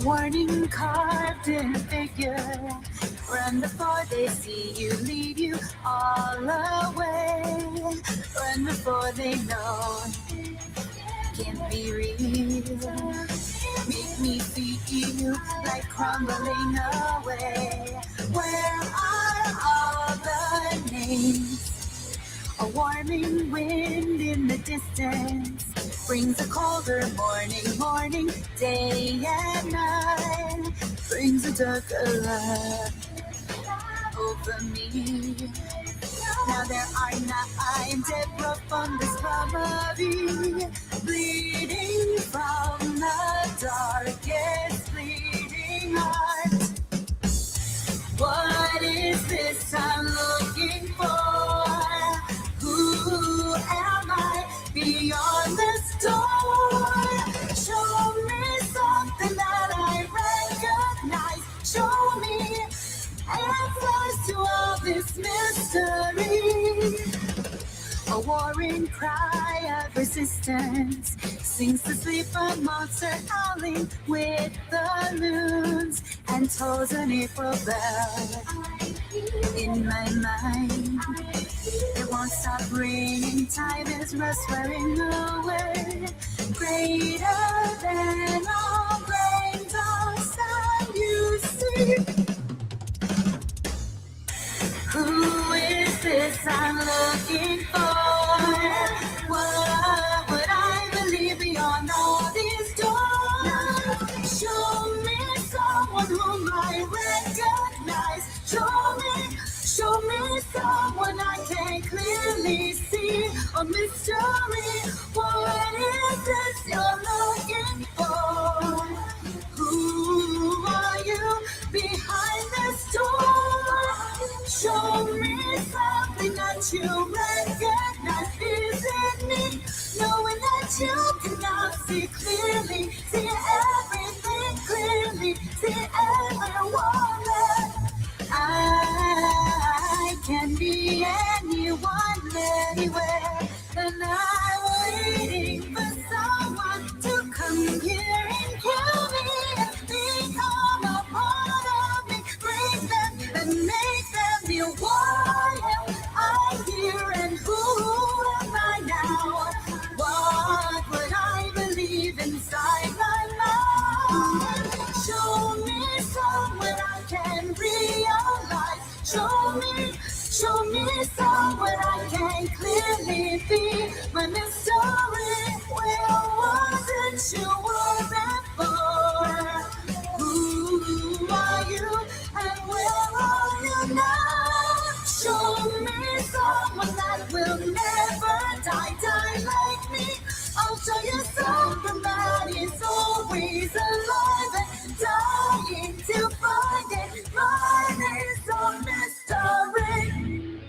warning carved in a figure. Run before they see you, leave you all away. Run before they know can't be real. Make me feel like crumbling away. Where are all the names? A warming wind in the distance brings a colder morning, day and night. Brings a darker light over me. Now there are 9 dead profundas from me, bleeding from the darkest bleeding heart. What is this I'm looking for? Who am I beyond this door? Show me something that I recognize. Show me answers to all this mystery. A warring cry of resistance sings to sleep a monster howling with the loons and tolls an April bell in my mind. It won't stop ringing, time is rust wearing away. Greater than all grains of sand you see. Who is this I'm looking for? What would I believe beyond all these doors? Show me someone whom I recognize. Show me someone I can clearly see. A mystery. What is this you're looking for? Who are you behind this door? Show me something that you recognize. Is it me? Knowing that you cannot see clearly, see everything clearly, see everyone that I can be anyone, anywhere. And I'm waiting for someone to come here and kill me and become a part of me. Bring them and make them be why am I here and who am I now? What would I believe inside my mind? Show me somewhere I can realize. Show me somewhere I can clearly be. My mystery, where wasn't you were before? Who are you and where are you now? Show me someone that will never die like me. I'll show you someone that is always alive and dying to find it. Mine is a mystery.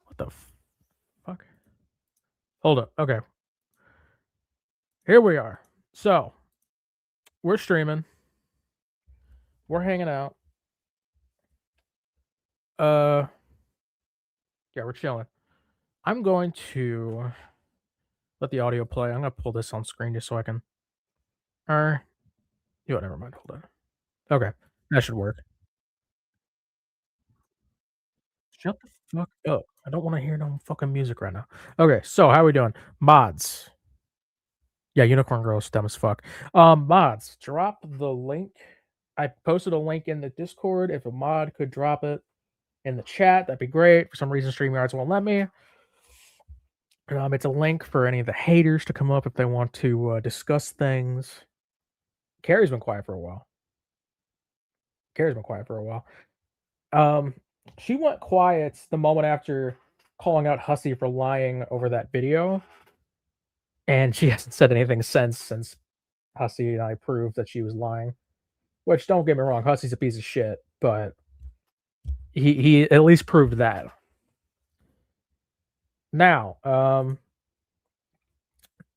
What the fuck? Hold up. Okay. Here we are. So, we're streaming. We're hanging out. Yeah, we're chilling. I'm going to let the audio play. I'm gonna pull this on screen just so I can. You know, never mind. Hold on. Okay, that should work. Shut the fuck up. I don't want to hear no fucking music right now. Okay, so how we doing? Mods. Yeah, UnicornGirl is dumb as fuck. Mods, drop the link. I posted a link in the Discord. If a mod could drop it in the chat, that'd be great. For some reason, StreamYards won't let me. It's a link for any of the haters to come up if they want to discuss things. Carrie's been quiet for a while. She went quiet the moment after calling out Hussy for lying over that video, and she hasn't said anything since Hussy and I proved that she was lying. Which, don't get me wrong, Hussy's a piece of shit, but he at least proved that. Now,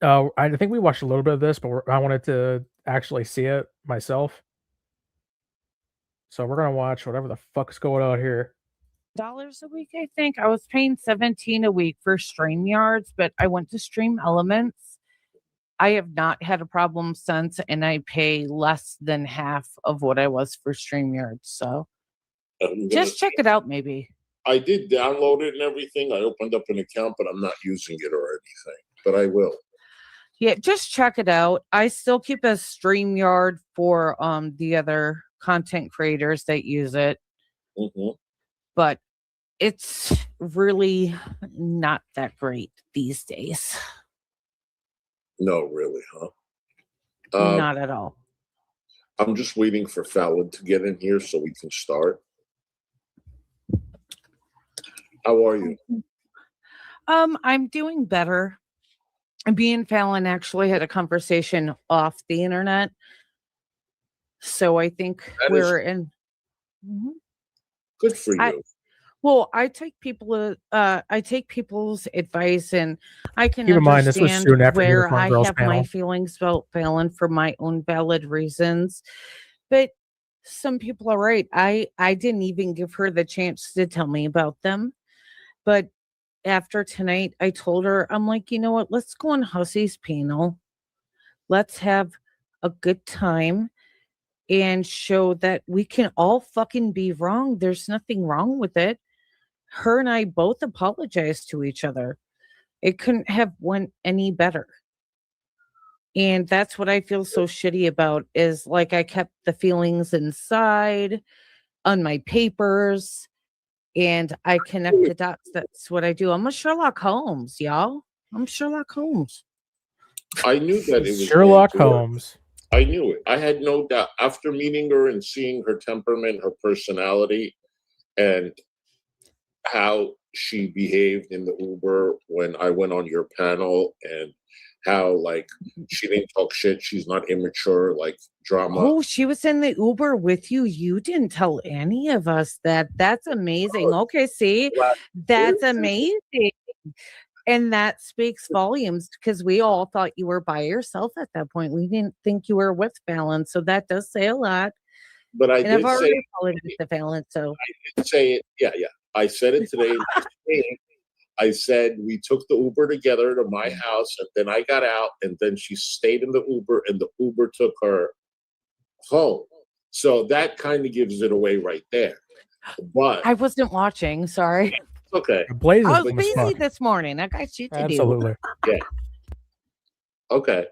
I think we watched a little bit of this, but I wanted to actually see it myself. So we're gonna watch whatever the fuck's going on here. dollars a week, I think. I was paying 17 a week for StreamYards, but I went to Stream Elements. I have not had a problem since, and I pay less than half of what I was for StreamYards. So just check it out, maybe. I did download it and everything. I opened up an account, but I'm not using it or anything. But I will. Yeah, just check it out. I still keep a StreamYard for the other content creators that use it. Mm-hmm. But it's really not that great these days. No, really, huh? Not at all. I'm just waiting for Fallon to get in here so we can start. How are you? I'm doing better. Me and Fallon actually had a conversation off the internet. So I think we're in. Mm-hmm. Good for you. I take people's advice, and I can Keep in mind, this was soon after where I UnicornGirl's have panel. my feelings about Fallon for my own valid reasons. But some people are right. I didn't even give her the chance to tell me about them. But after tonight, I told her, I'm like, you know what? Let's go on Hussy's panel. Let's have a good time and show that we can all fucking be wrong. There's nothing wrong with it. Her and I both apologized to each other. It couldn't have went any better. And that's what I feel so shitty about, is like I kept the feelings inside on my papers, and I connect the dots. That's what I do. I'm a Sherlock Holmes, y'all. I'm Sherlock Holmes. I knew that it was Sherlock Holmes. I knew it. I had no doubt. After meeting her and seeing her temperament, her personality, and how she behaved in the Uber when I went on your panel, and how, like, she didn't talk shit. She's not immature, like drama. Oh, she was in the Uber with you. You didn't tell any of us that. That's amazing. Okay, see, that's amazing. And that speaks volumes, because we all thought you were by yourself at that point. We didn't think you were with Fallon. So that does say a lot. But and I've already apologized to Fallon. So I did say it. Yeah. I said it today. I said we took the Uber together to my house, and then I got out, and then she stayed in the Uber, and the Uber took her home. So that kind of gives it away right there. But I wasn't watching. Sorry. Okay. I was busy this morning. I got shit to do. Absolutely. Yeah. Okay.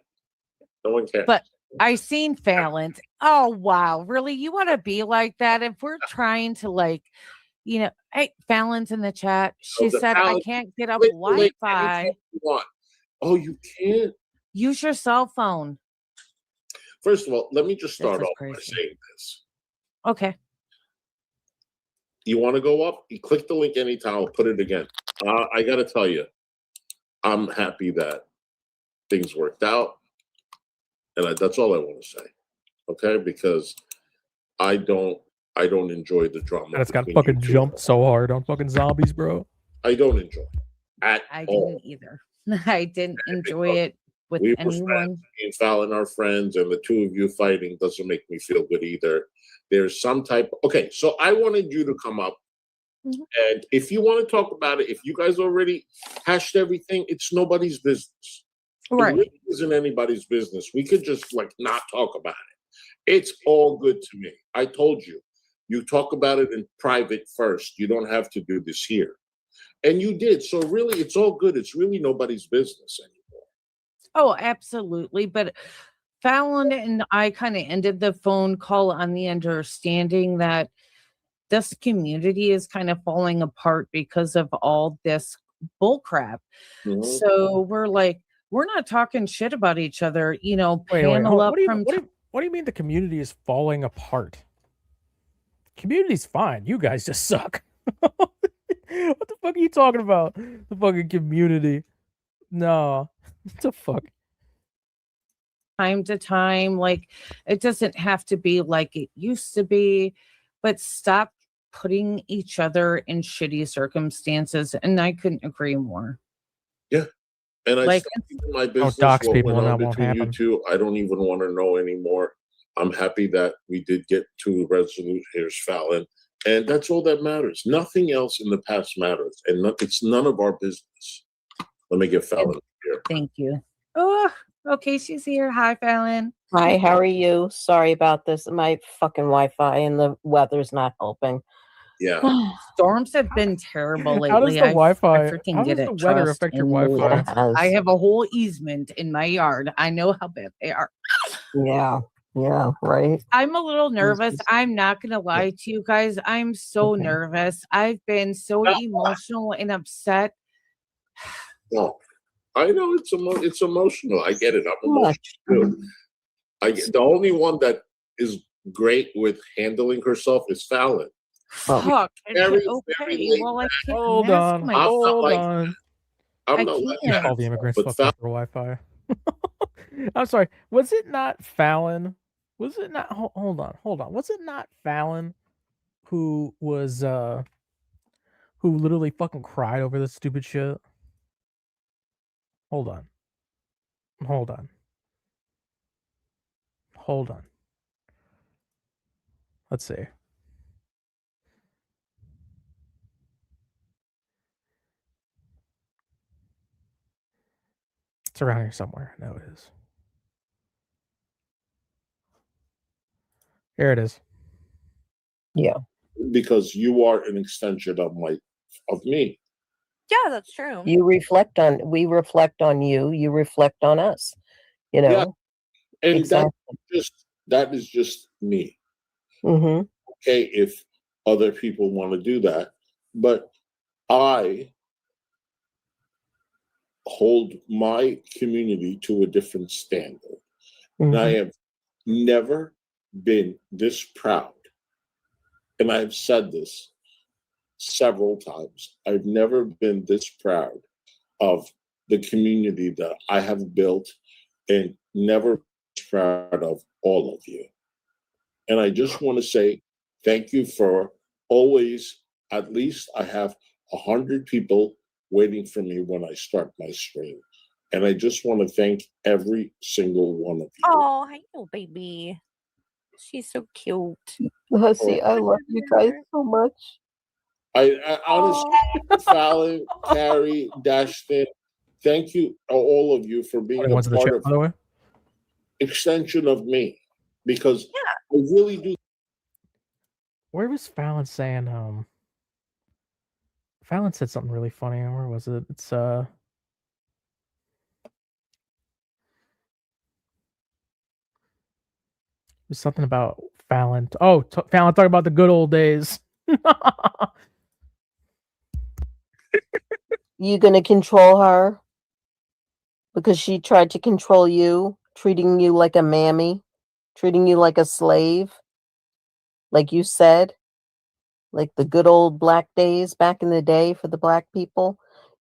No one cares. But I seen Fallon. Oh wow, really? You want to be like that? If we're trying to, like, you know, hey, Fallon's in the chat. She said, I can't get up Wi-Fi. Oh, you can't? Use your cell phone. First of all, let me just start off by saying this. Okay. You want to go up? You click the link anytime. I'll put it again. I got to tell you, I'm happy that things worked out. And that's all I want to say. Okay? Because I don't enjoy the drama. And it's got fucking jumped so hard on fucking zombies, bro. I don't enjoy it I didn't either. I didn't enjoy it with anyone. Me and Fallon are friends, and the two of you fighting doesn't make me feel good either. There's some type. Okay, so I wanted you to come up, and if you want to talk about it, if you guys already hashed everything, it's nobody's business. Right. It really isn't anybody's business. We could just like not talk about it. It's all good to me. I told you. You talk about it in private first. You don't have to do this here. And you did. So really, it's all good. It's really nobody's business anymore. Oh, absolutely. But Fallon and I kind of ended the phone call on the understanding that this community is kind of falling apart because of all this bull crap. Mm-hmm. So we're like, we're not talking shit about each other, you know, panel up from... What do you mean the community is falling apart? Community's fine. You guys just suck. What the fuck are you talking about? The fucking community. No. What the fuck? Time to time, like, it doesn't have to be like it used to be, but stop putting each other in shitty circumstances. And I couldn't agree more. Yeah. And I like, my business dox people, and that won't happen. You two, I don't even want to know anymore. I'm happy that we did get to a resolution. Here's Fallon. And that's all that matters. Nothing else in the past matters. And it's none of our business. Let me get Fallon here. Thank you. Oh, okay, she's here. Hi, Fallon. Hi, how are you? Sorry about this. My fucking Wi-Fi and the weather's not helping. Yeah. Storms have been terrible lately. How does the I Wi-Fi? freaking How get does it. the weather Trust affect your in me. Wi-Fi? Yes. I have a whole easement in my yard. I know how bad they are. Yeah, right. I'm a little nervous. just- I'm not going to lie to you guys. I'm so Okay. nervous. I've been so emotional and upset. No. I know it's emotional. I get it. I'm Too emotional much. too. The only one that is great with handling herself is Fallon. Well, Fuck. very, Okay. very laid Well, I can't Hold mask on. myself. Hold like on. I'm I not like can't. All the immigrants but fucked up for Wi-Fi. I'm sorry. Was it not Fallon? Was it not? Hold on. Was it not Fallon who was who literally fucking cried over this stupid shit? Hold on. Hold on. Hold on. Let's see. It's around here somewhere. No, it is. Here it is. yeah. because you are an extension of me. Yeah, that's true. We reflect on you, you reflect on us. You Yeah. know? And Exactly. that is just me. Mm-hmm. Okay, if other people want to do that, but I hold my community to a different standard. And I have never been this proud. And I've said this several times. I've never been this proud of the community that I have built and never proud of all of you. And I just want to say thank you for always, at least I have 100 people waiting for me when I start my stream. And I just want to thank every single one of you. Oh, I know, baby. She's so cute. Hussy, I love you guys so much. I honestly, Fallon, Carrie, Dashton, thank you, all of you, for being a Ones in the part chat, of by the way. extension of me. Because I really do. Where was Fallon saying? Fallon said something really funny. Where was it? It's there's something about Fallon. Oh, Fallon talking about the good old days. You gonna control her because she tried to control you, treating you like a mammy, treating you like a slave, like you said, like the good old black days back in the day for the black people.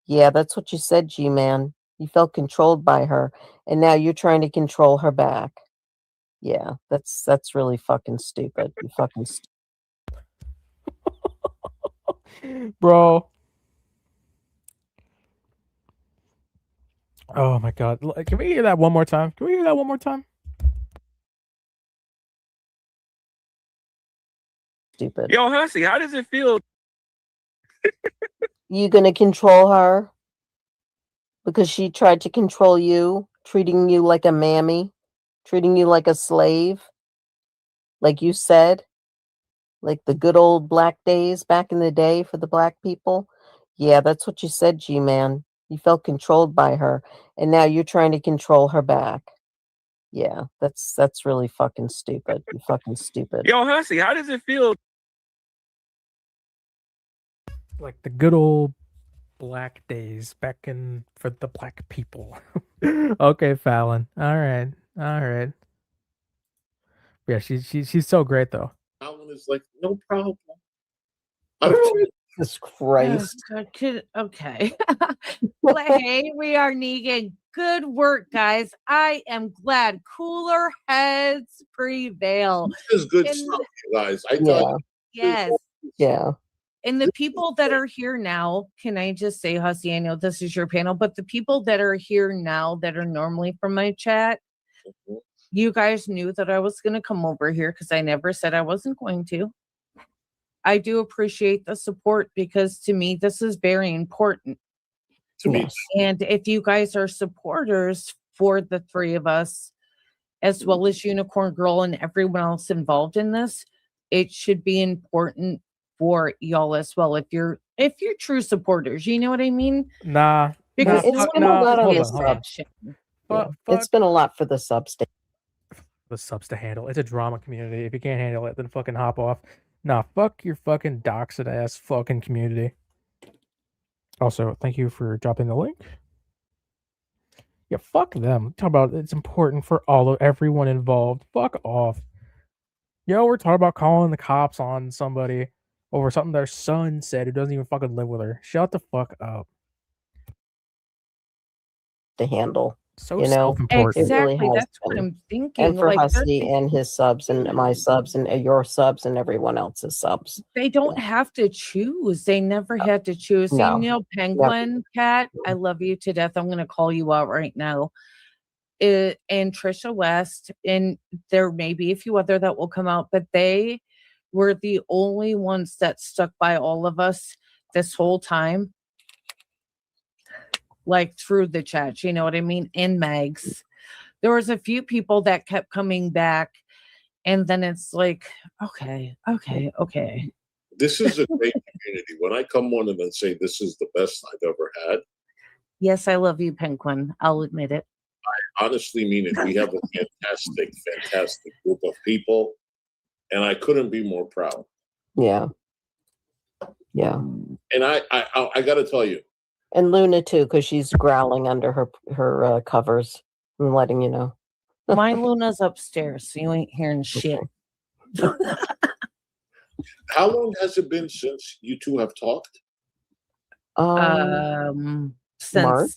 Yeah, that's what you said, G-Man. You felt controlled by her, and now you're trying to control her back. Yeah, that's really fucking stupid. You fucking Bro. Oh my god. Can we hear that one more time? Can we hear that one more time? stupid. Yo, Hussy, how does it feel? You gonna control her because she tried to control you, treating you like a mammy, treating you like a slave, like you said, like the good old black days back in the day for the black people. Yeah, that's what you said, G-Man. You felt controlled by her, and now you're trying to control her back. Yeah, that's really fucking stupid. You fucking stupid. Yo, Hussy, how does it feel? Like the good old black days back in for the black people. Okay, Fallon. All right. Yeah, she's so great though. Fallon is like, no problem. I don't Jesus Christ. Okay. Well, hey, we are Negan. Good work, guys. I am glad cooler heads prevail. This is good And- stuff, you guys. I Yeah, tell you. Yes. yeah. And the people that are here now, can I just say, Hussy, I know this is your panel, but the people that are here now that are normally from my chat, you guys knew that I was going to come over here because I never said I wasn't going to. I do appreciate the support because to me, this is very important. To me, Yes. And if you guys are supporters for the three of us, as well as Unicorn Girl and everyone else involved in this, it should be important for y'all as well. If you're true supporters, you know what I mean? Nah. Because It's no been one a lot on else the is hold on. subs. action. Yeah. Fuck It's been a lot for the subs. the subs to handle. It's a drama community. If you can't handle it, then fucking hop off. Nah, fuck your fucking doxed ass fucking community. Also, thank you for dropping the link. Yeah, fuck them. Talk about it's important for everyone involved. Fuck off. Yo, we're talking about calling the cops on somebody over something their son said who doesn't even fucking live with her. Shut the fuck up. To handle. So You know, self-important. Exactly. has That's what been. I'm thinking. And for Like, Hussy and his subs and my subs and your subs and everyone else's subs. they don't have to choose. They never had to choose. No. You know, Penguin Cat, I love you to death. I'm going to call you out right now. And Trisha West, and there may be a few other that will come out, but they were the only ones that stuck by all of us this whole time. Like through the chat, you know what I mean? And Megs. There was a few people that kept coming back, and then it's like, okay. this is a great community. When I come on and then say this is the best I've ever had, Yes, I love you, Penguin. I'll admit it. I honestly mean it. We have a fantastic group of people, and I couldn't be more proud. Yeah. Yeah. And I got to tell you, And Luna too, because she's growling under her covers. I'm letting you know. My Luna's upstairs, so you ain't hearing shit. how long has it been since you two have talked? Since March?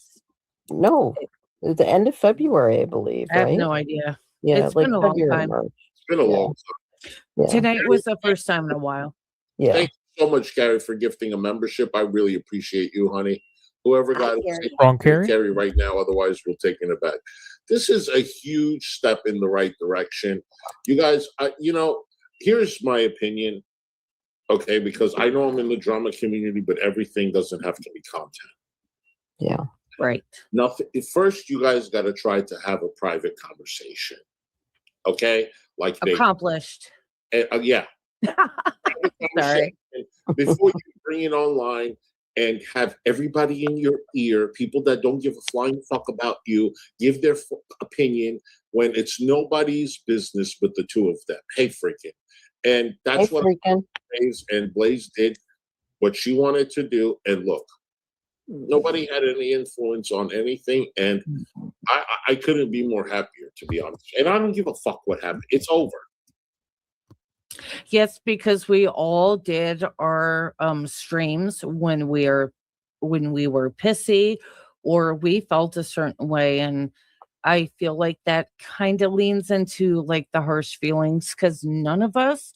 No, the end of February, I believe. I have Right? no idea. Yeah, It's like been a long February, time. March. It's been a Yeah. long time. Yeah. Tonight was the first time in a while. Yeah. Thank you so much, Carrie, for gifting a membership. I really appreciate you, honey. Whoever got it, Wrong, Carrie? Carrie right now. Otherwise, we're taking it back. This is a huge step in the right direction. You guys, here's my opinion, okay? Because I know I'm in the drama community, but everything doesn't have to be content. Yeah. Right. Nothing. First, you guys got to try to have a private conversation, okay? Like they, Accomplished. yeah. Sorry. Before you bring it online and have everybody in your ear, people that don't give a flying fuck about you, give their opinion when it's nobody's business but the two of them. Hey, freaking. And that's Hey, what freaking. Blaze did what she wanted to do. And look, nobody had any influence on anything. And I couldn't be more happier, to be honest. And I don't give a fuck what happened. It's over. Yes, because we all did our streams when we were pissy or we felt a certain way, and I feel like that kind of leans into like the harsh feelings because none of us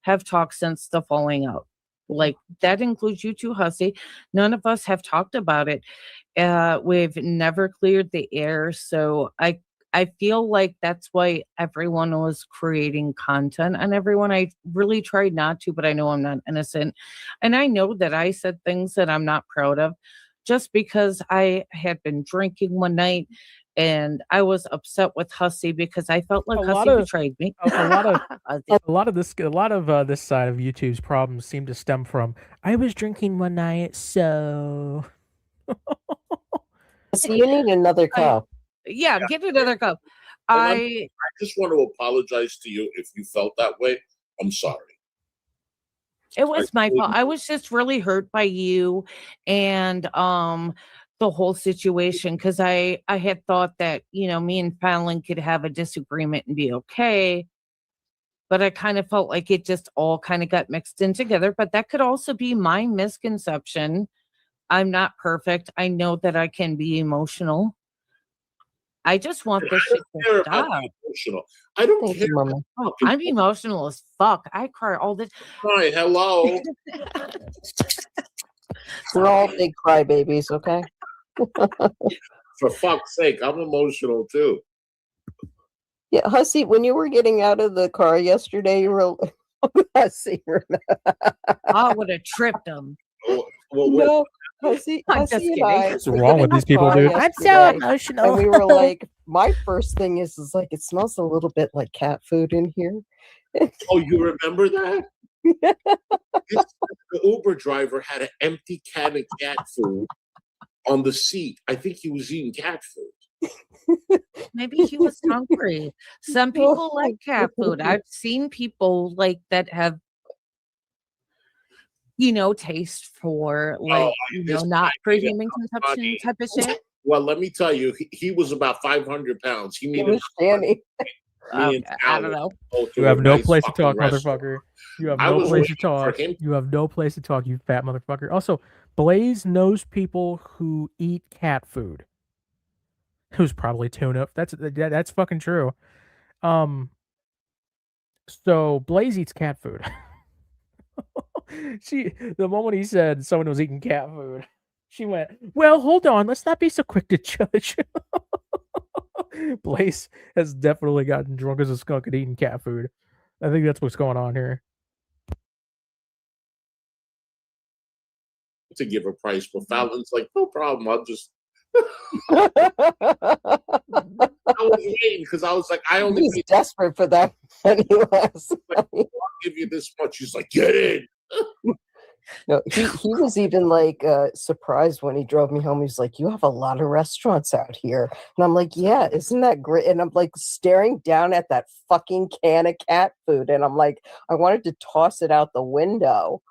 have talked since the falling out. Like that includes you too, Hussy. None of us have talked about it. We've never cleared the air, so I feel like that's why everyone was creating content and everyone. I really tried not to, but I know I'm not innocent. And I know that I said things that I'm not proud of just because I had been drinking one night and I was upset with Hussy because I felt like Hussy betrayed me. A lot of this side of YouTube's problems seem to stem from I was drinking one night, so So you need another cup. Yeah, get another cup. I just want to apologize to you if you felt that way. I'm sorry. It was my fault. I was just really hurt by you and the whole situation because I had thought that, me and Fallon could have a disagreement and be okay. But I kind of felt like it just all kind of got mixed in together. But that could also be my misconception. I'm not perfect. I know that I can be emotional. I just want this shit to stop. I don't care. Oh, I'm emotional as fuck. I cry all the time. Hi, hello. We're all big crybabies, okay? For fuck's sake, I'm emotional too. Yeah, Hussy, when you were getting out of the car yesterday, you were Hussy, I would have tripped him. Well, no, Hussy, I'm Hussy just and kidding. I What's were wrong in with the these people, car dude? yesterday, emotional. and we were like, my first thing is like, it smells a little bit like cat food in here. oh, you remember that? The Uber driver had an empty can of cat food on the seat. I think he was eating cat food. Maybe he was hungry. Some people like cat food. I've seen people like that have, taste for like, not for human consumption type of shit. Well, let me tell you, he was about 500 pounds. He It needed was Danny. me and I don't Alan know. go to You have a no nice place to fucking talk, restaurant. motherfucker. You have I no was place to waiting for talk. him. You have no place to talk, you fat motherfucker. Also, Blaze knows people who eat cat food. Who's probably tuna. That's fucking true. So Blaze eats cat food. The moment he said someone was eating cat food, she went, "Well, hold on, let's not be so quick to judge." Blaze has definitely gotten drunk as a skunk and eating cat food. I think that's what's going on here. To give a price, but Fallon's like, no problem. I'll just. He's I was waiting because I was like, I only paid, desperate for that anyway. I'll give you this much. He's like, get in. No, he was even like surprised when he drove me home. He's like, "You have a lot of restaurants out here," and I'm like, "Yeah, isn't that great?" And I'm like staring down at that fucking can of cat food, and I'm like, I wanted to toss it out the window.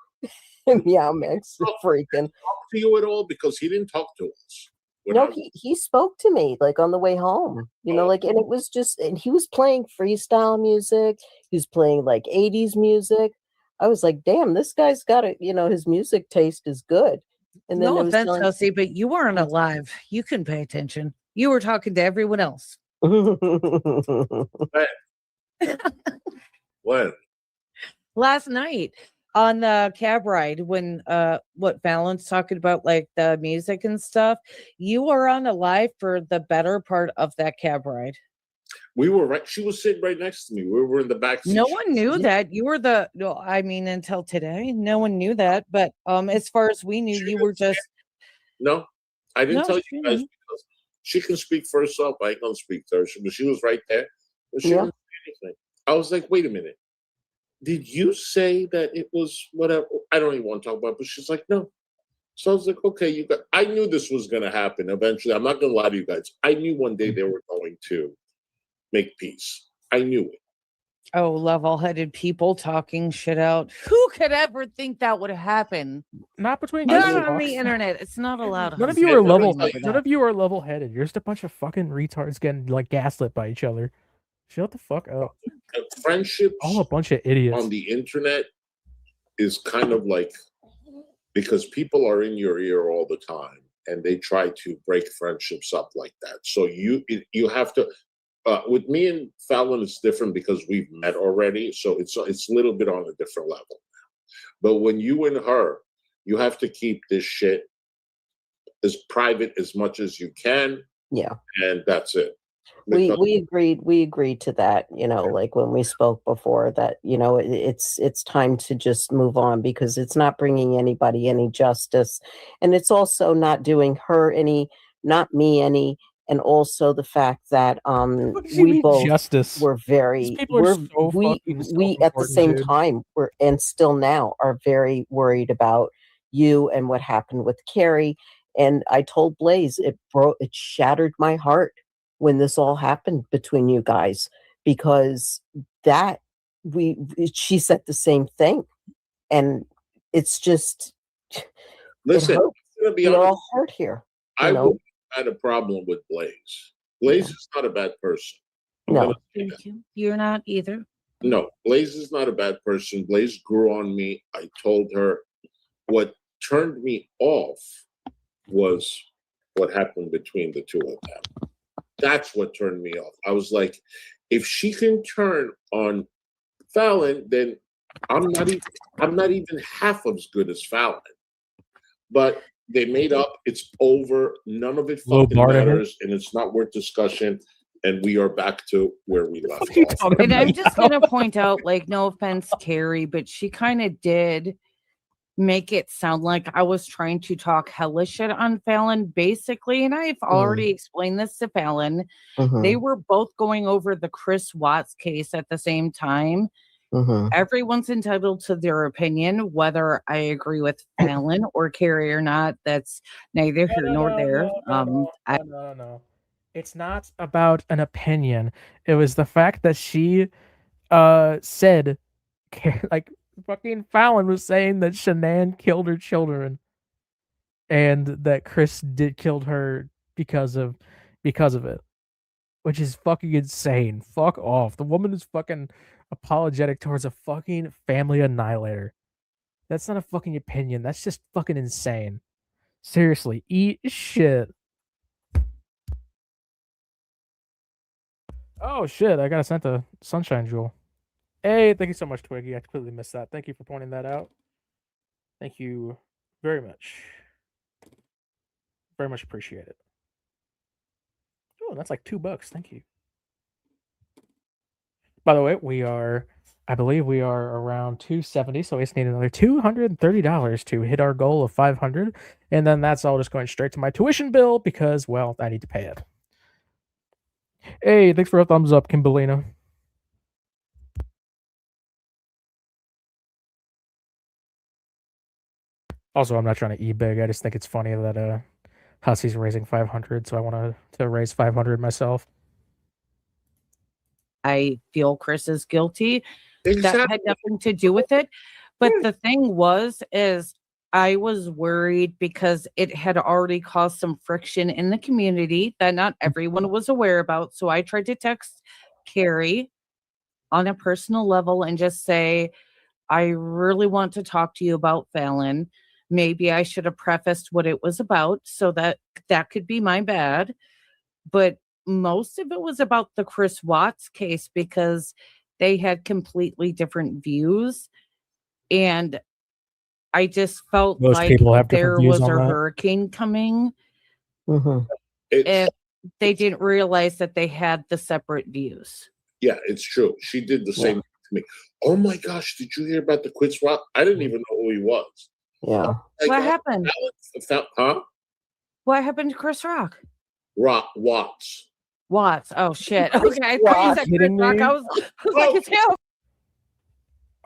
Meow Mix freaking. Talk to you at all because he didn't talk to us. No, he spoke to me like on the way home, like, and it was just, and he was playing freestyle music. He was playing like 80s music. I was like, damn, this guy's got it. His music taste is good. And then No it was offense, telling- Hussy, but you weren't alive. You couldn't pay attention. You were talking to everyone else. When? Last night on the cab ride when what Fallon's talking about, like the music and stuff, you were on a live for the better part of that cab ride. We were right. She was sitting right next to me. We were in the back seat. No one knew that. You were until today, no one knew that. But as far as we knew, you were just. No, I didn't No, tell you she guys didn't. because she can speak for herself. I ain't gonna speak to her. But she was right there. But she didn't say anything. I was like, wait a minute. Did you say that it was whatever? I don't even want to talk about it, but she's like, no. So I was like, okay, I knew this was gonna happen eventually. I'm not gonna lie to you guys. I knew one day they were going to make peace. I knew it. Oh, level-headed people talking shit out. Who could ever think that would happen? Not between Not you. on the internet. It's not allowed. None of Hussy. you are level. Remember None that. of you are level-headed. You're just a bunch of fucking retards getting like gaslit by each other. Shut the fuck up. Friendships All a bunch of idiots. on the internet is kind of like, because people are in your ear all the time and they try to break friendships up like that. So you have to. With me and Fallon, it's different because we've met already, so it's a little bit on a different level. But when you and her, you have to keep this shit as private as much as you can. Yeah, and that's it. we agreed to that. Like when we spoke before, that it's time to just move on because it's not bringing anybody any justice, and it's also not doing her any, not me any. And also the fact that we both justice. were These people are so fucking we at the self-important, same dude. time were, and still now are very worried about you and what happened with Carrie. And I told Blaze it shattered my heart when this all happened between you guys, because that she said the same thing, and it's just Listen, I'm gonna be we're honest. all hurt here. I wouldn't have had a problem with Blaze. Blaze is not a bad person. No, Thank you. You're not either. No, Blaze is not a bad person. Blaze grew on me. I told her what turned me off was what happened between the two of them. That's what turned me off. I was like, if she can turn on Fallon, then I'm not even half as good as Fallon. But they made up. It's over. None of it Low fucking bar to hit. matters, and it's not worth discussion. and we are back to where we left What are you off. talking And about? I'm just going to point out, like, no offense, Carrie, but she kind of did make it sound like I was trying to talk hella shit on Fallon, basically. And I've already explained this to Fallon. They were both going over the Chris Watts case at the same time. Everyone's entitled to their opinion, whether I agree with Fallon or Carrie or not. That's neither here nor there. No. It's not about an opinion. It was the fact that she said like fucking Fallon was saying that Shanann killed her children and that Chris killed her because of it, which is fucking insane. Fuck off. The woman is fucking apologetic towards a fucking family annihilator. That's not a fucking opinion. That's just fucking insane. Seriously, eat shit. Oh shit, I got sent a sunshine jewel. Hey, thank you so much, Twiggy. I completely missed that. Thank you for pointing that out. Thank you very much. Very much appreciate it. Oh, that's like $2. Thank you. By the way, I believe we are around 270, so we just need another $230 to hit our goal of 500, and then that's all just going straight to my tuition bill because, well, I need to pay it. Hey, thanks for a thumbs up, Kimberlina. Also, I'm not trying to e-big. I just think it's funny that Hussy's raising 500, so I want to raise 500 myself. I feel Chris is guilty. That Exactly. had nothing to do with it. But the thing is I was worried because it had already caused some friction in the community that not everyone was aware about. So I tried to text Carrie on a personal level and just say, I really want to talk to you about Fallon. Maybe I should have prefaced what it was about so that could be my bad. But most of it was about the Chris Watts case because they had completely different views. And I just felt Most like people have different there views was a on that. hurricane coming It's, if they didn't realize that they had the separate views. yeah, it's true. She did the same to me. Oh my gosh, did you hear about the Chris Rock? I didn't even know who he was. Yeah. What happened? Huh? What happened to Chris Rock? Watts. Watts. Oh shit. Okay, I thought you said Chris Kidding Rock. me? I was like, it's him.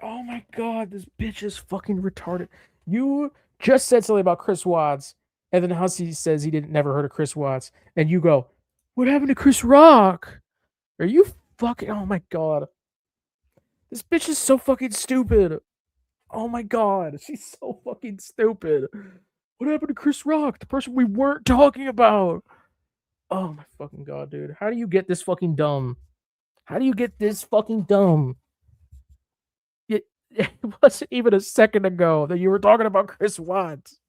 Oh my god, this bitch is fucking retarded. You just said something about Chris Watts, and then Hussy says he never heard of Chris Watts, and you go, "What happened to Chris Rock?" Are you fucking? Oh my god, this bitch is so fucking stupid. Oh my god, she's so fucking stupid. What happened to Chris Rock, the person we weren't talking about? Oh my fucking god, dude. How do you get this fucking dumb? How do you get this fucking dumb? It wasn't even a second ago that you were talking about Chris Watts.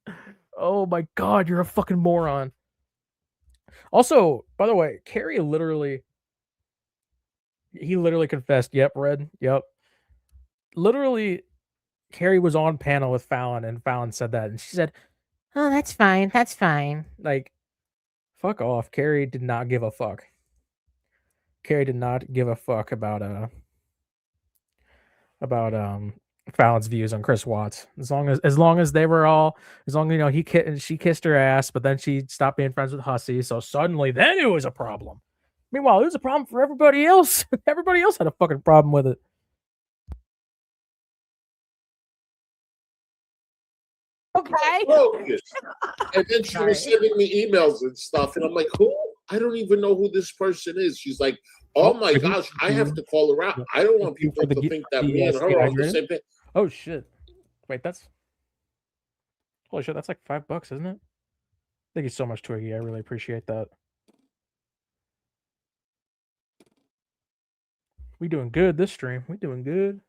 Oh my god, you're a fucking moron. Also, by the way, Carrie literally confessed. Yep, Red. Yep. Literally, Carrie was on panel with Fallon, and Fallon said that, and she said, "Oh, that's fine. That's fine." Like, fuck off. Carrie did not give a fuck. Carrie did not give a fuck about Fallon's views on Chris Watts. As long as they were all, as long as she kissed her ass, but then she stopped being friends with Hussy, so suddenly then it was a problem. Meanwhile, it was a problem for everybody else. Everybody else had a fucking problem with it. Okay. Focus. And then she was sending me emails and stuff, and I'm like, who? I don't even know who this person is. She's like, oh my gosh, I have to call her out. I don't want people to think that me and her are on the same thing. Oh shit! Wait, that's holy shit. That's like $5, isn't it? Thank you so much, Twiggy. I really appreciate that. We doing good this stream. We doing good.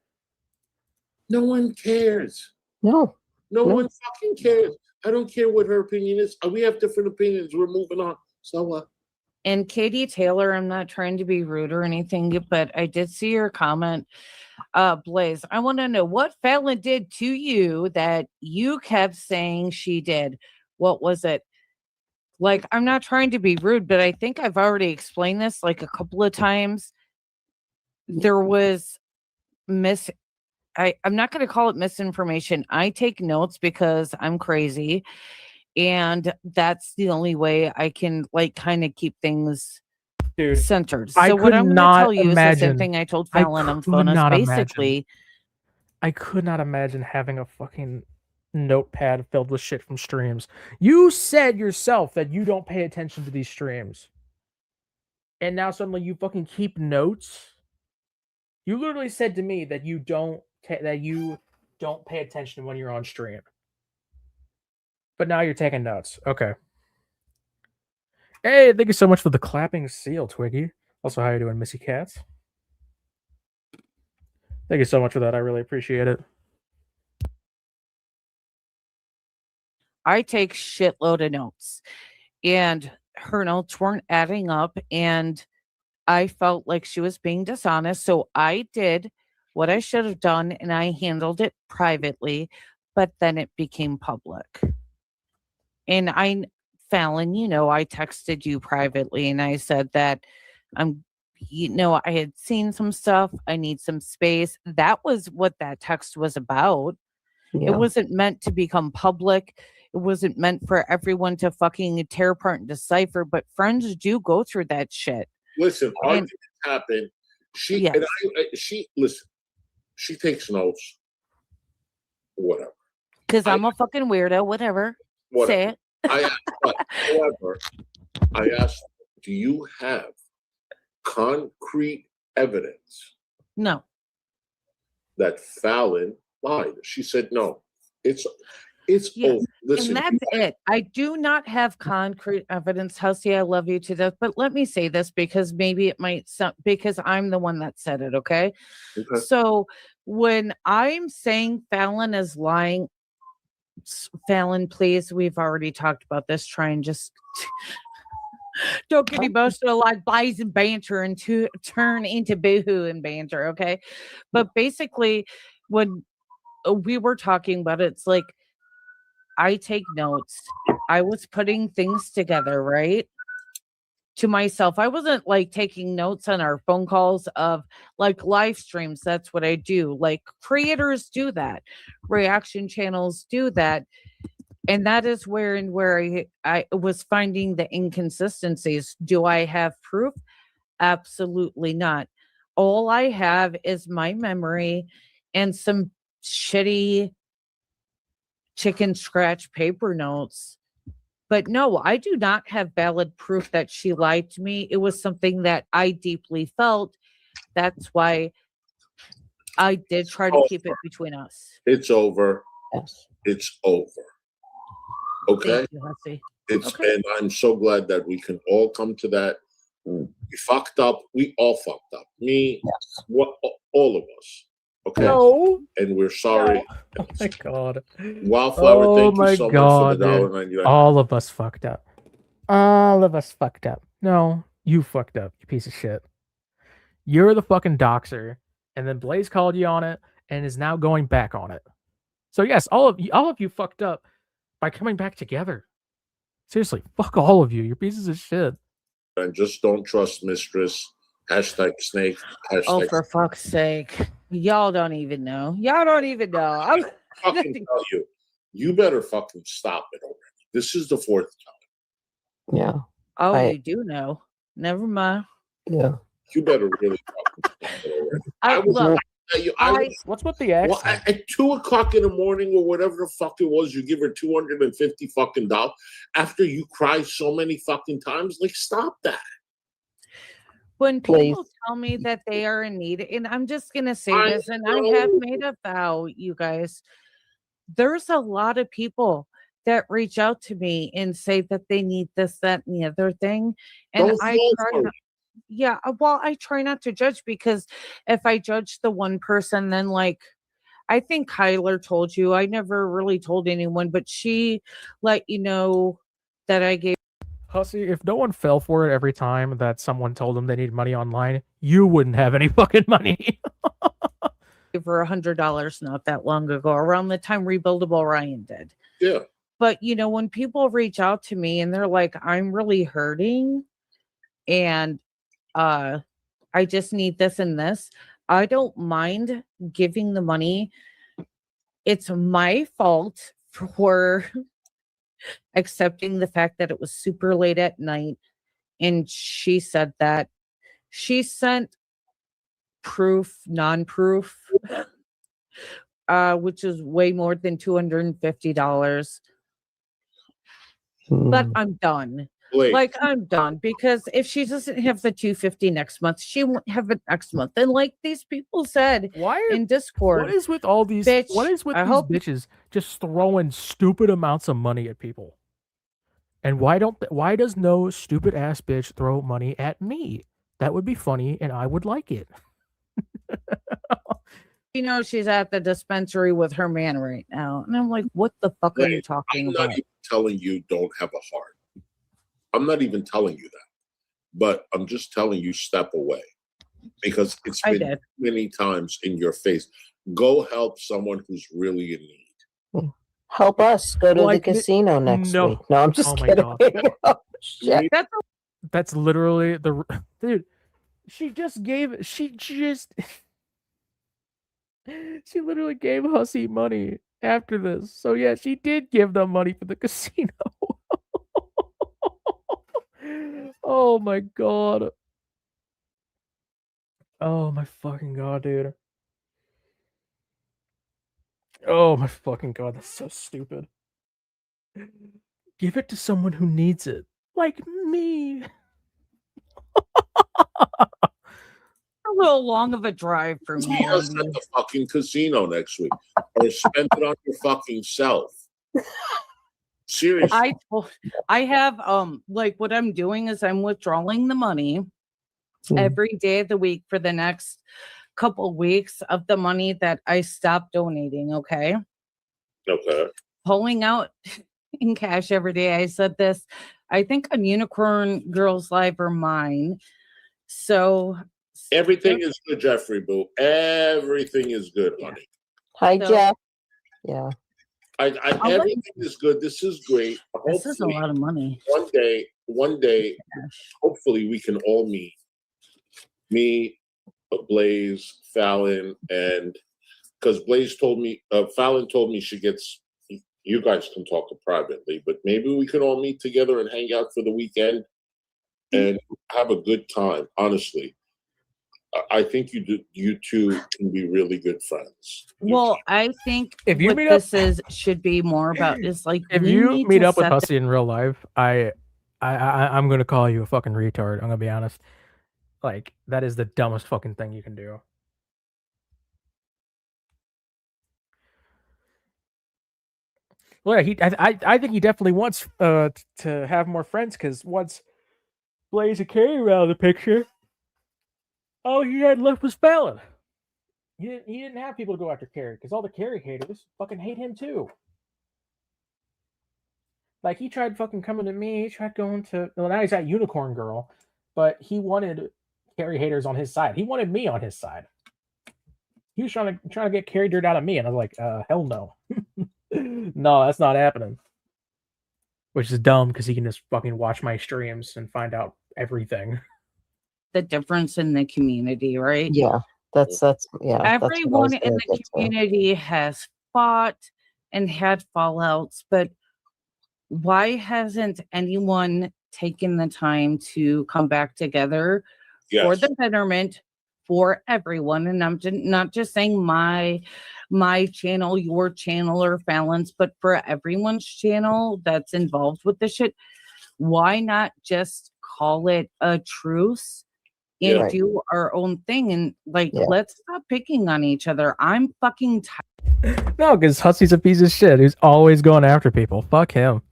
No one cares. No. No one fucking cares. I don't care what her opinion is. We have different opinions. We're moving on. So what? And Katie Taylor, I'm not trying to be rude or anything, but I did see your comment. Blaze, I want to know what Fallon did to you that you kept saying she did. What was it? Like, I'm not trying to be rude, but I think I've already explained this like a couple of times. There was I'm not going to call it misinformation. I take notes because I'm crazy, and that's the only way I can like kind of keep things Dude, centered. I So what could I'm going to not tell you is the same imagine- thing I told I Fallon on could phone. Is not imagine. basically, I could not imagine having a fucking notepad filled with shit from streams. You said yourself that you don't pay attention to these streams. And now suddenly you fucking keep notes? You literally said to me that you don't pay attention when you're on stream. But now you're taking notes. Okay. Hey, thank you so much for the clapping seal, Twiggy. Also, how you doing, Missy Cats? Thank you so much for that. I really appreciate it. I take shitload of notes, and her notes weren't adding up, and I felt like she was being dishonest. So I did what I should have done, and I handled it privately, but then it became public. And Fallon, I texted you privately, and I said that I had seen some stuff. I need some space. That was what that text was about. Yeah. It wasn't meant to become public. It wasn't meant for everyone to fucking tear apart and decipher, but friends do go through that shit. Listen, arguments happen. She listen. She takes notes. Whatever. Because I'm a fucking weirdo. Whatever. Say it. However, I asked, do you have concrete evidence No. that Fallon lied? She said no. It's Yes. over. Listen, And that's it. I do not have concrete evidence. Hussy, I love you to death. But let me say this because maybe it might sound because I'm the one that said it. Okay. So when I'm saying Fallon is lying, Fallon, please, we've already talked about this. Try and just don't get emotional like buys and banter and turn into boohoo and banter. Okay. But basically, when we were talking about it, it's like, I take notes. I was putting things together, right? To myself. I wasn't like taking notes on our phone calls of like live streams. That's what I do. Like creators do that. Reaction channels do that. And that is where I was finding the inconsistencies. Do I have proof? Absolutely not. All I have is my memory and some shitty chicken scratch paper notes. But no, I do not have valid proof that she lied to me. It was something that I deeply felt. That's why I did try to keep it between us. it's over. Yes. It's over. Okay. Thank you, Hussy. And I'm so glad that we can all come to that. We fucked up. We all fucked up. Me, all of us. Okay. No. And we're sorry. Oh my god. Wildflower, thank you so much for the $1.99. All of us fucked up. All of us fucked up. No, you fucked up, you piece of shit. You're the fucking doxer, and then Blaze called you on it and is now going back on it. So yes, all of you fucked up by coming back together. Seriously, fuck all of you. You're pieces of shit. And just don't trust mistress. #snake. Oh, for fuck's sake. Y'all don't even know. Y'all don't even know. I'm fucking tell you. You better fucking stop it already. This is the 4th time. Yeah. Oh, you do know. Never mind. Yeah. You better really fucking stop it already. What's with the accent? At 2 o'clock in the morning or whatever the fuck it was, you give her $250 fucking dollars after you cry so many fucking times. Like, stop that. When people tell me that they are in need, and I'm just going to say this, and I have made a vow, you guys, there's a lot of people that reach out to me and say that they need this, that, and the other thing. And I try not to judge, because if I judge the one person, then like, I think Kyler told you, I never really told anyone, but she let you know that I gave. Hussy, if no one fell for it every time that someone told them they need money online, you wouldn't have any fucking money. Gave her $100 not that long ago, around the time Rebuildable Ryan did. Yeah. But when people reach out to me and they're like, I'm really hurting and I just need this and this, I don't mind giving the money. It's my fault for accepting the fact that it was super late at night. And she said that she sent proof, non-proof, which is way more than $250. But I'm done. Blake, Like, I'm done, because if she doesn't have the $250 next month, she won't have it next month. And like these people said in Discord, what is with all these bitch, what is with I these hope bitches just throwing stupid amounts of money at people? And why does no stupid ass bitch throw money at me? That would be funny and I would like it. she's at the dispensary with her man right now. And I'm like, what the fuck are you Blake, talking I'm about? not even telling you don't have a heart. I'm not even telling you that. But I'm just telling you step away. Because it's been many times in your face. Go help someone who's really in need. Help us go to the casino next week. No, I'm just kidding. Oh, shit. That's literally dude. She literally gave Hussy money after this. So yeah, she did give them money for the casino. Oh my god. Oh my fucking god, dude. Oh my fucking god, that's so stupid. Give it to someone who needs it. Like me. A little long of a drive for me. See us at the fucking casino next week. Or spend it on your fucking self. Seriously. I have like what I'm doing is I'm withdrawing the money every day of the week for the next couple weeks of the money that I stopped donating. Okay. Pulling out in cash every day. I said this, I think, on Unicorn Girls Live or mine. So everything is good, Jeffrey Boo. Everything is good, honey. Hi, Jeff. Yeah. Everything is good. This is great. This is a lot of money. One day, hopefully we can all meet. Me, Blaze, Fallon, and because Blaze told me, Fallon told me you guys can talk privately, but maybe we can all meet together and hang out for the weekend and have a good time. Honestly, I think you two can be really good friends. Well, I think if you what meet this should be more about is like, if you meet up with Hussy in real life, I'm gonna call you a fucking retard. I'm gonna be honest. Like, that is the dumbest fucking thing you can do. Well, yeah, I think he definitely wants to have more friends, because once Blaze and Carrie were out of the picture, all he had left was Fallon. He didn't have people to go after Carrie, because all the Carrie haters fucking hate him too. Like, he tried fucking coming to me, he tried going to, well, now he's at UnicornGirl, but he wanted Carrie haters on his side. He wanted me on his side. He was trying to get Carrie dirt out of me, and I was like, hell no. No, that's not happening. Which is dumb, because he can just fucking watch my streams and find out everything. The difference in the community, right? Yeah, that's yeah. Everyone in the community has fought and had fallouts, but why hasn't anyone taken the time to come back together for the betterment for everyone? And I'm not just saying my channel, your channel, or Fallon's, but for everyone's channel that's involved with this shit. Why not just call it a truce and do our own thing? And let's stop picking on each other. I'm fucking tired. No, because Hussy's a piece of shit. He's always going after people. Fuck him.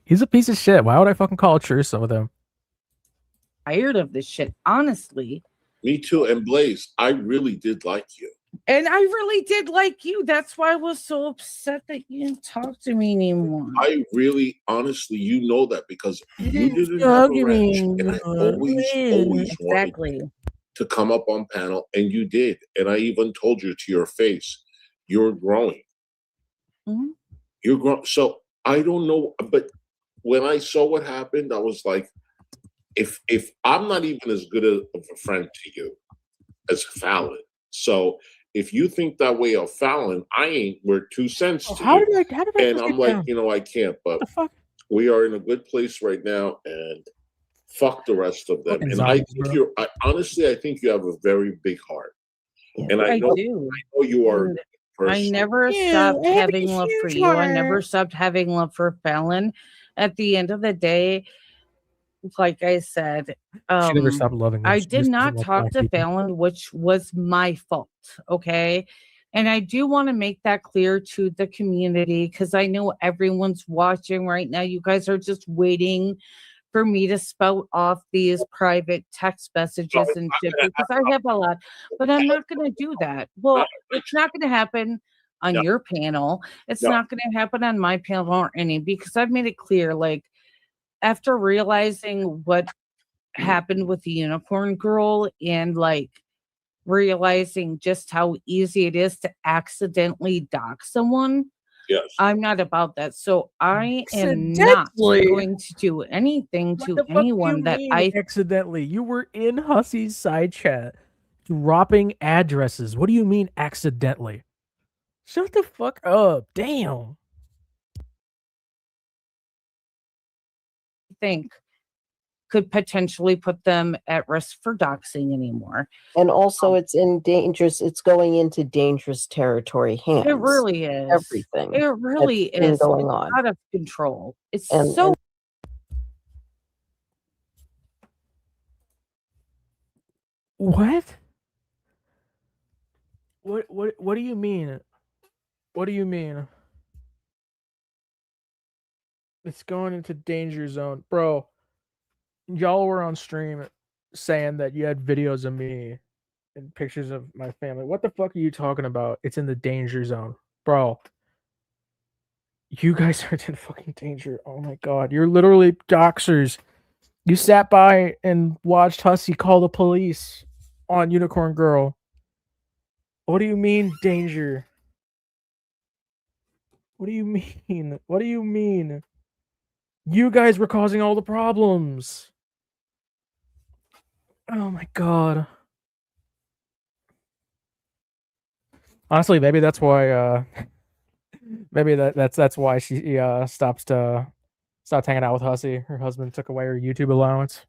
He's a piece of shit. Why would I fucking call a truce with him? Tired of this shit, honestly. Me too. And Blaze, I really did like you. And I really did like you. That's why I was so upset that you didn't talk to me anymore. I really, honestly, you know that, because you didn't have a ranch, and I always wanted to come up on panel, and you did. And I even told you to your face, you're growing. Mm-hmm. You're growing. So I don't know, but when I saw what happened, I was like, if I'm not even as good of a friend to you as Fallon, so if you think that way of Fallon, I ain't worth 2 cents to How you. did I And just I'm get like, down? I can't, but What the fuck? we are in a good place right now, and fuck the rest of them. Fucking And I zombies, think bro. honestly, I think you have a very big heart. Yeah. And I do. I know you are a And good I person. never Yeah, stopped I have a having love for huge you. I never heart. stopped having love for Fallon. At the end of the day, like I said, She never stopped loving them. I She did just doesn't not like talk black to people. Fallon, which was my fault. Okay. And I do want to make that clear to the community because I know everyone's watching right now. You guys are just waiting for me to spout off these private text messages and shit because I have a lot, but I'm not going to do that. Well, it's not going to happen on No. your panel. It's No. not going to happen on my panel or any because I've made it clear, like, after realizing what happened with the Unicorn Girl and like realizing just how easy it is to accidentally dock someone, Yes. I'm not about that. So I am not Accidentally? going to do anything What to the fuck do you anyone that mean I accidentally? You were in Hussy's side chat dropping addresses. What do you mean accidentally? Shut the fuck up. Damn. think could potentially put them at risk for doxing anymore. And also it's going into dangerous territory hands. It really is. Everything It really that's been is. going It's on. out of control. It's And- so What? What do you mean? What do you mean? It's going into danger zone. Bro, y'all were on stream saying that you had videos of me and pictures of my family. What the fuck are you talking about? It's in the danger zone. Bro. You guys are in fucking danger. Oh my god. You're literally doxers. You sat by and watched Hussy call the police on Unicorn Girl. What do you mean danger? What do you mean? What do you mean? You guys were causing all the problems. Oh my god. Honestly, maybe that's why maybe that's why she stopped hanging out with Hussy. Her husband took away her YouTube allowance.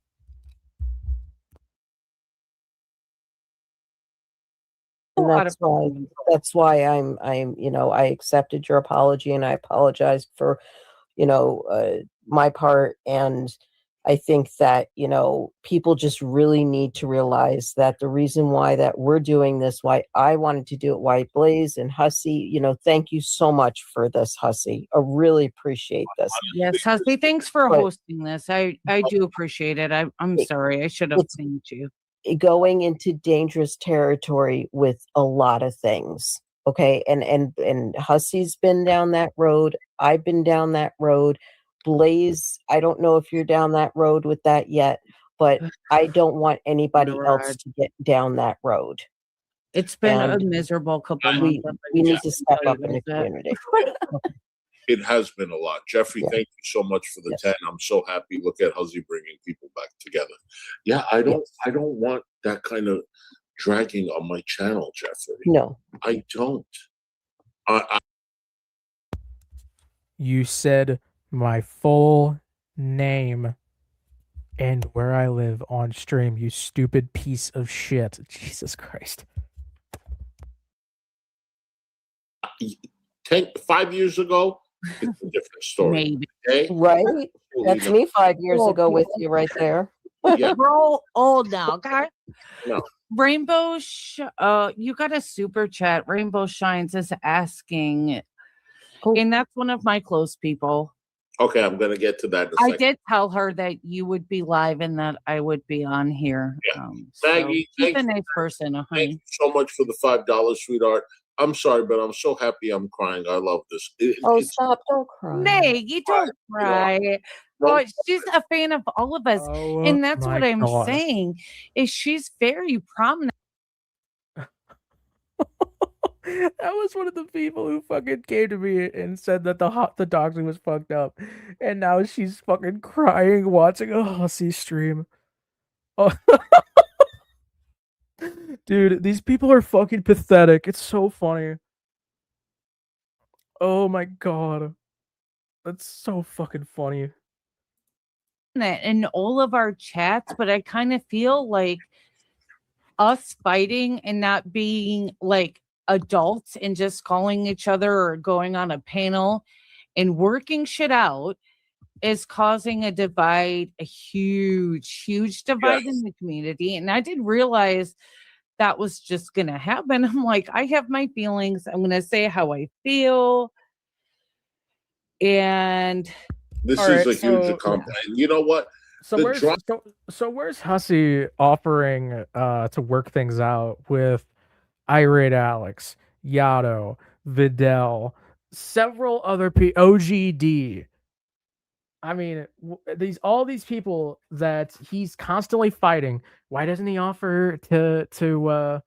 And out of that's why I'm I accepted your apology and I apologized for my part. And I think that people just really need to realize that the reason why that we're doing this, why I wanted to do it, why Blaze and Hussy, thank you so much for this, Hussy. I really appreciate this. Yes, Hussy, thanks for But- hosting this. I do appreciate it. I'm sorry. I should have thanked you. Going into dangerous territory with a lot of things. Okay. And Hussy's been down that road. I've been down that road. Blaze, I don't know if you're down that road with that yet, but I don't want anybody else to get down that road. It's been a And miserable couple we months. we need to step up in the community. It has been a lot. Jeffrey, Yeah. thank you so much for the Yes. 10. I'm so happy. Look at Hussy bringing people back together. Yeah, I don't want that kind of dragging on my channel, Jeffrey. No. I don't. You said my full name and where I live on stream, you stupid piece of shit. Jesus Christ. 5 years ago, it's a different story. Maybe. Okay? Right? Absolutely That's not. me 5 years ago with you right there. Yeah. We're all old now, okay? No. Rainbow, you got a super chat. Rainbow Shines is asking, Oh. and that's one of my close people. Okay, I'm going to get to that in a I second. did tell her that you would be live and that I would be on here. Yeah. So Maggie, she's a thank nice person, Thank honey. you so much for the $5, sweetheart. I'm sorry, but I'm so happy I'm crying. I love this. Stop, don't cry. Nay, you don't cry. Oh, she's a fan of all of us. Oh, And that's what my I'm God. saying is she's very prominent. That was one of the people who fucking came to me and said that the doxing was fucked up, and now she's fucking crying watching a Hussy stream. Oh, dude, these people are fucking pathetic. It's so funny. Oh my god, that's so fucking funny. That in all of our chats, but I kind of feel like us fighting and not being like adults and just calling each other or going on a panel and working shit out is causing a divide, a huge divide in the community. And I didn't realize that was just going to happen. I'm like, I have my feelings. I'm going to say how I feel. And This All is right, a huge so- accomplishment. You know what? So The where's dra- where's Hussy offering to work things out with Irate Alex, Yato, Vidal, several other OGD. I mean, all these people that he's constantly fighting. Why doesn't he offer to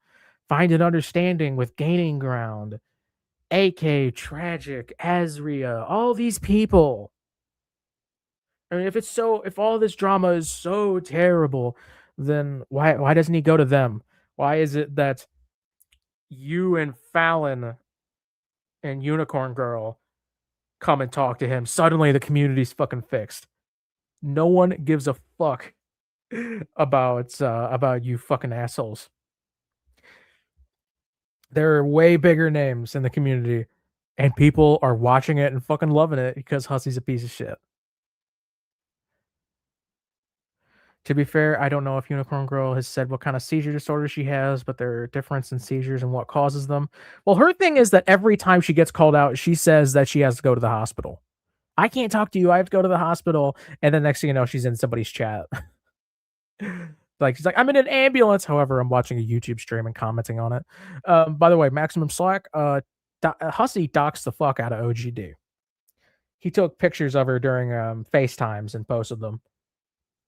find an understanding with Gaining Ground, AK, Tragic, Azria, all these people? I mean, if all this drama is so terrible, then why doesn't he go to them? Why is it that you and Fallon and Unicorn Girl come and talk to him? Suddenly the community's fucking fixed. No one gives a fuck about you fucking assholes. There are way bigger names in the community, and people are watching it and fucking loving it because Hussy's a piece of shit. To be fair, I don't know if Unicorn Girl has said what kind of seizure disorder she has, but there are difference in seizures and what causes them. Well, her thing is that every time she gets called out, she says that she has to go to the hospital. I can't talk to you. I have to go to the hospital. And then next thing you know, she's in somebody's chat. Like, she's like, I'm in an ambulance. However, I'm watching a YouTube stream and commenting on it. By the way, Maximum Slack, Hussy doxed the fuck out of OGD. He took pictures of her during FaceTimes and posted them.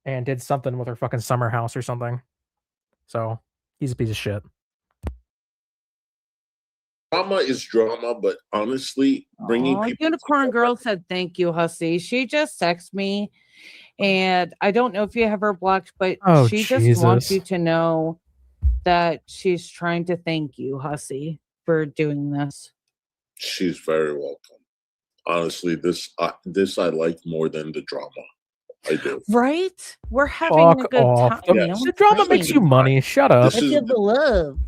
And did something with her fucking summer house or something. So he's a piece of shit. drama is drama, but honestly, bringing people Unicorn Girl said thank you, Hussy. She just texted me, and I don't know if you have her blocked, but Oh, she just wants Jesus. you to know that she's trying to thank you, Hussy, for doing this. She's very welcome. Honestly, this I like more than the drama. I do. Right? We're having a Fuck good off. time. The drama makes you money. Shut up. This is the love.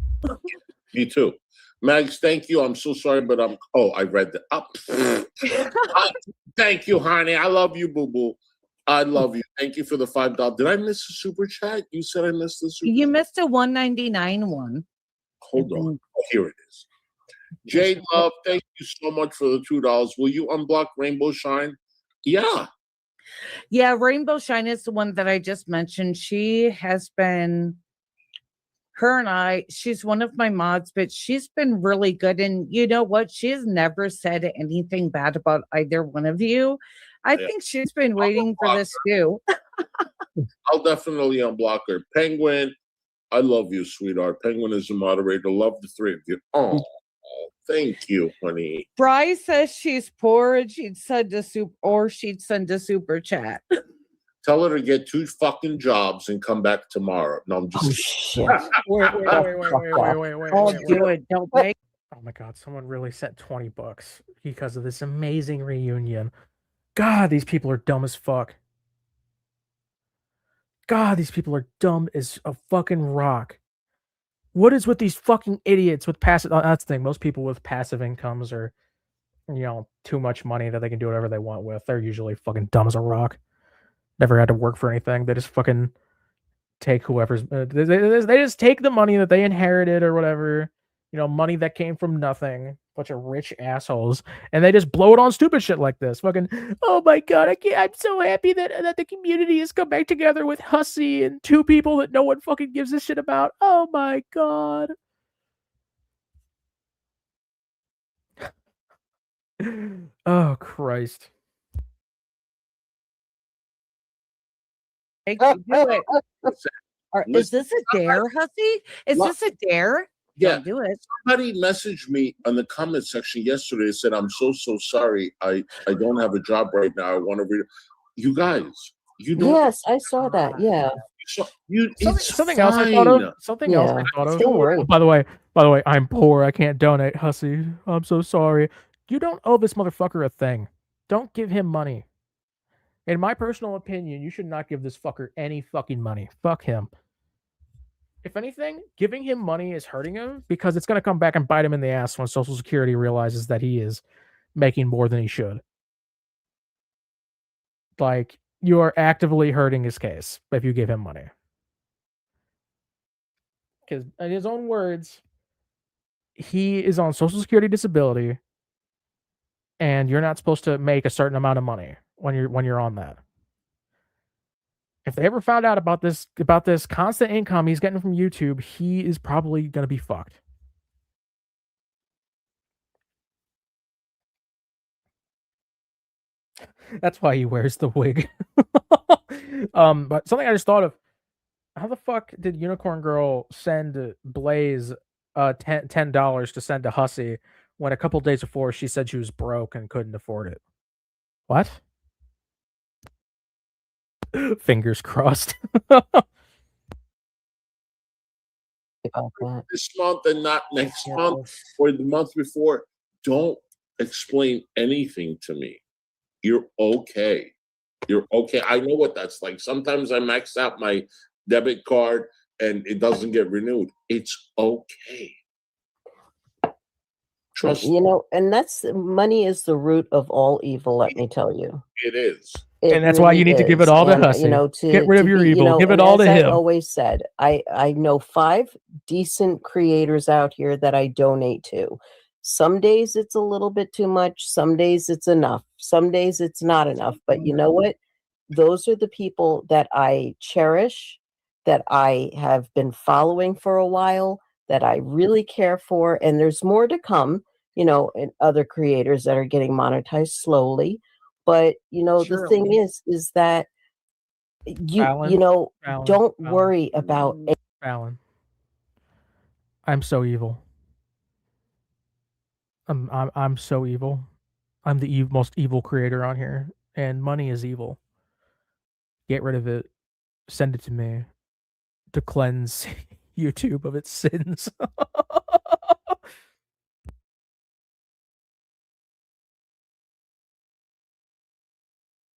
me too. Mags, thank you. I'm so sorry, but I read the thank you, honey. I love you, boo boo. I love you. Thank you for the $5. Did I miss a super chat? You said I missed the super You chat. missed a $1.99 one. Hold on. Oh, here it is. Jade Love, thank you so much for the $2. Will you unblock Rainbow Shine? Yeah. Yeah, Rainbow Shine is the one that I just mentioned. She has been, she's one of my mods, but she's been really good. And you know what? She has never said anything bad about either one of you. I think she's been waiting for this too. I'll definitely unblock her. Penguin, I love you, sweetheart. Penguin is a moderator. Love the three of you. Oh, thank you, honey. Bry says she's poor and she'd send a super chat. Tell her to get 2 fucking jobs and come back tomorrow. No, I'm just Shit. Wait. Don't do it. Don't make. Oh my god, someone really sent $20 because of this amazing reunion. God, these people are dumb as fuck. God, these people are dumb as a fucking rock. What is with these fucking idiots with passive? That's the thing. Most people with passive incomes are, too much money that they can do whatever they want with. They're usually fucking dumb as a rock. Never had to work for anything. They just fucking take whoever's. They just take the money that they inherited or whatever. Money that came from nothing. Bunch of rich assholes, and they just blow it on stupid shit like this. Fucking, oh my god, I'm so happy that the community has come back together with Hussy and 2 people that no one fucking gives a shit about. Oh my god. Oh Christ. Do it. Is this a dare, Hussy? Is this a dare? Yeah. don't do it. Somebody messaged me in the comment section yesterday and said, I'm so sorry. I don't have a job right now. I want to read. You guys, you don't. Yes, I saw that. Yeah. Something else I thought of. Something else I thought of. Don't worry. By the way, I'm poor. I can't donate, Hussy. I'm so sorry. You don't owe this motherfucker a thing. Don't give him money. In my personal opinion, you should not give this fucker any fucking money. Fuck him. If anything, giving him money is hurting him because it's going to come back and bite him in the ass when Social Security realizes that he is making more than he should. Like, you are actively hurting his case if you give him money. Because in his own words, he is on Social Security disability, and you're not supposed to make a certain amount of money when you're on that. If they ever found out about this constant income he's getting from YouTube, he is probably gonna be fucked. That's why he wears the wig. But something I just thought of: how the fuck did UnicornGirl send Blaze $10 to send to Hussy when a couple days before she said she was broke and couldn't afford it? What? Fingers crossed. About that. This month and not next month or the month before. Don't explain anything to me. You're okay. You're okay. I know what that's like. Sometimes I max out my debit card and it doesn't get renewed. It's okay. Trust me. You know, and that's money is the root of all evil, let me tell you. It is. And that's why you need to give it all to Hussy. You know, to get rid of your evil. Give it all to him. I always said, I know 5 decent creators out here that I donate to. Some days it's a little bit too much. Some days it's enough. Some days it's not enough. But you know what? Those are the people that I cherish, that I have been following for a while, that I really care for. And there's more to come, you know, and other creators that are getting monetized slowly. But, you know, the thing is that don't worry about it. Fallon. I'm so evil. I'm so evil. I'm the most evil creator on here, and money is evil. Get rid of it. Send it to me to cleanse YouTube of its sins.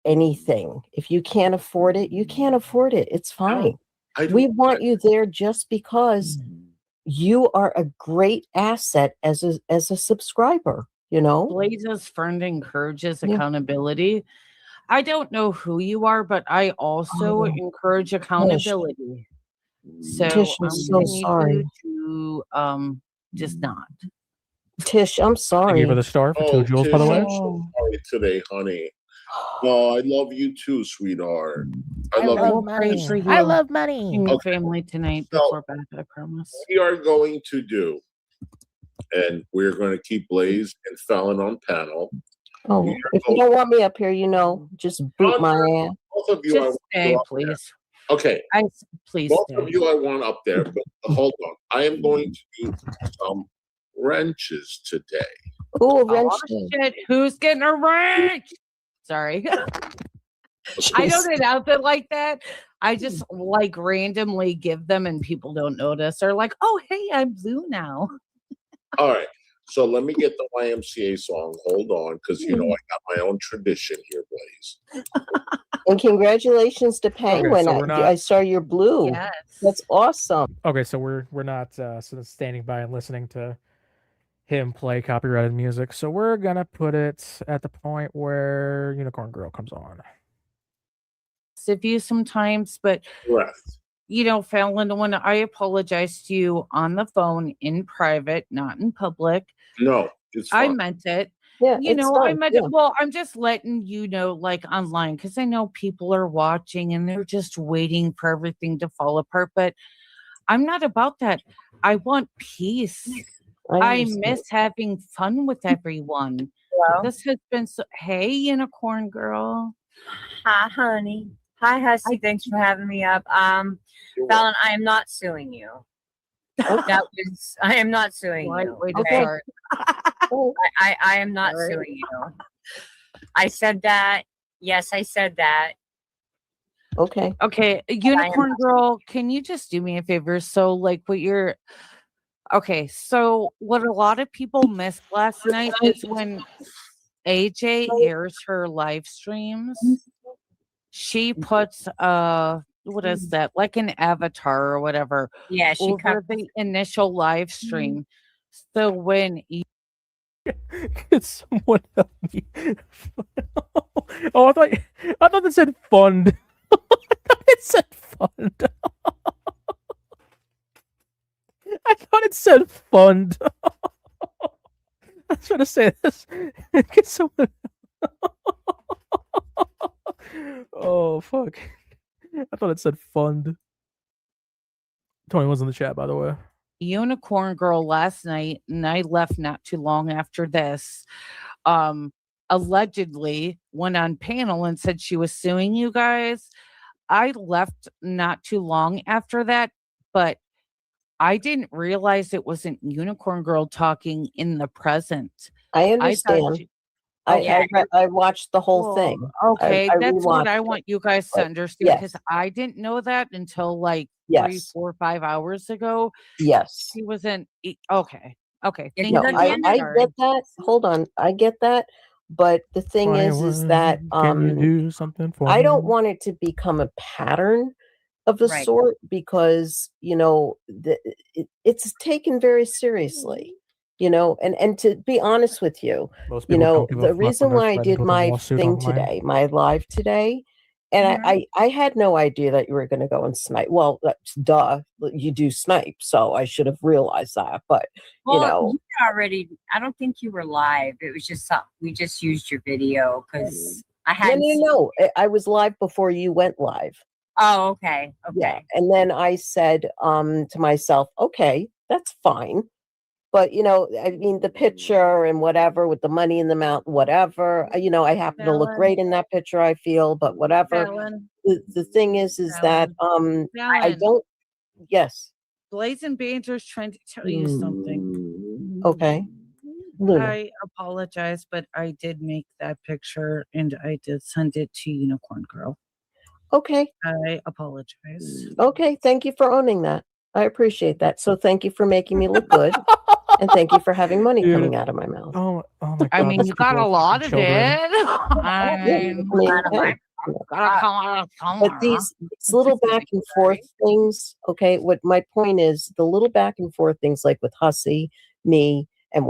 Anything. If you can't afford it, you can't afford it. It's fine. We want you there just because you are a great asset as a subscriber, you know. Blaze's friend encourages accountability. I don't know who you are, but I also encourage accountability. So Tish, I'm so sorry. You to just not. Tish, I'm I sorry. gave her the star for 2 jewels, Tish, by the way. I'm so sorry today, honey. Oh, I love you too, sweetheart. I love you. Money. I love money. In your family tonight before bed, I promise. We are going to do, and we're going to keep Blaze and Fallon on panel. Oh, if you don't want me up here, you know, just boot my ass. Both of you, Just stay, please. Okay. Please Both stay. of you I want up there, but hold on. I am going to do some wrenches today. Oh, wrench. Oh, shit. Who's getting a wrench? Sorry. I don't announce it like that. I just like randomly give them and people don't notice. They're like, oh, hey, I'm blue now. All right. So let me get the YMCA song. Hold on, because you know I got my own tradition here, Blaze. And congratulations to Penguin. so I saw your blue. Yes. That's awesome. Okay, so we're not standing by and listening to him play copyrighted music. So we're gonna put it at the point where UnicornGirl comes on. Of you sometimes, but you know, Fallon, when I apologize to you on the phone in private, not in public. No, it's fine. I meant it. Yeah, you know, I meant it. Well, I'm just letting you know, like online, because I know people are watching and they're just waiting for everything to fall apart. But I'm not about that. I want peace. I miss having fun with everyone. Hello? This has been so. Hey, Unicorn Girl. Hi, honey. Hi, Hussy. Thanks for having me up. Fallon, I am not suing you. That was. I am not suing Right you. way to Okay. start. Oh, I am not All right. suing you. I said that. Yes, I said that. okay. Okay, Unicorn Girl, can you just do me a favor? So, like, what you're okay, so what a lot of people missed last night is when AJ airs her live streams, she puts what is that? Like an avatar or whatever Yeah, she over comes. the initial live stream. So when Can someone help me? Oh, I thought it said fund. I thought it said fund. I thought it said fund. I was trying to say this. Can someone? Oh fuck! I thought it said fund. Tony was in the chat, by the way. Unicorn Girl last night, and I left not too long after this, allegedly went on panel and said she was suing you guys. I left not too long after that, but I didn't realize it wasn't Unicorn Girl talking in the present. I I thought understand. she, I watched the whole well, thing. okay, I that's what rewatched I it, want you guys to but understand because yes, I didn't know that until like 3, yes, 4, 5 hours ago. yes. She wasn't okay. Okay, Yeah, thank No, at you. the I end I'm of I sorry. get that. Hold on, I get that. But the thing is that 21, can you do something for I me? don't want it to become a pattern of the Right. sort because it's taken very seriously. And to be honest with you, Most people don't give a the fuck when reason they're why I threatened did with a my lawsuit thing online. today, my live today, and Mhm. I had no idea that you were going to go and snipe. Well, that's duh, you do snipe, so I should have realized that. But Well, you already. I don't think you were live. It was just we just used your video because I no, hadn't. no, I was live before you went live. Oh, okay. Yeah, Okay. and then I said to myself, okay, that's fine. But I mean, the picture and whatever with the money in the mouth, whatever. I happen to look Fallon, great in that picture. I feel, but whatever. Fallon, The thing is that Fallon, I Fallon. don't. Yes. Blazing Banter's trying to tell you something. Okay, Luna. I apologize, but I did make that picture and I did send it to Unicorn Girl. Okay. I apologize. Okay. Thank you for owning that. I appreciate that. So thank you for making me look good, and thank you for having money Dude. coming out of my mouth. Oh my god! I mean, these you got people a are lot fucking of children. it. I mean, Hey, gotta come out of but somewhere. these little back and forth things, okay, what my point is, the little back and forth things like with Hussy, me, and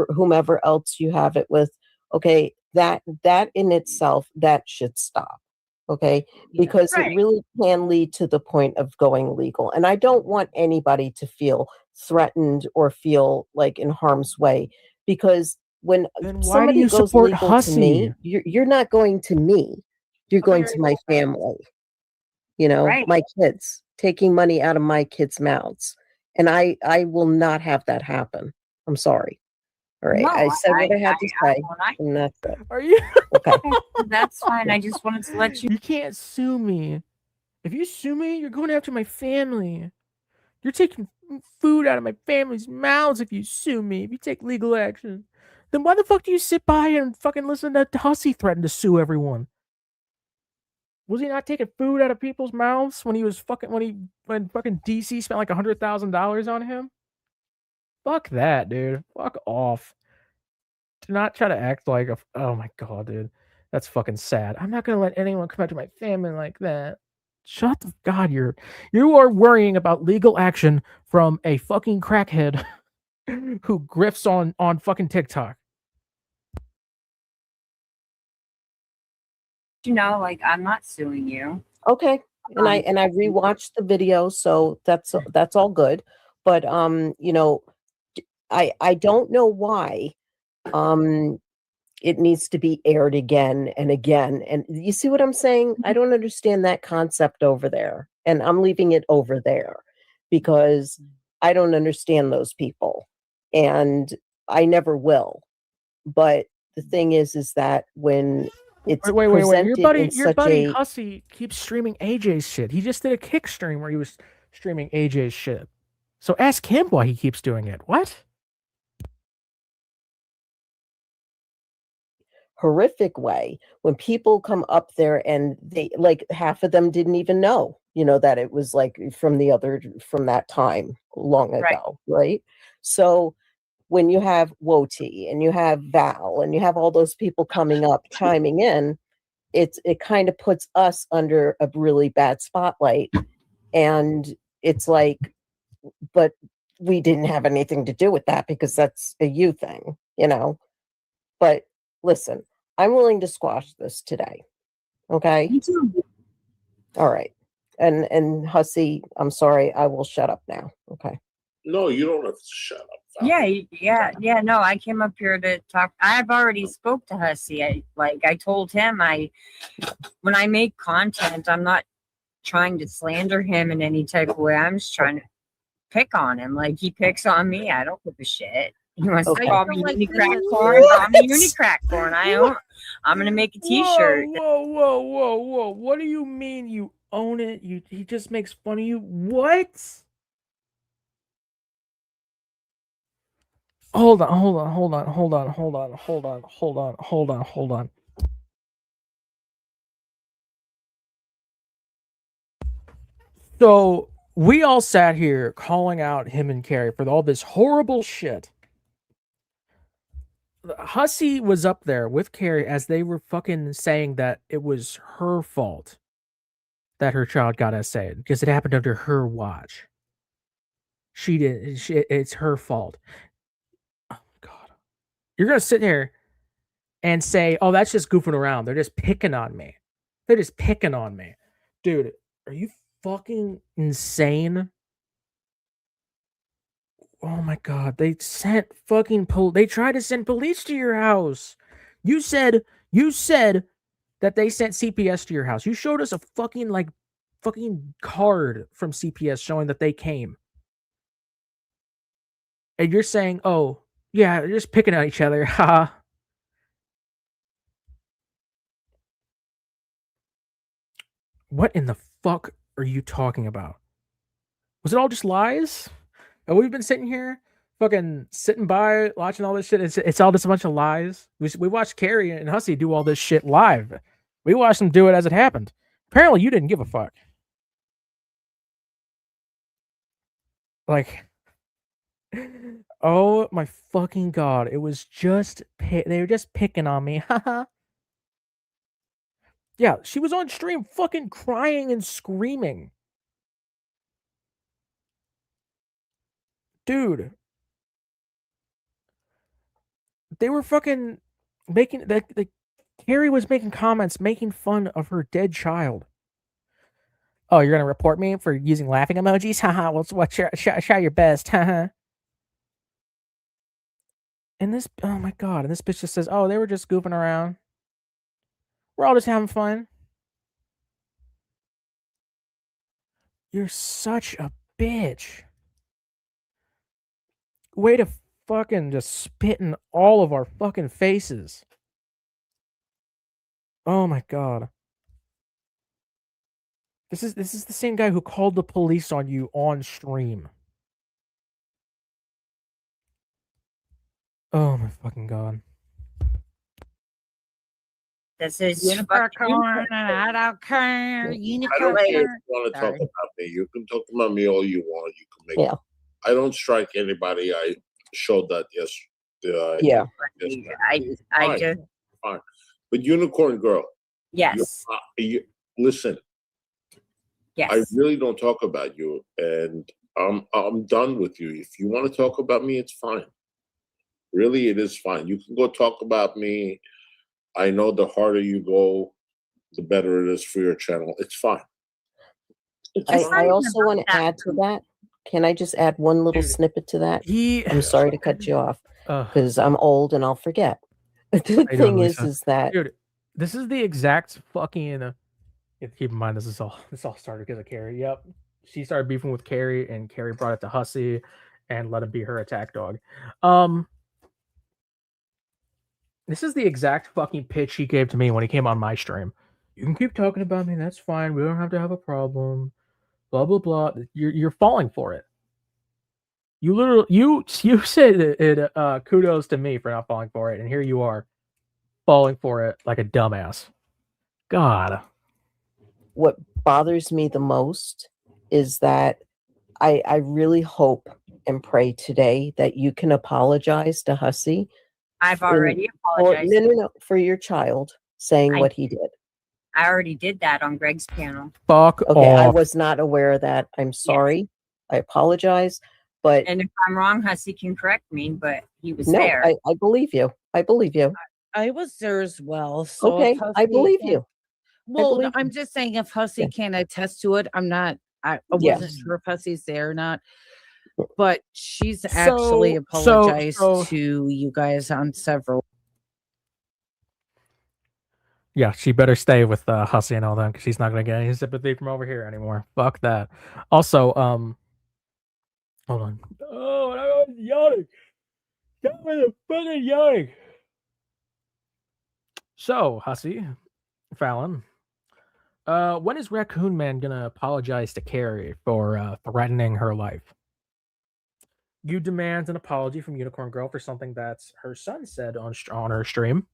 whomever else you have it with, okay, that in itself, that should stop. Okay, Yeah. because it Right. really can lead to the point of going legal. And I don't want anybody to feel threatened or feel like in harm's way, because when Then why do somebody you goes support legal to me, Hussy? you're not going to me. You're going to my family, Right. my kids, taking money out of my kids' mouths. And I will not have that happen. I'm sorry. All right. No, I said what I had to say, well, I- and that's it. Are you? Okay. That's fine. I just wanted to let you. You can't sue me. If you sue me, you're going after my family. You're taking food out of my family's mouths if you sue me. If you take legal action, then why the fuck do you sit by and fucking listen to Hussy threaten to sue everyone? Was he not taking food out of people's mouths when he was fucking when fucking DC spent like $100,000 on him? Fuck that, dude. Fuck off. Do not try to act like a. Oh my god, dude. That's fucking sad. I'm not gonna let anyone come after my family like that. Shut the god. You are worrying about legal action from a fucking crackhead who grifts on fucking TikTok. Like I'm not suing you. Okay. And I rewatched the video, so that's all good. But I don't know why it needs to be aired again and again. And you see what I'm saying? I don't understand that concept over there. And I'm leaving it over there because I don't understand those people. And I never will. But the thing is that when it's Wait. presented Your buddy a Hussy keeps streaming AJ's shit. He just did a kick stream where he was streaming AJ's shit. So ask him why he keeps doing it. What? Horrific way when people come up there and they like half of them didn't even know, that it was like from that time long Right. ago, right? So when you have Woti and you have Val and you have all those people coming up chiming in, it kind of puts us under a really bad spotlight. And it's like, but we didn't have anything to do with that because that's a you thing, But listen, I'm willing to squash this today. Okay? Me too. All right. And Hussy, I'm sorry, I will shut up now. Okay. No, you don't have to shut up. Val. Yeah. No, I came up here to talk. I've already spoke to Hussy. I told him when I make content, I'm not trying to slander him in any type of way. I'm just trying to pick on him. Like he picks on me. I don't give a shit. He wants Okay. to call me Like, Unicrack this corn. Call me Unicrack corn. I'm gonna make a T-shirt. Whoa. What do you mean you own it? He just makes fun of you? What? Hold on. So we all sat here calling out him and Carrie for all this horrible shit. Hussy was up there with Carrie as they were fucking saying that it was her fault that her child got essayed because it happened under her watch. It's her fault. Oh God. You're gonna sit here and say, oh, that's just goofing around. They're just picking on me. Dude, are you fucking insane? Oh my God. They sent fucking they tried to send police to your house. You said that they sent CPS to your house. You showed us a fucking card from CPS showing that they came. And you're saying, oh, yeah, they're just picking at each other. Ha. What in the fuck are you talking about? Was it all just lies? And we've been sitting here, fucking sitting by, watching all this shit. It's all just a bunch of lies. We watched Carrie and Hussy do all this shit live. We watched them do it as it happened. Apparently, you didn't give a fuck. Like, oh my fucking God. It was just, they were just picking on me. Haha. Yeah, she was on stream fucking crying and screaming. Dude. They were fucking making, Carrie was making comments making fun of her dead child. Oh, you're gonna report me for using laughing emojis? Haha, well, try your best. Haha. And this, oh my God, and this bitch just says, oh, they were just goofing around. We're all just having fun. You're such a bitch. Way to fucking just spit in all of our fucking faces. Oh my God. This is the same guy who called the police on you on stream. Oh my fucking God. This is Unicorn, fucking I don't care. I don't Unicorn. care if you want to talk Sorry. about me. You can talk about me all you want. You can make. Yeah. I don't strike anybody. I showed that yesterday. Yeah. I Fine. just Fine. But Unicorn Girl, yes. listen. Yes. I really don't talk about you, and I'm done with you. If you want to talk about me, it's fine. Really, it is fine. You can go talk about me. I know the harder you go, the better it is for your channel. It's fine. I also want to add to that. Can I just add one little Dude, snippet to that? I'm I'm sorry to cut you off Uh, because I'm old and I'll forget. The you doing, thing is Lisa? that dude, this is the exact fucking. Keep in mind, this all started because of Carrie. Yep, she started beefing with Carrie, and Carrie brought it to Hussy, and let him be her attack dog. This is the exact fucking pitch he gave to me when he came on my stream. You can keep talking about me. That's fine. We don't have to have a problem. Blah blah blah. You're falling for it. You literally you said it kudos to me for not falling for it, and here you are falling for it like a dumbass. God. What bothers me the most is that I really hope and pray today that you can apologize to Hussy. I've for- already for, apologized. no, for your child saying I- what he did. I already did that on Greg's panel. Fuck Okay, I off. was not aware of that. I'm sorry. I apologize. But And if I'm wrong, Hussy can correct me, but he was no, there. I believe you. I believe you. I was there as well. So if Okay, I Hussy believe can- you. Well, believe I'm just saying if Hussy Yeah. can attest to it, I'm not. I wasn't Yes. sure if Hussy's there or not. But she's actually So- apologized so- to you guys on several. Yeah, she better stay with Hussy and all them because she's not gonna get any sympathy from over here anymore. Fuck that. Also, hold on. Oh, I was yawning. Stop with the fucking yawning. So, Hussy, Fallon, when is Raccoon Man gonna apologize to Carrie for threatening her life? You demand an apology from Unicorn Girl for something that her son said on her stream.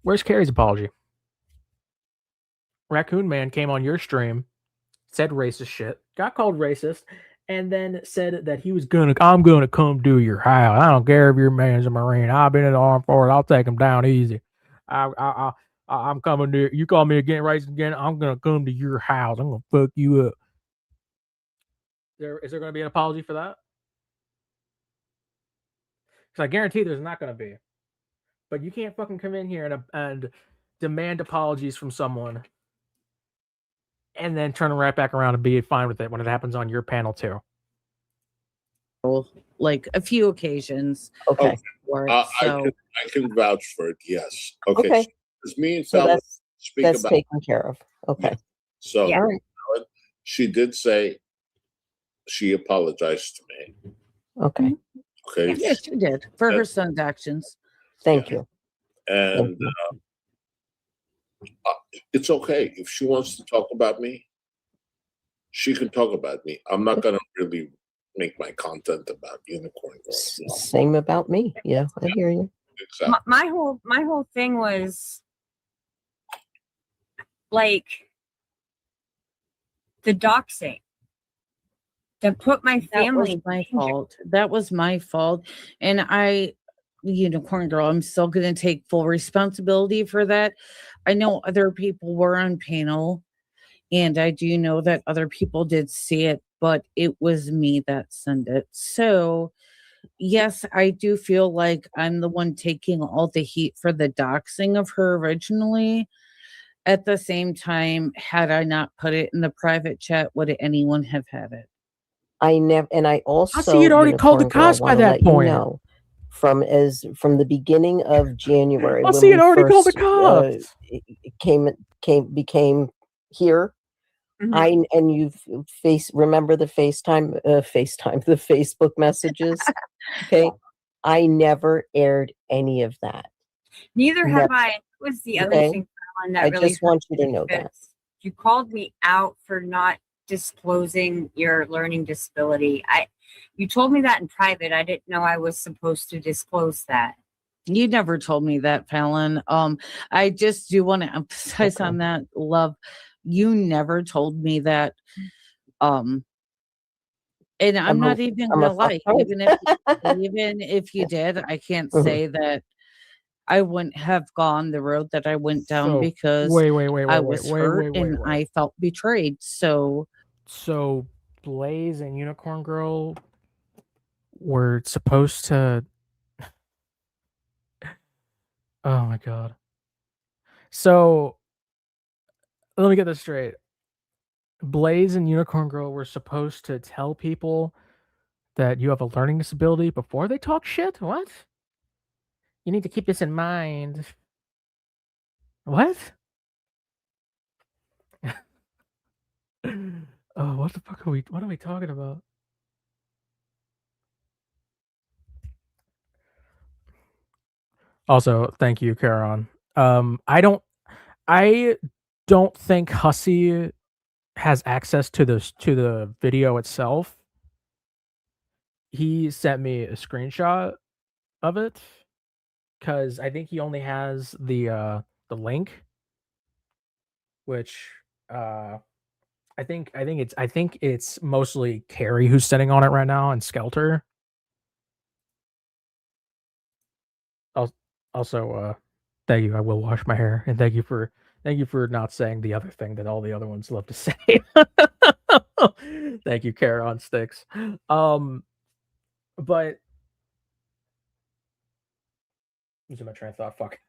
Where's Carrie's apology? Raccoon Man came on your stream, said racist shit, got called racist, and then said that I'm gonna come to your house. I don't care if your man's a Marine. I've been in the armed forces. I'll take him down easy. I'm coming to you. Call me again, racist again. I'm gonna come to your house. I'm gonna fuck you up. Is there gonna be an apology for that? Because I guarantee there's not gonna be. But you can't fucking come in here and demand apologies from someone and then turn right back around and be fine with it when it happens on your panel too. Like a few occasions. Okay. For it, I so can vouch for it. Yes. Okay. Okay. Because me and So Fallon speak that's about taken care of. Okay. so Yeah. All right. she did say she apologized to me. Okay. Okay. yeah, she did for her That's- son's actions. Thank you. And it's okay if she wants to talk about me. She can talk about me. I'm not gonna really make my content about Unicorn Girl. Same about me. Yeah, I hear you. Exactly. My whole thing was like the doxing that put my That was family in my danger. fault. That was my fault. And Unicorn Girl, I'm still going to take full responsibility for that. I know other people were on panel, and I do know that other people did see it, but it was me that sent it. So, yes, I do feel like I'm the one taking all the heat for the doxing of her originally. At the same time, had I not put it in the private chat, would anyone have had it? I never, and I also see you'd already called the Unicorn Girl, cops by wanna that let you point. know, from the beginning of January I when see we it already called the first cops. became here. Mhm. And you remember the FaceTime the Facebook messages. Okay, I never aired any of that. Neither Never. have I. It was the other Okay. thing, Fallon, that I really just want you to know that. because you called me out for not disclosing your learning disability. You told me that in private. I didn't know I was supposed to disclose that. You never told me that, Fallon. I just do want to emphasize Okay. on that, love. You never told me that. And I'm not even I'm gonna a lie. fuck Even if you did, I can't Mhm. say that I wouldn't have gone the road that I went down So, because wait, I was hurt and I felt betrayed. So So Blaze and Unicorn Girl were supposed to. Oh my god. So let me get this straight. Blaze and Unicorn Girl were supposed to tell people that you have a learning disability before they talk shit? What? You need to keep this in mind. What? Oh, what the fuck what are we talking about? Also, thank you, Karon. I don't think Hussy has access to the video itself. he sent me a screenshot of it because I think he only has the link, which I think it's mostly Carrie who's sitting on it right now and Skelter. Also, thank you. I will wash my hair, and thank you for not saying the other thing that all the other ones love to say. Thank you, Kara on sticks. But losing my train of thought. Fuck.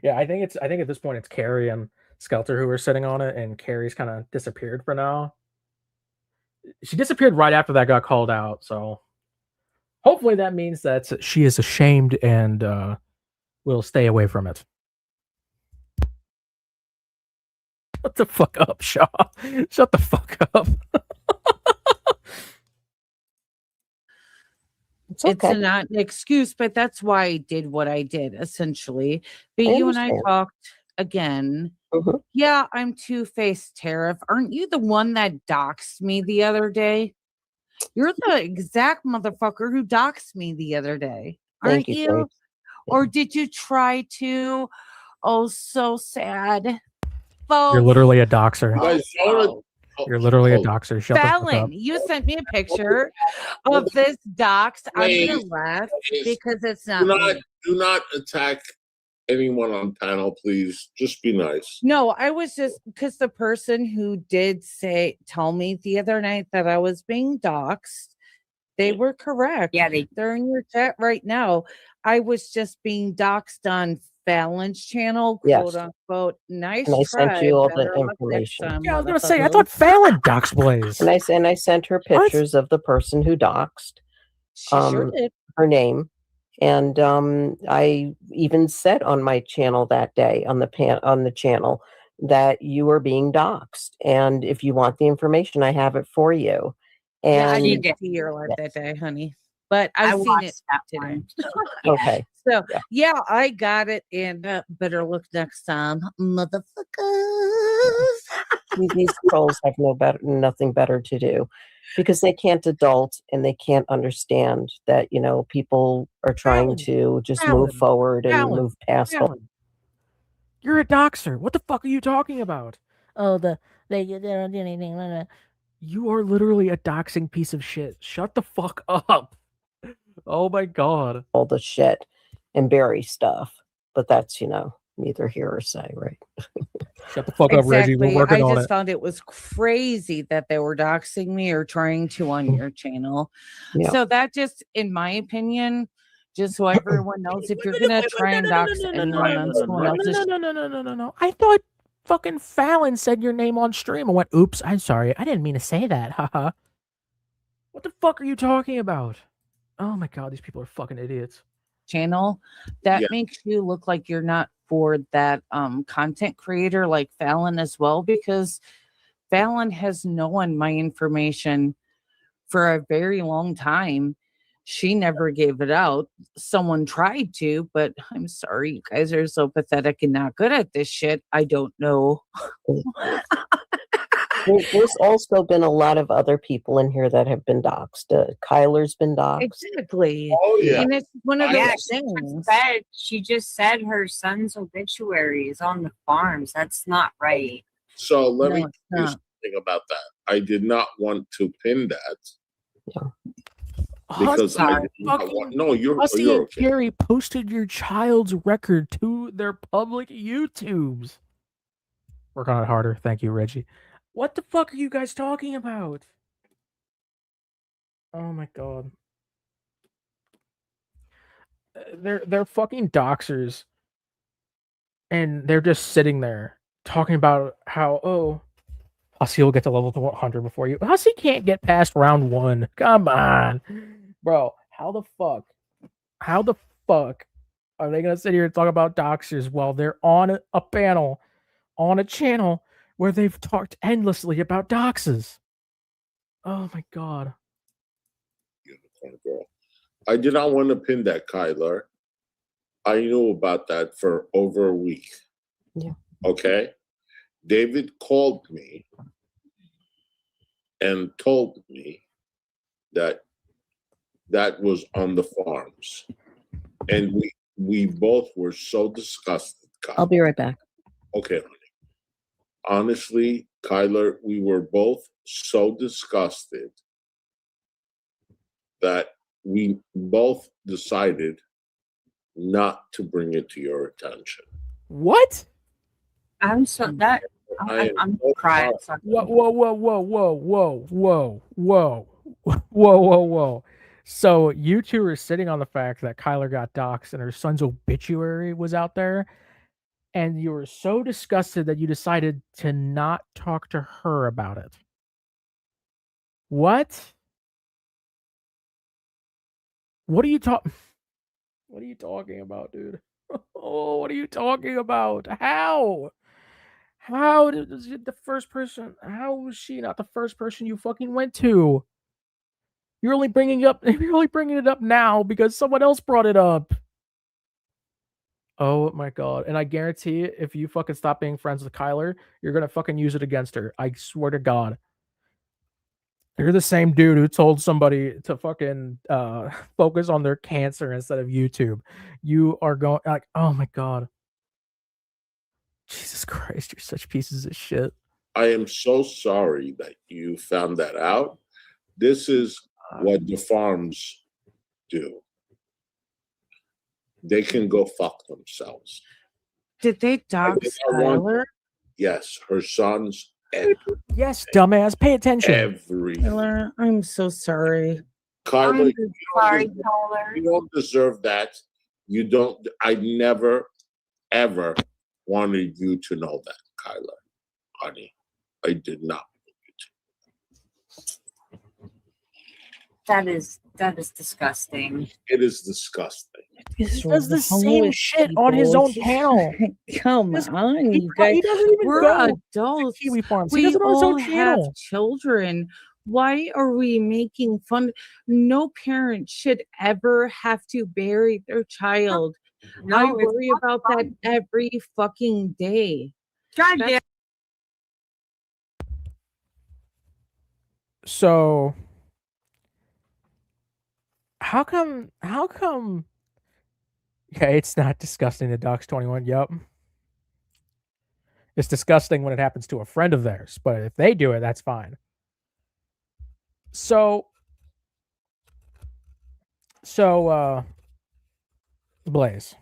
Yeah, I think at this point it's Carrie and Skelter who are sitting on it, and Carrie's kind of disappeared for now. She disappeared right after that got called out, so hopefully that means that she is ashamed and will stay away from it. Shut the fuck up, Shaw. Shut the fuck up. It's okay. It's not an excuse, but that's why I did what I did, essentially. But I you and I understand. talked again. Mhm. Yeah, I'm two-faced Tariff. Aren't you the one that doxed me the other day? You're the exact motherfucker who doxed me the other day. Aren't Thank you, you? Trace. Or did you try to? Oh, so sad. You're Folks, literally a doxer. Guys, I wanna- You're literally a hold- doxer. Shut the fuck up. Fallon, you sent me a picture of this dox. I'm gonna Please, laugh please, because it's do not not me. do not attack anyone on panel, please. Just be nice. No, I was just because the person who did tell me the other night that I was being doxxed, they were correct. Yeah, They're in your chat right now. I was just being doxxed on Fallon's channel, Yes. quote unquote. Nice And I try. sent you all the Better luck next information. time, Yeah, I was gonna say I motherfucker. thought Fallon doxed Blaze. And I sent her What? pictures of the person who doxed She sure did. her name. And I even said on my channel that day on the channel that you were being doxxed. And if you want the information, I have it for you. Yeah, I And She didn't did. see your live Yes. that day, honey. But I I've seen watched it that today. one. okay. So Yeah. yeah, I got it, and better look next time, motherfuckers. These trolls have nothing better to do because they can't adult and they can't understand that, people are trying Fallon, to just Fallon, move forward and Fallon, move past all. Fallon. You're a doxer. What the fuck are you talking about? Oh, they don't do anything. Blah, blah. You are literally a doxing piece of shit. Shut the fuck up. Oh my god. all the shit and bury stuff. But that's, neither here or say, right? Shut the fuck up, Reggie. We're Exactly. working I on just it. found it was crazy that they were doxing me or trying to on your channel. Yeah. So that just, in my opinion, just so everyone knows, if you're gonna try and dox anyone on someone else's, No. I thought fucking Fallon said your name on stream. I went, oops, I'm sorry. I didn't mean to say that. Haha. What the fuck are you talking about? Oh my god, these people are fucking idiots. channel, that Yeah. makes you look like you're not for that content creator like Fallon as well, because Fallon has known my information for a very long time. She never gave it out. Someone tried to, but I'm sorry, you guys are so pathetic and not good at this shit. I don't know. There's also been a lot of other people in here that have been doxxed. Kyler's been doxxed. Exactly. Oh yeah. And it's one of Yeah, those things. she just said her son's obituary is on the farms. That's not right. So let No, me it's tell you not. something about that. I did not want to pin that because I sorry. did not Fucking want. No, you're Hussy and okay. Carrie posted your child's record to their public YouTubes. Work on it harder. Thank you, Reggie. What the fuck are you guys talking about? Oh my god. They're fucking doxers. And they're just sitting there talking about how, Hussy will get to level 100 before you. Hussy can't get past round 1. Come on. Bro, how the fuck are they gonna sit here and talk about doxers while they're on a panel on a channel where they've talked endlessly about doxes? Oh my god. UnicornGirl. I did not want to pin that, Kyler. I knew about that for over a week. Yeah. Okay. David called me and told me that that was on the farms, and we both were so disgusted. I'll be right back. Okay, honey. Honestly, Kyler, we were both so disgusted that we both decided not to bring it to your attention. What? I'm so that I'm crying. Sorry. Whoa, whoa, whoa, whoa, whoa, whoa, whoa, whoa, whoa, whoa, whoa. So you two were sitting on the fact that Kyler got doxxed and her son's obituary was out there, and you were so disgusted that you decided to not talk to her about it. What? What are you talking? What are you talking about, dude? Oh, what are you talking about? How? How did the first person? How was she not the first person you fucking went to? You're only bringing it up now because someone else brought it up. Oh my god! And I guarantee if you fucking stop being friends with Kyler, you're gonna fucking use it against her. I swear to God. You're the same dude who told somebody to fucking focus on their cancer instead of YouTube. You are going like, oh my god. Jesus Christ, you're such pieces of shit. I am so sorry that you found that out. This is what the farms do. They can go fuck themselves. Did they dox Tyler? Yes, her sons. Yes, dumbass, pay attention. Everything. Tyler, I'm so sorry. Kyler, Sorry, you Tyler. don't deserve that. You don't. I never, ever wanted you to know that, Kyler. Honey, I did not. That is disgusting. It is disgusting. He does the same shit on his own channel. Come on, you guys. He doesn't even We're go to adults. Kiwi Farms. He We does it on his all own have channel. children. Why are we making fun? No parent should ever have to bury their child. I No, it's worry not about that fun. every fucking day. God That's- damn. So how come okay, it's not disgusting to dox 21. Yup. It's disgusting when it happens to a friend of theirs, but if they do it, that's fine. So Blaze.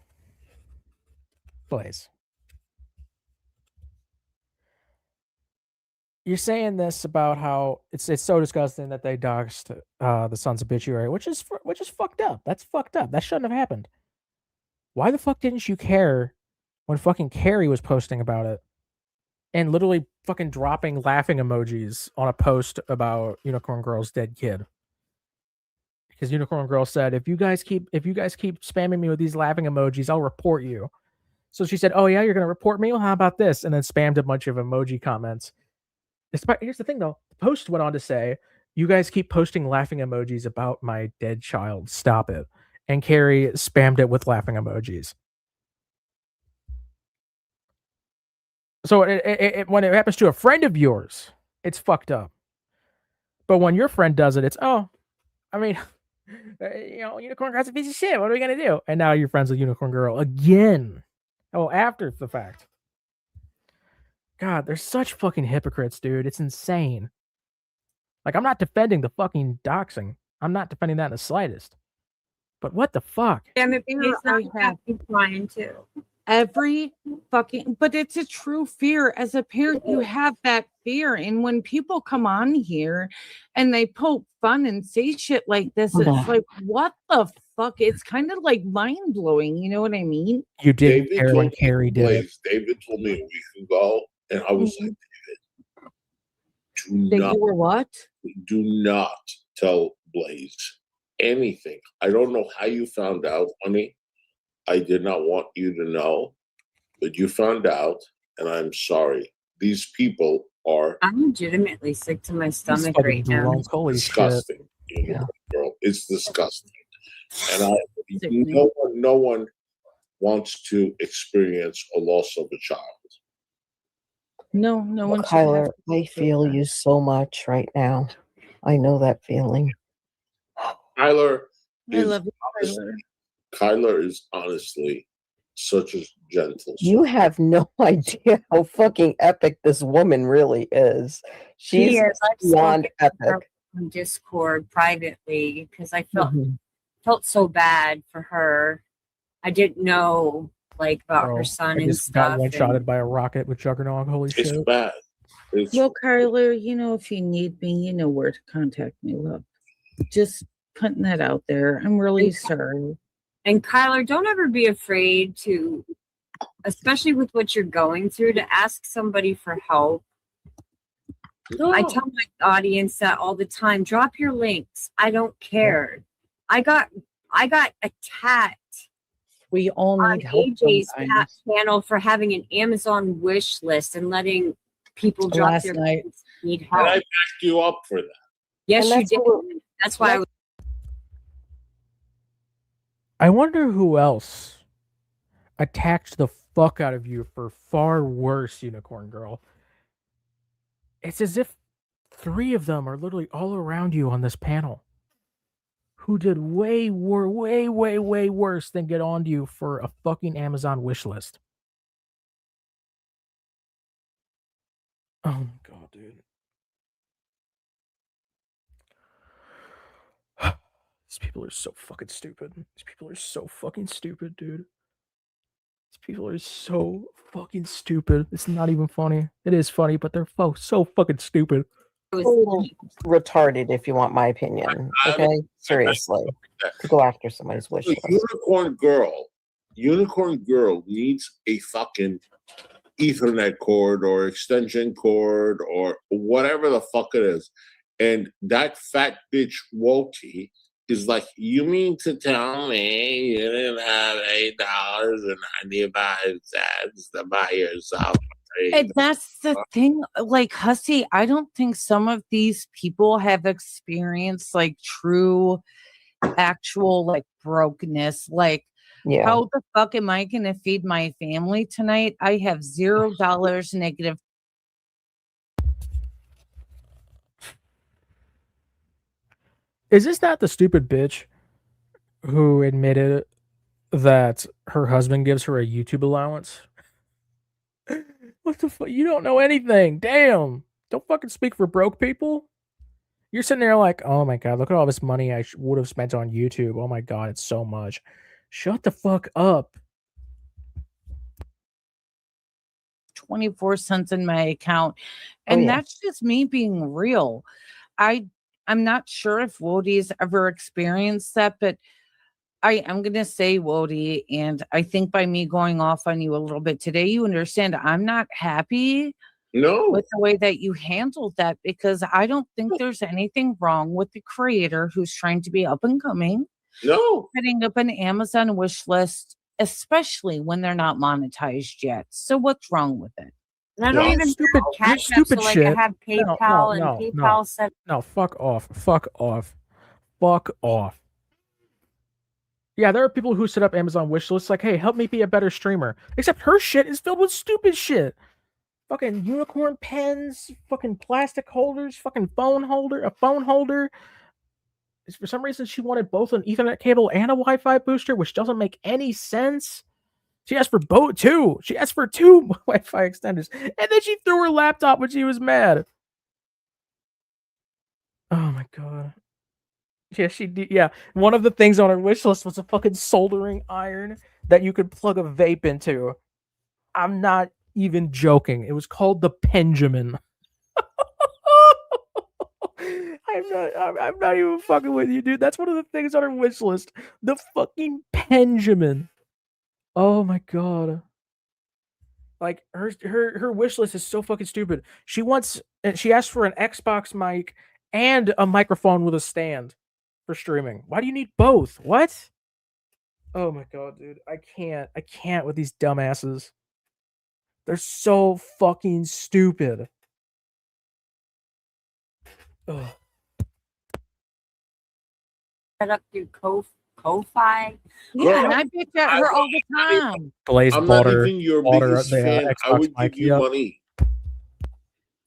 You're saying this about how it's so disgusting that they doxed the son's obituary, which is fucked up. That's fucked up. That shouldn't have happened. Why the fuck didn't you care when fucking Carrie was posting about it and literally fucking dropping laughing emojis on a post about Unicorn Girl's dead kid? Because Unicorn Girl said, if you guys keep spamming me with these laughing emojis, I'll report you. So she said, oh yeah, you're gonna report me? Well, how about this? And then spammed a bunch of emoji comments. Here's the thing though. The post went on to say, you guys keep posting laughing emojis about my dead child. Stop it. And Carrie spammed it with laughing emojis. So when it happens to a friend of yours, it's fucked up. But when your friend does it, it's, Unicorn Girl's a piece of shit. What are we going to do? And now you're friends with Unicorn Girl again. Oh, after the fact. God, they're such fucking hypocrites, dude. It's insane. Like, I'm not defending the fucking doxing. I'm not defending that in the slightest. But what the fuck? Damn it, Fear he's not I have. happy crying too. Every fucking, but it's a true fear. As a parent, you have that fear. And when people come on here and they poke fun and say shit like this, it's like, what the fuck? It's kind of like mind blowing. You know what I mean? You didn't David care when told me- Carrie did it. David told me a week ago, and I was like, David, That you were what? do not tell Blaze anything. I don't know how you found out, honey. I did not want you to know, but you found out, and I'm sorry. These people are I'm legitimately sick to my He's stomach fucking right now. drunk. Holy shit. disgusting. Girl, it's disgusting. And no one wants to experience a loss of a child. No one. should Kyler, have to I say feel that. you so much right now. I know that feeling. Tyler, I is love you, honestly, Tyler. Kyler is honestly such a gentle You soul. have no idea how fucking epic this woman really is. She She's is. I've beyond spoken to her epic. on Discord privately because I Mhm. felt so bad for her. I didn't know like about her Bro, son I and just got stuff. one-shotted And by a rocket with Juggernaut. Holy It's shit. bad. It's Well, Kyler, you know, if you need me, you know where to contact me, love. Just putting that out there. I'm really sorry. And Kyler, don't ever be afraid to, especially with what you're going through, to ask somebody for help. I tell my audience that all the time. Drop your links. I don't care. I got attacked We all on need help AJ's sometimes. channel for having an Amazon wish list and letting people drop Last their night. links if they need and I help. backed you up for that. Yes, And you that's did. what That's why I was. I wonder who else attacked the fuck out of you for far worse, Unicorn Girl. It's as if 3 of them are literally all around you on this panel who did way worse than get on to you for a fucking Amazon wish list. Oh my god, dude. These people are so fucking stupid. These people are so fucking stupid, dude. These people are so fucking stupid. It's not even funny. It is funny, but they're so fucking stupid. a little retarded, if you want my opinion. Okay, seriously, to go after somebody's wish list. Unicorn Girl needs a fucking Ethernet cord or extension cord or whatever the fuck it is. And that fat bitch Woti is like, you mean to tell me you didn't have $8.95 to buy yourself? And that's the thing, like Hussy, I don't think some of these people have experienced like true, actual like brokenness. Like, Yeah. how the fuck am I gonna feed my family tonight? I have $0 negative. Is this not the stupid bitch who admitted that her husband gives her a YouTube allowance? What the fuck? You don't know anything. Damn. Don't fucking speak for broke people. You're sitting there like, oh my god, look at all this money I would have spent on YouTube. Oh my god, it's so much. Shut the fuck up. 24 cents in my account. And that's just me being real. I'm not sure if Wodi's ever experienced that, but I am going to say, Wodi, and I think by me going off on you a little bit today, you understand I'm not happy with the way that you handled that, because I don't think there's anything wrong with the creator who's trying to be up and coming. Setting up an Amazon wish list, especially when they're not monetized yet. So what's wrong with it? And I don't even stupid, have Cash App, so like I have PayPal and PayPal set. No, fuck off. Fuck off. Fuck off. Yeah, there are people who set up Amazon wish lists like, hey, help me be a better streamer. Except her shit is filled with stupid shit. Fucking unicorn pens, fucking plastic holders, fucking a phone holder. For some reason, she wanted both an Ethernet cable and a Wi-Fi booster, which doesn't make any sense. She asked for both, too. She asked for 2 Wi-Fi extenders. And then she threw her laptop when she was mad. Oh my god. Yeah, she did. Yeah, one of the things on her wish list was a fucking soldering iron that you could plug a vape into. I'm not even joking. It was called the Benjamin. I'm not even fucking with you, dude. That's one of the things on her wish list. The fucking Benjamin. Oh my god. Like her wish list is so fucking stupid. She asked for an Xbox mic and a microphone with a stand for streaming. Why do you need both? What? Oh my god, dude. I can't with these dumbasses. They're so fucking stupid. Ugh. Set up through Ko-Fi. Yeah, and I bitch at her all the time. Blaze I'm bought not her, even your bought her biggest the fan. I Xbox would mic. give you money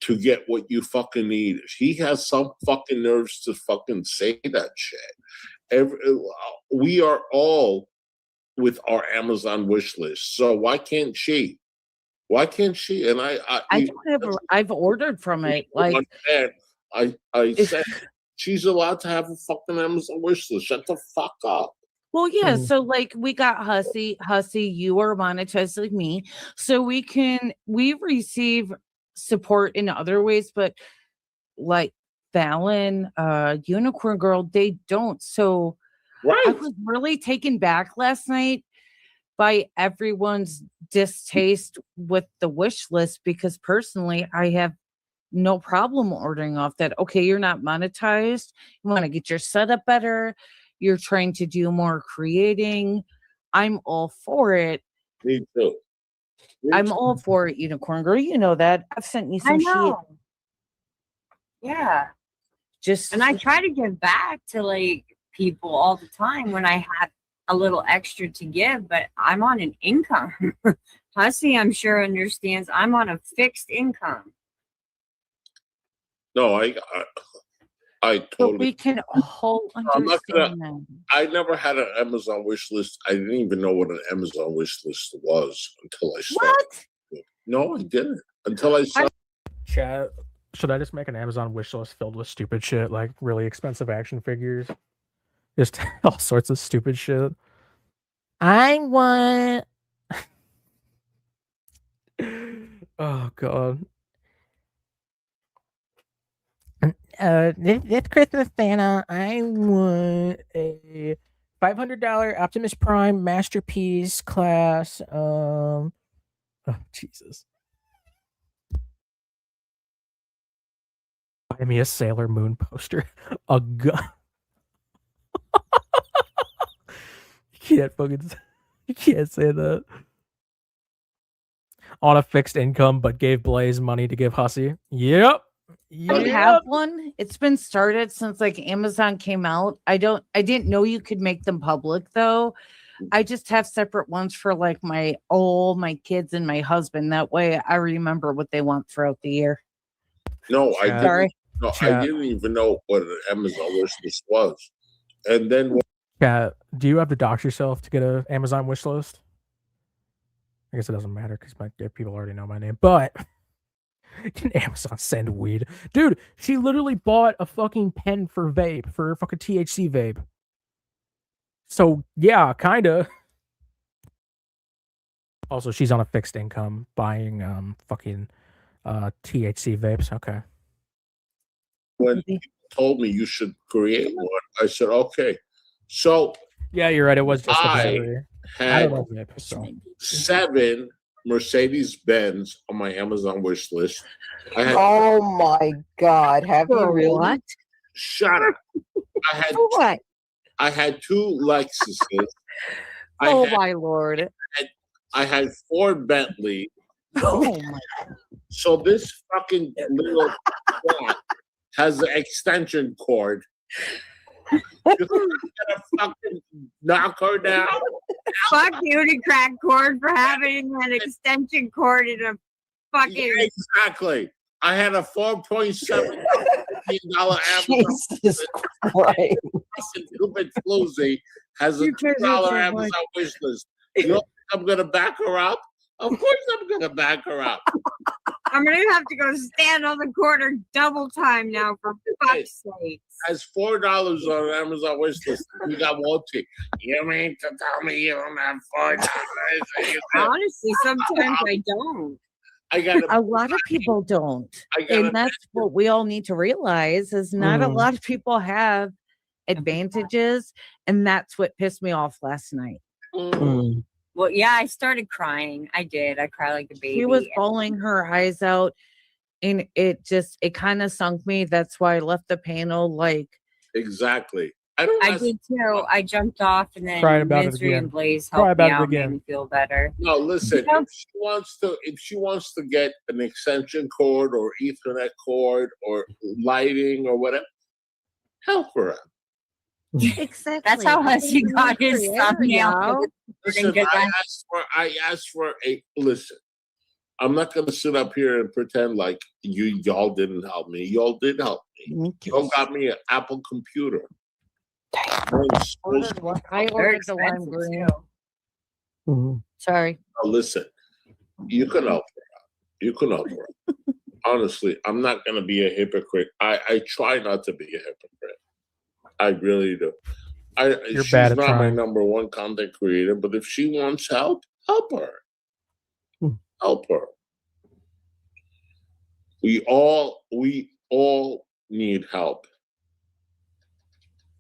to get what you fucking need. He has some fucking nerves to fucking say that shit. We are all with our Amazon wish list. So why can't she? Why can't she? And I don't have. I've ordered from it. Like I said, she's allowed to have a fucking Amazon wish list. Shut the fuck up. Well, yeah. So like we got Hussy, you are monetized like me. So we receive support in other ways, but like Fallon, Unicorn Girl, they don't. So I was really taken back last night by everyone's distaste with the wish list, because personally I have no problem ordering off that. Okay, you're not monetized. You want to get your setup better. You're trying to do more creating. I'm all for it. Me too. I'm all for it, Unicorn Girl. You know that. I've sent you some shit. Yeah. Just And I try to give back to like people all the time when I have a little extra to give, but I'm on an income. Hussy, I'm sure, understands I'm on a fixed income. No, I but totally. we can all understand that. I never had an Amazon wish list. I didn't even know what an Amazon wish list was until I started. What? No, I didn't. Until I saw. Chat. Should I just make an Amazon wish list filled with stupid shit, like really expensive action figures? Just all sorts of stupid shit. I want. Oh god. This Christmas Santa, I want a $500 Optimus Prime Masterpiece class. Oh Jesus. Buy me a Sailor Moon poster. A gun. You can't say that. On a fixed income, but gave Blaze money to give Hussy. Yep. I have one. It's been started since like Amazon came out. I didn't know you could make them public though. I just have separate ones for like my kids and my husband. That way I remember what they want throughout the year. No, I Sorry. didn't. No, I didn't even know what an Amazon wish list was. And then do you have to dox yourself to get an Amazon wish list? I guess it doesn't matter because people already know my name. But can Amazon send weed? Dude, she literally bought a fucking pen for vape, for a fucking THC vape. So yeah, kinda. Also, she's on a fixed income buying fucking THC vapes. Okay. When people told me you should create one, I said, okay. So yeah, you're right. It was just I had 7 Mercedes Benz on my Amazon wish list. Oh my God! Have you really? What? Shut up! What? I had 2 Lexuses. My lord! I had 4 Bentley. Oh my! So this fucking little clock has an extension cord. You're gonna fucking knock her down. Fuck you to crack cord for having an extension cord in a fucking. Yeah, exactly. I had a $4.7 million Amazon. Jesus Christ! Stupid floozy has a $2 Amazon wish list. You don't think I'm gonna back her up? Of course I'm gonna back her up. I'm gonna have to go stand on the corner double time now for fuck's sake. Has $4 on Amazon wish list. You got Walty. You mean to tell me you don't have $4? Honestly, sometimes I don't. A lot of people don't, and that's what we all need to realize: is not a lot of people have advantages, and that's what pissed me off last night. Well, yeah, I started crying. I did. I cried like a baby. She was bawling her eyes out, and it kind of sunk me. That's why I left the panel. Like exactly. I did too. I jumped off, and then Misery and Blaze helped me out, made me feel better. No, listen. If she wants to get an extension cord or Ethernet cord or lighting or whatever, help her out. Exactly. That's how Hussy got his thumbnail. Listen, I asked for a listen. I'm not gonna sit up here and pretend like y'all didn't help me. Y'all did help me. Y'all got me an Apple computer. I ordered the lime green. Mhm. Sorry. Listen, you can help her out. You can help her out. Honestly, I'm not going to be a hypocrite. I try not to be a hypocrite. I really do. You're She's bad at not my trying. number one content creator, but if she wants help, help her. Hmm. Help her. We all need help.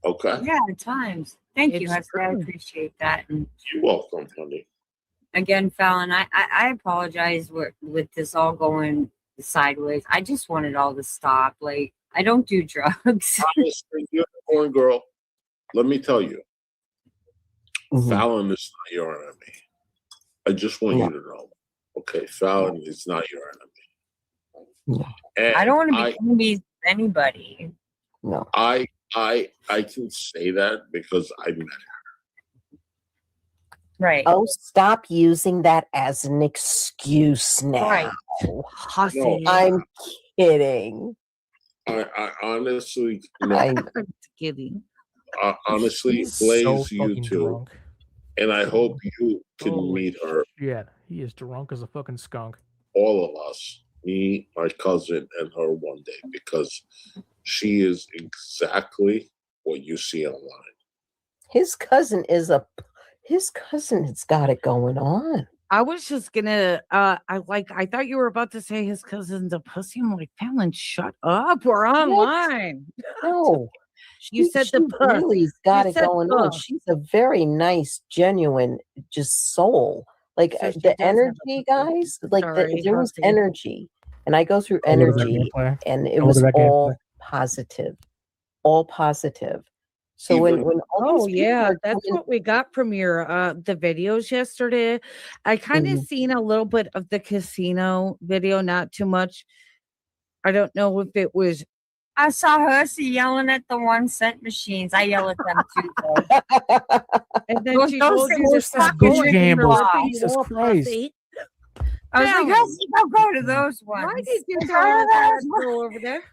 Okay? Yeah, at times. Thank you, It's Hussy. I true. appreciate that. And You're welcome, honey. again, Fallon, I apologize with this all going sideways. I just want it all to stop. Like, I don't do drugs. Honestly, Unicorn Girl, let me tell you, Mhm. Fallon is not your enemy. I just want No. you to know. Okay, Fallon is not your enemy. No. And I don't want to be enemies with anybody. No. I can say that because I met her. Right. Oh, stop using that as an excuse now. Right. Hussy. No, I'm kidding. I honestly no. I'm I'm kidding. Honestly, He's Blaze, so you fucking too, drunk. and I hope you can Holy meet her. shit. He is drunk as a fucking skunk. All of us, me, my cousin, and her one day, because she is exactly what you see online. his cousin has got it going on. I was just gonna I thought you were about to say his cousin's a pussy. I'm like, Fallon, shut up. We're online. No. You said the puss. really's got You it said going on. puss. She's a very nice, genuine, just soul. Like So she the does have a energy, pussy. guys. Like Sorry, there was Hussy. energy, and I go through Oh, look at that energy, gameplay. and it Oh, look was at that all gameplay. positive, all positive. So Even- when all Oh these people yeah, are that's coming- what we got from your the videos yesterday. I kind of Mhm. seen a little bit of the casino video, not too much. I don't know if it was I saw Hussy yelling at the 1 cent machines. I yell at them too, though. and then Those- she those told things you are to such stop good going to gambles. the pussy, Jesus you Christ. pussy. I was like, Fallon, Hussy, don't go to those ones. why did you tell her that girl over there?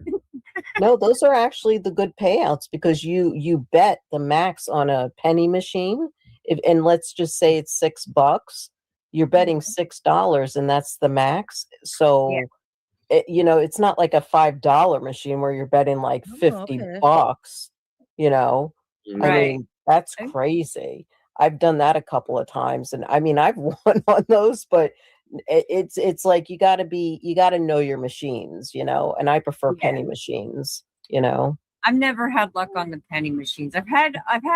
No, those are actually the good payouts because you bet the max on a penny machine. And let's just say it's $6, you're betting $6, and that's the max. So, it's not like a $5 machine where you're betting like Oh, $50. Right. I mean, that's crazy. I've done that a couple of times, and I mean, I've won on those, but it's like you got to know your machines, and I prefer penny machines. I've never had luck on the penny machines. I've had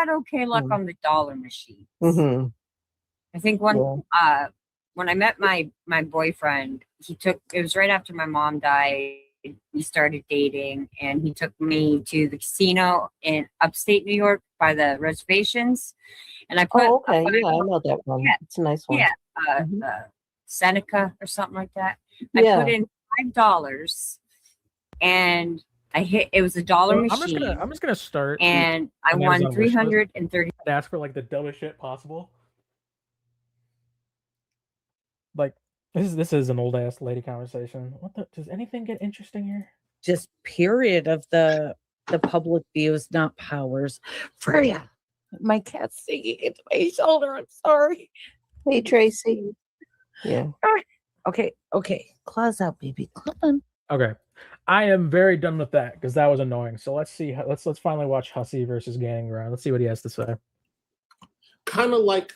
okay luck on the dollar machines. Mm-hmm. I think when I met my boyfriend, it was right after my mom died. We started dating, and he took me to the casino in upstate New York by the reservations, and I put Oh, okay, yeah, I know that one. Yeah. It's a nice one. Yeah, Seneca or something like that. Yeah. I put in $5, and I hit. It was a dollar machine. I'm just gonna start. And I an won Amazon wish list. 330. I'd ask for like the dumbest shit possible. Like this is an old ass lady conversation. Does anything get interesting here? Just period of the public views, not Powers. Freya, my cat's singing into my shoulder. I'm sorry. Hey, Tracy. Yeah. Okay. Claws out, baby. Come on. Okay, I am very done with that because that was annoying. So let's see. Let's finally watch Hussy versus Gaining Ground. Let's see what he has to say. Kind of like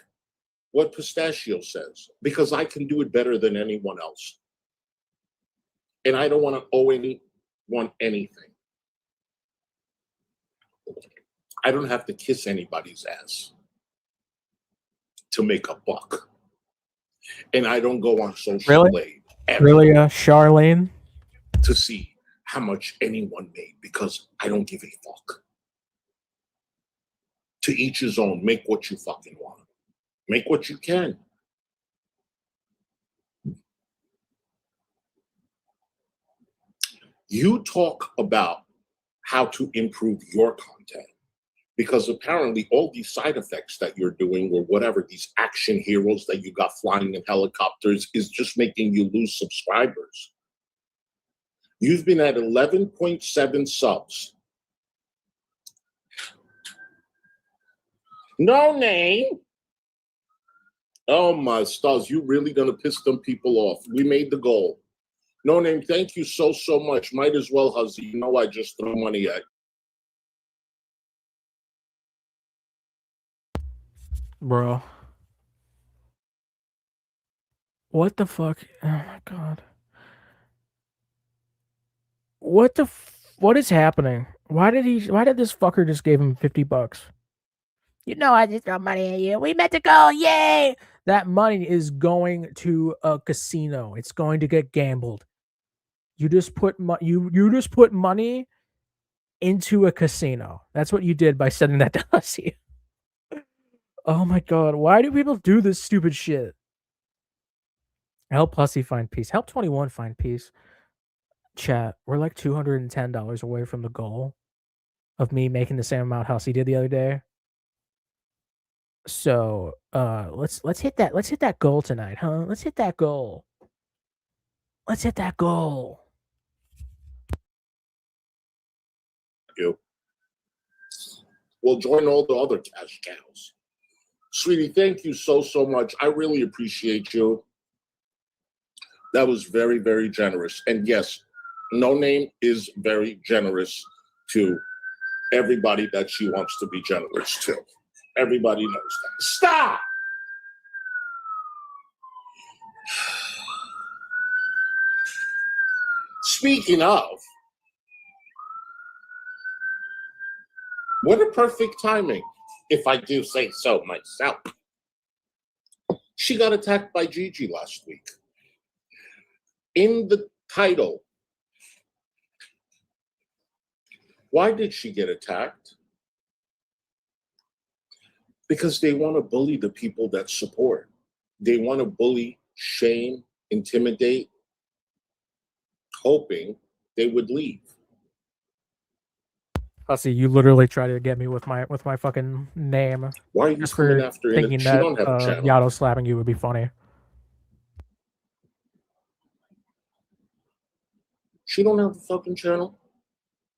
what Pistachio says, because I can do it better than anyone else. And I don't want to owe anyone anything. I don't have to kiss anybody's ass to make a buck. And I don't go on social blade Really, Charlene? to see how much anyone made because I don't give a fuck. To each his own. Make what you fucking want. Make what you can. You talk about how to improve your content because apparently all these side effects that you're doing or whatever, these action heroes that you got flying in helicopters is just making you lose subscribers. You've been at 11.7 subs. No name. Oh my stars, you really gonna piss them people off. We made the goal. No name, thank you so much. Might as well, Hussy. You know I just throw money at. Bro. What the fuck? Oh my god. What is happening? Why did this fucker just give him $50? You know I just throw money at you. We meant to go, yay! That money is going to a casino. It's going to get gambled. You just put you just put money into a casino. That's what you did by sending that to Hussy. Oh my god, why do people do this stupid shit? Help Hussy find peace. Help 21 find peace. Chat, we're like $210 away from the goal of me making the same amount Hussy did the other day. So let's hit that goal tonight, huh? Let's hit that goal. Let's hit that goal. You. We'll join all the other cash cows. Sweetie, thank you so much. I really appreciate you. That was very, very generous. And yes, No Name is very generous to everybody that she wants to be generous to. Everybody knows that. Stop! Speaking of, what a perfect timing, if I do say so myself. She got attacked by Gigi last week. In the title, why did she get attacked? Because they want to bully the people that support. They want to bully, shame, intimidate, hoping they would leave. Hussy, you literally try to get me with my fucking name. Why are you Just coming for after thinking She that don't have a channel. Yato slapping you would be funny. She don't have a fucking channel.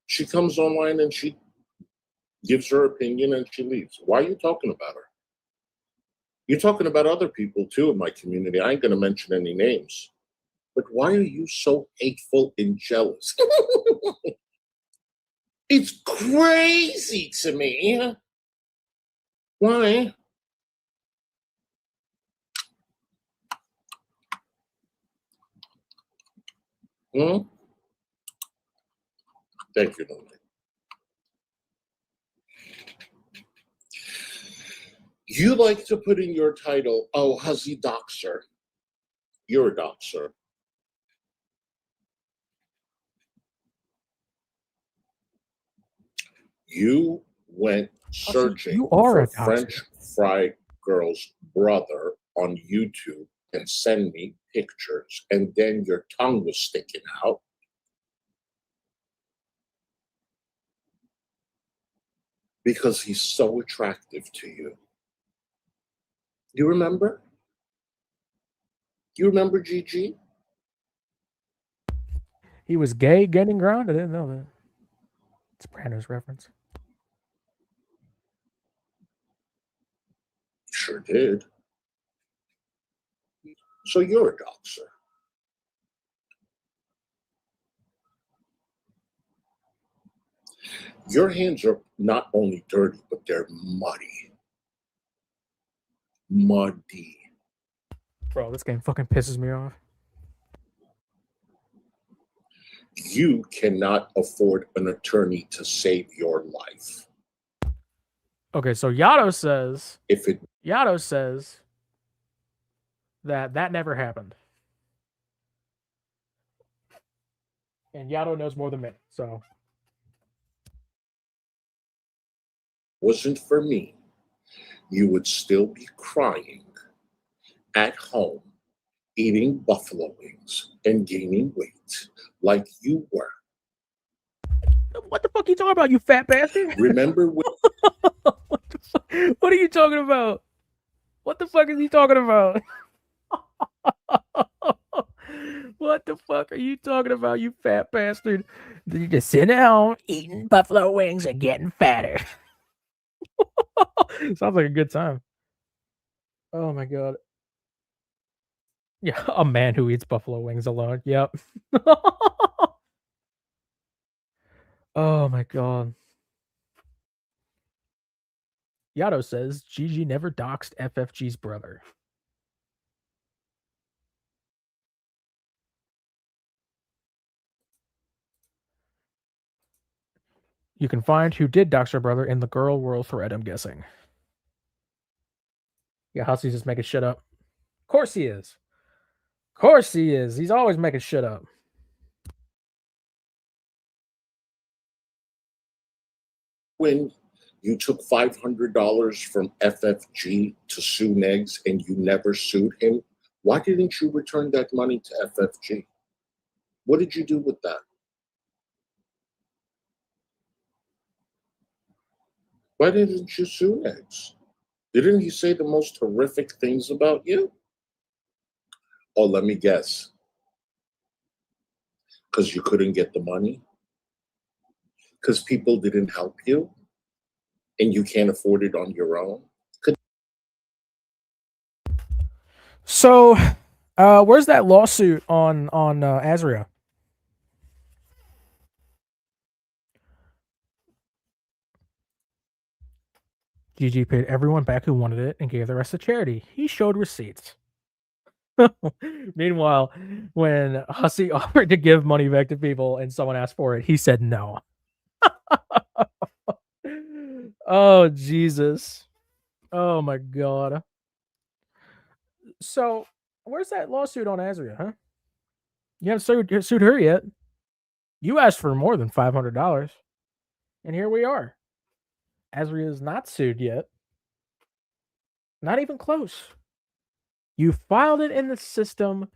She comes online and she gives her opinion and she leaves. Why are you talking about her? You're talking about other people too in my community. I ain't gonna mention any names. But why are you so hateful and jealous? It's crazy to me. Why? Thank you, Noli. You like to put in your title, oh, Hussy Doxer. You're a doxer. You went searching you are for a doxer. French Fry Girl's brother on YouTube and send me pictures, and then your tongue was sticking out. Because he's so attractive to you. You remember? You remember Gigi? He was gay getting ground? I didn't know that. It's Brandon's reference. Sure did. So you're a doxer. Your hands are not only dirty, but they're muddy. Muddy. Bro, this game fucking pisses me off. You cannot afford an attorney to save your life. Okay, so Yato says Yato says that never happened. And Yato knows more than me, so wasn't for me, you would still be crying at home, eating buffalo wings and gaining weight like you were. What the fuck are you talking about, you fat bastard? Remember when What are you talking about? What the fuck is he talking about? What the fuck are you talking about, you fat bastard? You just sitting at home eating buffalo wings and getting fatter. Sounds like a good time. Oh my god. Yeah, a man who eats buffalo wings alone. Yep. Oh my god. Yato says Gigi never doxed FFG's brother. You can find who did dox her brother in the girl world thread, I'm guessing. Yeah, Hussy's just making shit up. Of course he is. Of course he is. He's always making shit up. When you took $500 from FFG to sue Negs and you never sued him, why didn't you return that money to FFG? What did you do with that? Why didn't you sue Negs? Didn't he say the most horrific things about you? Oh, let me guess. Because you couldn't get the money? Because people didn't help you? And you can't afford it on your own? So, where's that lawsuit on Azria? Gigi paid everyone back who wanted it and gave the rest to charity. He showed receipts. Meanwhile, when Hussy offered to give money back to people and someone asked for it, he said no. Oh, Jesus. Oh, my God. So, where's that lawsuit on Azria, huh? You haven't sued her yet. You asked for more than $500. And here we are. Azria is not sued yet. Not even close. You filed it in the system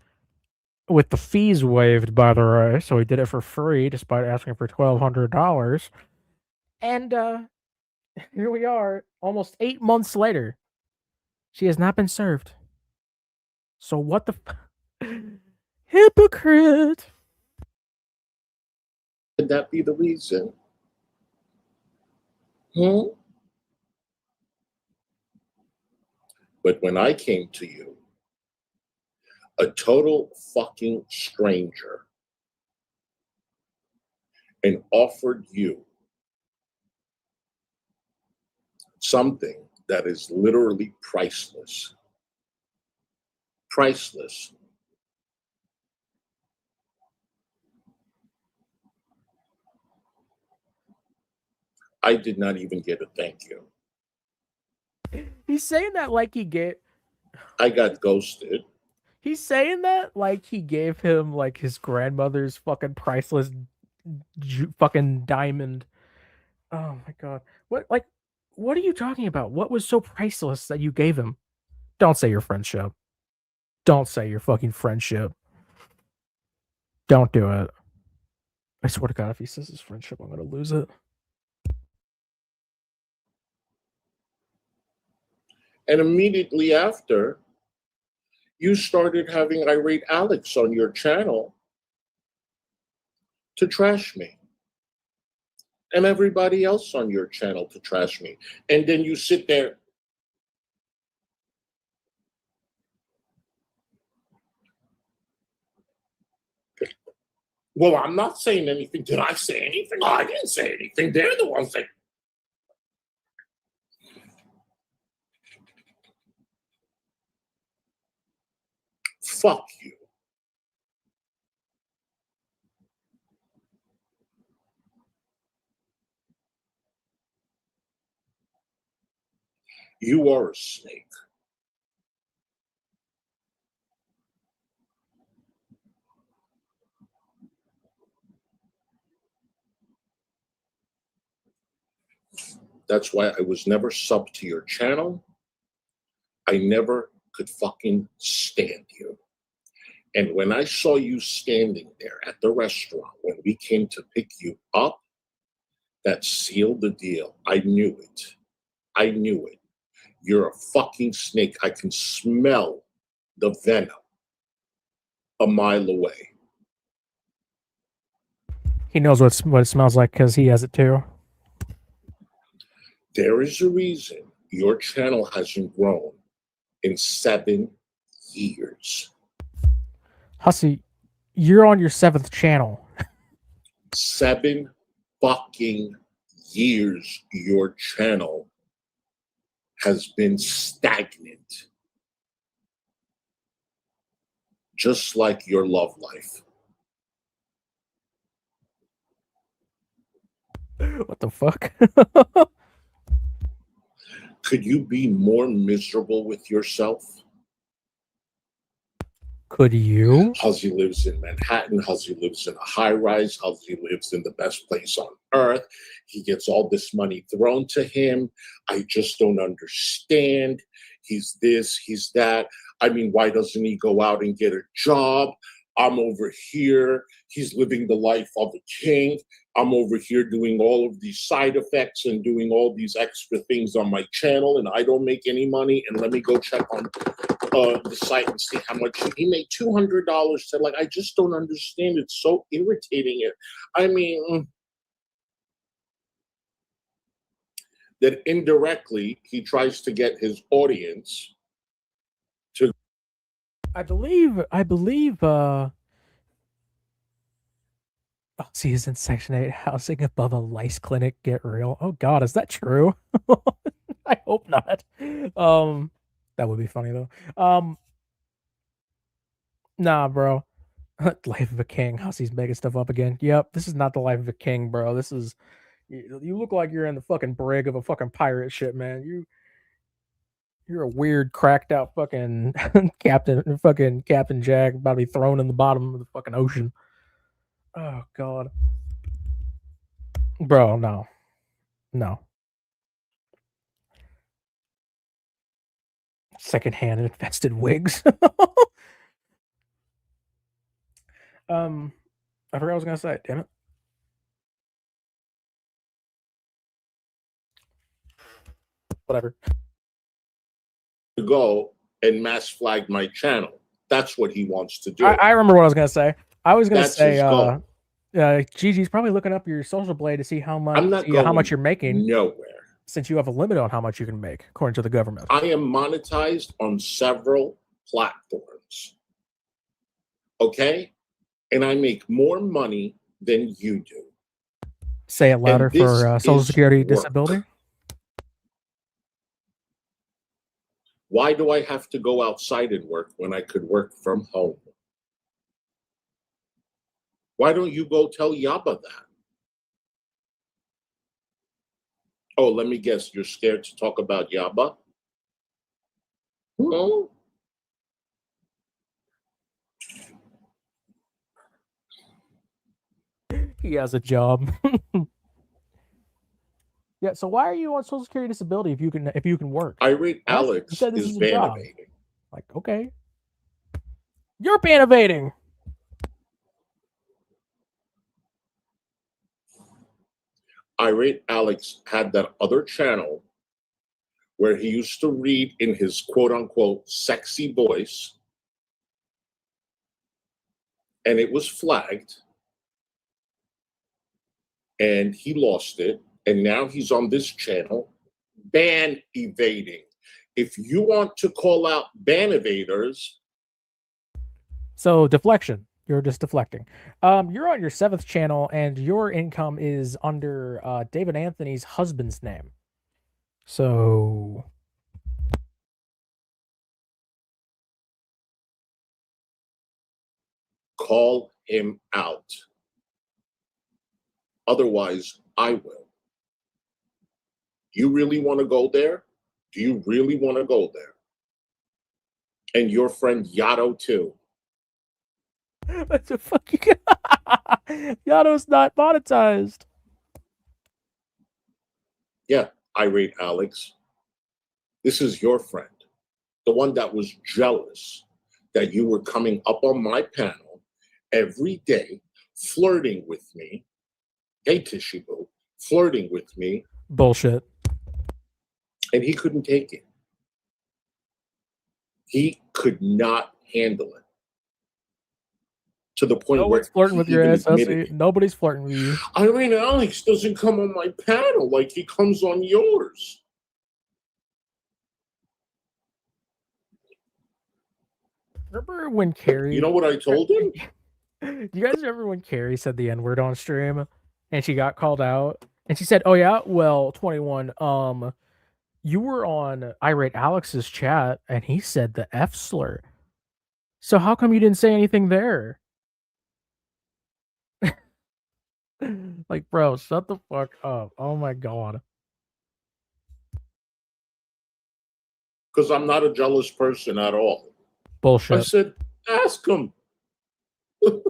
with the fees waived, by the way. So he did it for free despite asking for $1,200. And here we are, almost 8 months later. She has not been served. So what the hypocrite? Could that be the reason? But when I came to you, a total fucking stranger, and offered you something that is literally priceless. Priceless. I did not even get a thank you. He's saying that like he gave. I got ghosted. He's saying that like he gave him like his grandmother's fucking priceless fucking diamond. Oh my god. What are you talking about? What was so priceless that you gave him? Don't say your friendship. Don't say your fucking friendship. Don't do it. I swear to God, if he says his friendship, I'm gonna lose it. And immediately after, you started having Irate Alex on your channel to trash me. And everybody else on your channel to trash me. And then you sit there. Well, I'm not saying anything. Did I say anything? Oh, I didn't say anything. They're the ones that. Fuck you. You are a snake. That's why I was never sub to your channel. I never could fucking stand you. And when I saw you standing there at the restaurant when we came to pick you up, that sealed the deal. I knew it. I knew it. You're a fucking snake. I can smell the venom a mile away. He knows what it smells like because he has it too. There is a reason your channel hasn't grown in 7 years. Hussy, you're on your 7th channel. 7 fucking years your channel has been stagnant. Just like your love life. What the fuck? Could you be more miserable with yourself? Could you? Hussy lives in Manhattan. Hussy lives in a high rise. Hussy lives in the best place on earth. He gets all this money thrown to him. I just don't understand. He's this, he's that. I mean, why doesn't he go out and get a job? I'm over here. He's living the life of a king. I'm over here doing all of these side effects and doing all these extra things on my channel, and I don't make any money. And let me go check on the site and see how much he made. $200. Said, like, I just don't understand. It's so irritating. I mean, that indirectly he tries to get his audience to. I believe see, he's in Section 8 housing above a lice clinic. Get real. Oh God, is that true? I hope not. That would be funny though. Nah, bro. Life of a king. Hussy's making stuff up again. Yep, this is not the life of a king, bro. This is you look like you're in the fucking brig of a fucking pirate ship, man. You're a weird, cracked out fucking Captain Jack about to be thrown in the bottom of the fucking ocean. Oh God. Bro, no. No. Secondhand infested wigs. I forgot what I was gonna say, damn it. Whatever. To go and mass flag my channel. That's what he wants to do. I remember what I was gonna say. I was gonna That's say his goal. Gigi's probably looking up your social blade to see how much I'm not going how much you're making, nowhere. since you have a limit on how much you can make, according to the government. I am monetized on several platforms. Okay? And I make more money than you do. Say it louder this for Social is Security work. disability. Why do I have to go outside and work when I could work from home? Why don't you go tell Yaba that? Oh, let me guess, you're scared to talk about Yaba? No. He has a job. Yeah, so why are you on Social Security disability if you can work? Irate Well, Alex you said this is is a job. ban-evading. Like, okay. You're ban evading. Irate Alex had that other channel where he used to read in his quote-unquote sexy voice, and it was flagged, and he lost it, and now he's on this channel ban evading. If you want to call out ban evaders, So deflection. You're just deflecting. You're on your 7th channel, and your income is under David Anthony's husband's name. So call him out. Otherwise, I will. You really want to go there? Do you really want to go there? And your friend Yato too. what the fuck you Yato's not monetized. Yeah, Irate Alex. This is your friend. The one that was jealous that you were coming up on my panel every day, flirting with me. Hey, Tishibu, flirting with me. Bullshit. And he couldn't take it. He could not handle it. to the point No where one's flirting he with your even ass, admitted Hussy. it. Nobody's flirting with you. I mean, Alex doesn't come on my panel like he comes on yours. Remember when Carrie? You know what I told him? Do you guys remember when Carrie said the N-word on stream and she got called out? And she said, "Oh yeah, well, 21. You were on Irate Alex's chat and he said the F slur. So how come you didn't say anything there?" Like, bro, shut the fuck up. Oh my god. Because I'm not a jealous person at all. I Bullshit. said, ask him. It's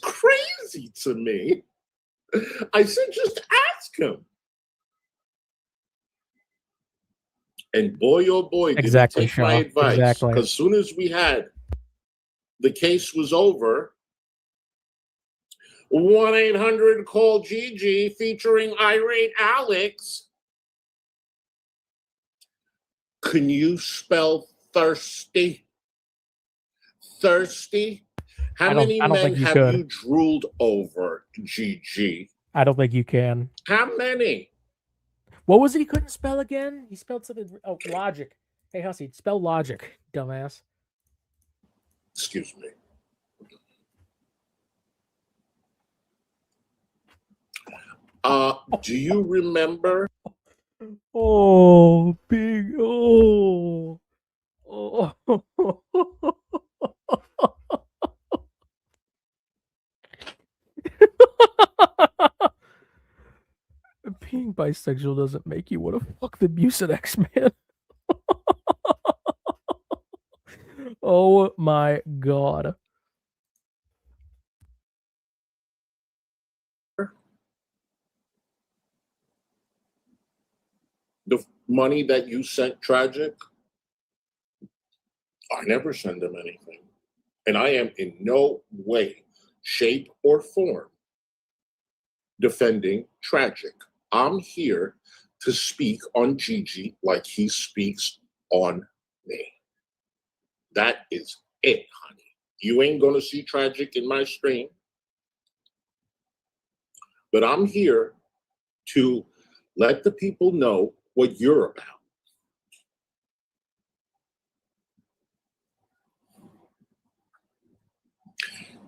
crazy to me. I said, just ask him. And boy, oh boy, did Exactly, he take my Shaw. advice. Exactly. Because as soon as the case was over, 1-800-CALL-GG featuring Irate Alex. Can you spell thirsty? Thirsty? How many men have you drooled over, GG? I don't think you can. How many? What was it he couldn't spell again? He spelled something. Oh, logic. Hey, Hussy, spell logic, dumbass. Excuse me. Do you remember? Oh, big. Oh. Oh. Being bisexual doesn't make you want to fuck the Mucinex, man. Oh my god. The money that you sent Tragic? I never send him anything. And I am in no way, shape, or form defending Tragic. I'm here to speak on Gigi like he speaks on me. That is it, honey. You ain't gonna see Tragic in my stream. But I'm here to let the people know what you're about.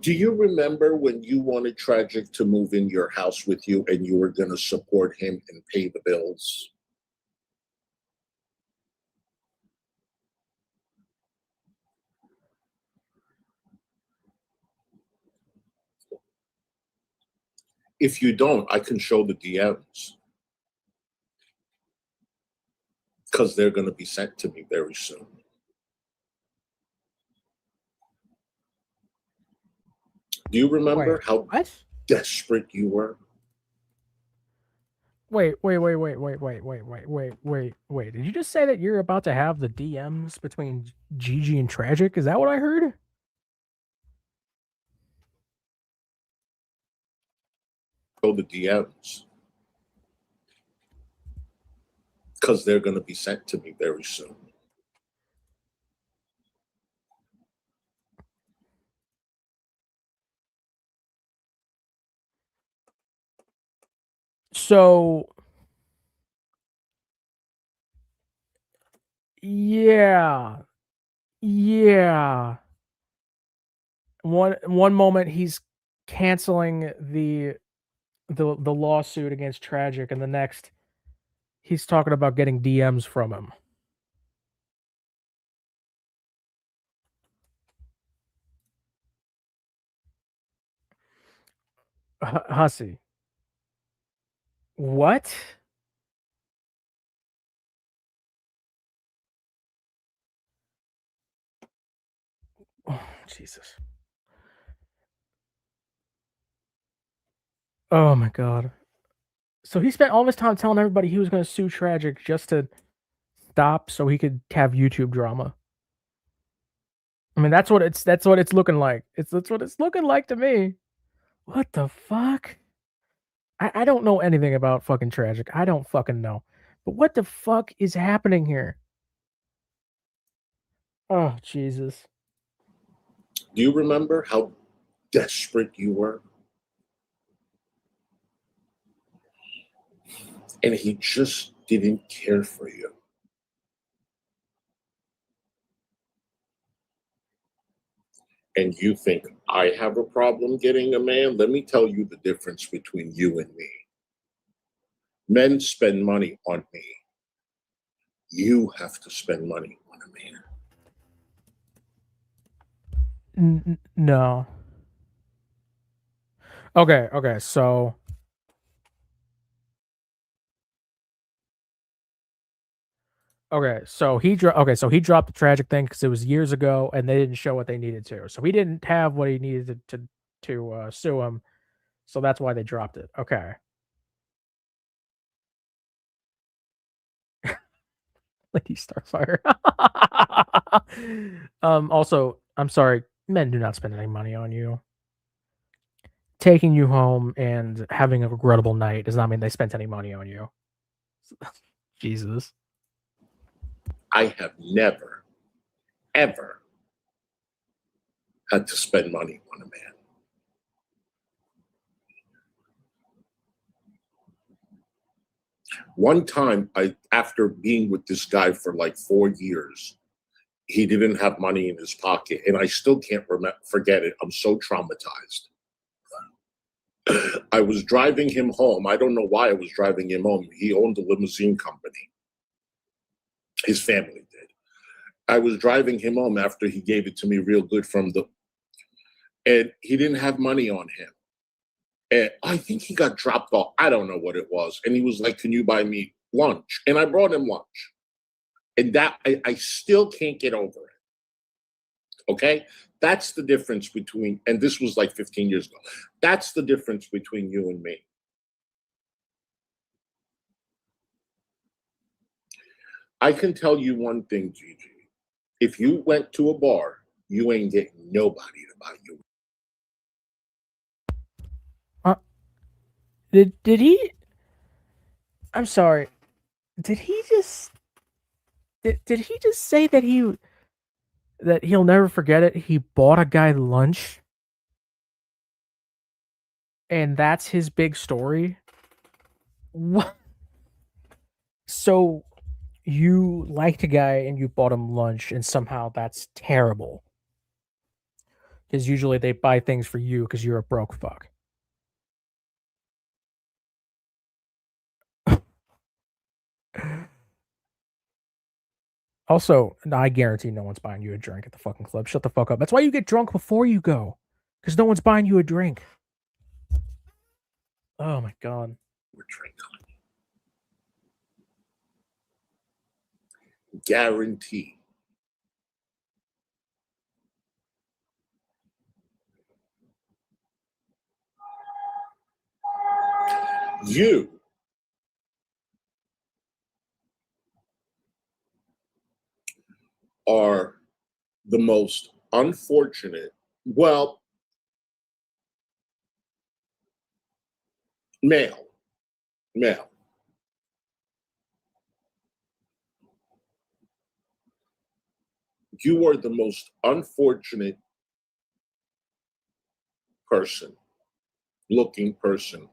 Do you remember when you wanted Tragic to move in your house with you and you were going to support him and pay the bills? If you don't, I can show the DMs. Because they're going to be sent to me very soon. Do you remember how desperate you were? Wait. Did you just say that you're about to have the DMs between Gigi and Tragic? Is that what I heard? Show the DMs. Because they're going to be sent to me very soon. So, yeah. One moment he's canceling the lawsuit against Tragic, and the next he's talking about getting DMs from him. Hussy. What? Oh, Jesus. Oh my god. So he spent all this time telling everybody he was going to sue Tragic just to stop so he could have YouTube drama. I mean, that's what it's looking like. That's what it's looking like to me. What the fuck? I don't know anything about fucking Tragic. I don't fucking know. But what the fuck is happening here? Oh, Jesus. Do you remember how desperate you were? And he just didn't care for you. And you think, I have a problem getting a man? Let me tell you the difference between you and me. Men spend money on me. You have to spend money on a man. No. Okay, so he dropped the tragic thing because it was years ago and they didn't show what they needed to. So he didn't have what he needed to sue him. So that's why they dropped it. Okay. Lady Starfire. Also, I'm sorry, men do not spend any money on you. Taking you home and having a regrettable night does not mean they spent any money on you. Jesus. I have never, ever had to spend money on a man. One time, after being with this guy for like 4 years, he didn't have money in his pocket, and I still can't forget it. I'm so traumatized. I was driving him home. I don't know why I was driving him home. He owned a limousine company. His family did. I was driving him home after he gave it to me real good and he didn't have money on him. And I think he got dropped off. I don't know what it was. And he was like, can you buy me lunch? And I brought him lunch. And that, I still can't get over it. Okay? That's the difference between, and this was like 15 years ago. That's the difference between you and me. I can tell you one thing, Gigi. If you went to a bar, you ain't getting nobody to buy you. Did he? I'm sorry. Did he just? Did he just say that he'll never forget it? He bought a guy lunch, and that's his big story. What? So you liked a guy and you bought him lunch, and somehow that's terrible. Because usually they buy things for you because you're a broke fuck. Also, I guarantee no one's buying you a drink at the fucking club. Shut the fuck up. That's why you get drunk before you go. Because no one's buying you a drink. Oh my god. We're drinking. Guarantee. You are the most unfortunate, well, male. You are the most unfortunate looking person,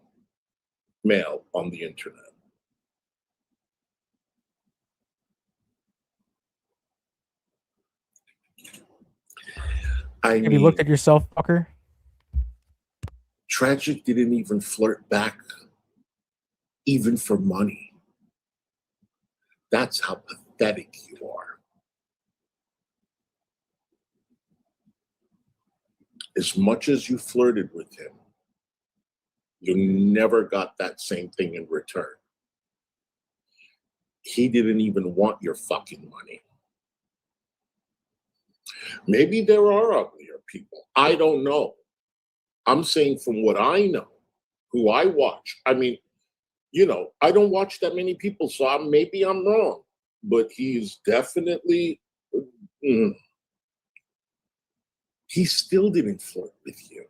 male, on the internet. Have you looked at yourself, fucker? Tragic didn't even flirt back, even for money. That's how pathetic you are. As much as you flirted with him, you never got that same thing in return. He didn't even want your fucking money. Maybe there are uglier people. I don't know. I'm saying from what I know, who I watch. I mean, I don't watch that many people, so maybe I'm wrong. But he's definitely, he still didn't flirt with you.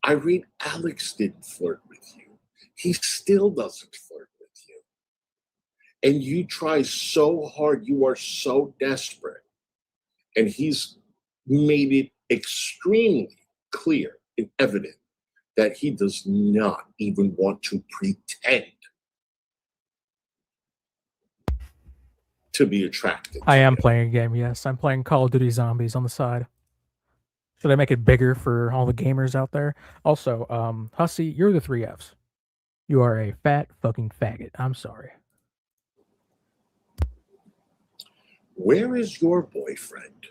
I read Alex didn't flirt with you. He still doesn't flirt with you. And you try so hard, you are so desperate. And he's made it extremely clear and evident that he does not even want to pretend to be attracted to I am you. playing a game, yes. I'm playing Call of Duty Zombies on the side. Should I make it bigger for all the gamers out there? Also, Hussy, you're the 3Fs. You are a fat fucking faggot. I'm sorry. Where is your boyfriend?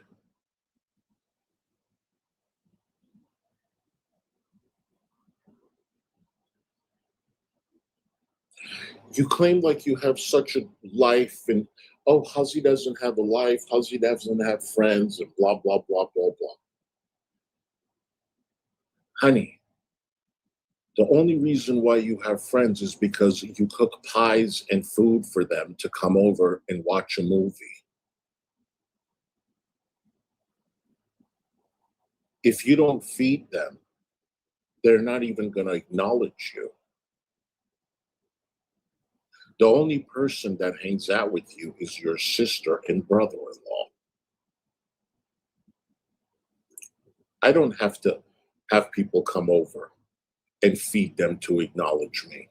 You claim like you have such a life, and oh, Hussy doesn't have a life, Hussy doesn't have friends, and blah, blah, blah, blah, blah. Honey, the only reason why you have friends is because you cook pies and food for them to come over and watch a movie. If you don't feed them, they're not even going to acknowledge you. The only person that hangs out with you is your sister and brother-in-law. I don't have to have people come over and feed them to acknowledge me.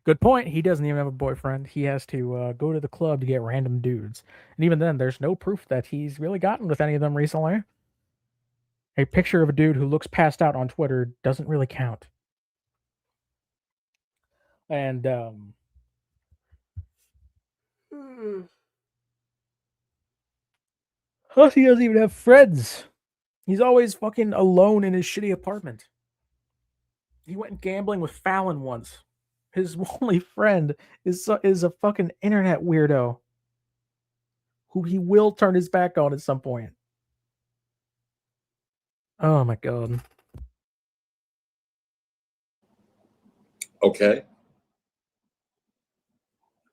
Good point. He doesn't even have a boyfriend. He has to go to the club to get random dudes. And even then, there's no proof that he's really gotten with any of them recently. A picture of a dude who looks passed out on Twitter doesn't really count. And, Hussy doesn't even have friends. He's always fucking alone in his shitty apartment. He went gambling with Fallon once. His only friend is a fucking internet weirdo who he will turn his back on at some point. Oh my god. Okay?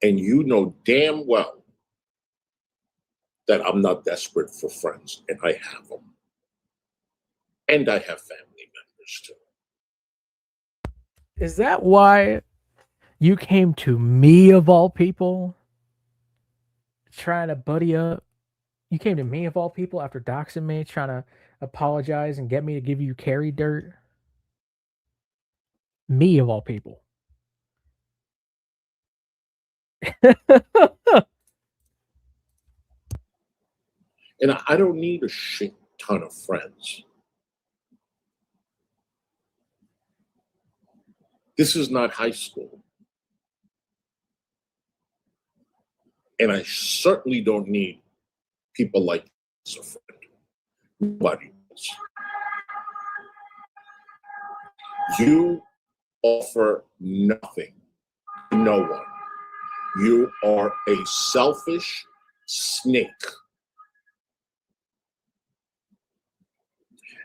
And you know damn well that I'm not desperate for friends, and I have them. And I have family members too. Is that why you came to me of all people? Trying to buddy up? You came to me of all people after doxing me, trying to apologize and get me to give you carry dirt? Me of all people. And I don't need a shit ton of friends. This is not high school. And I certainly don't need people like this as a friend. Nobody does. You offer nothing to no one. You are a selfish snake.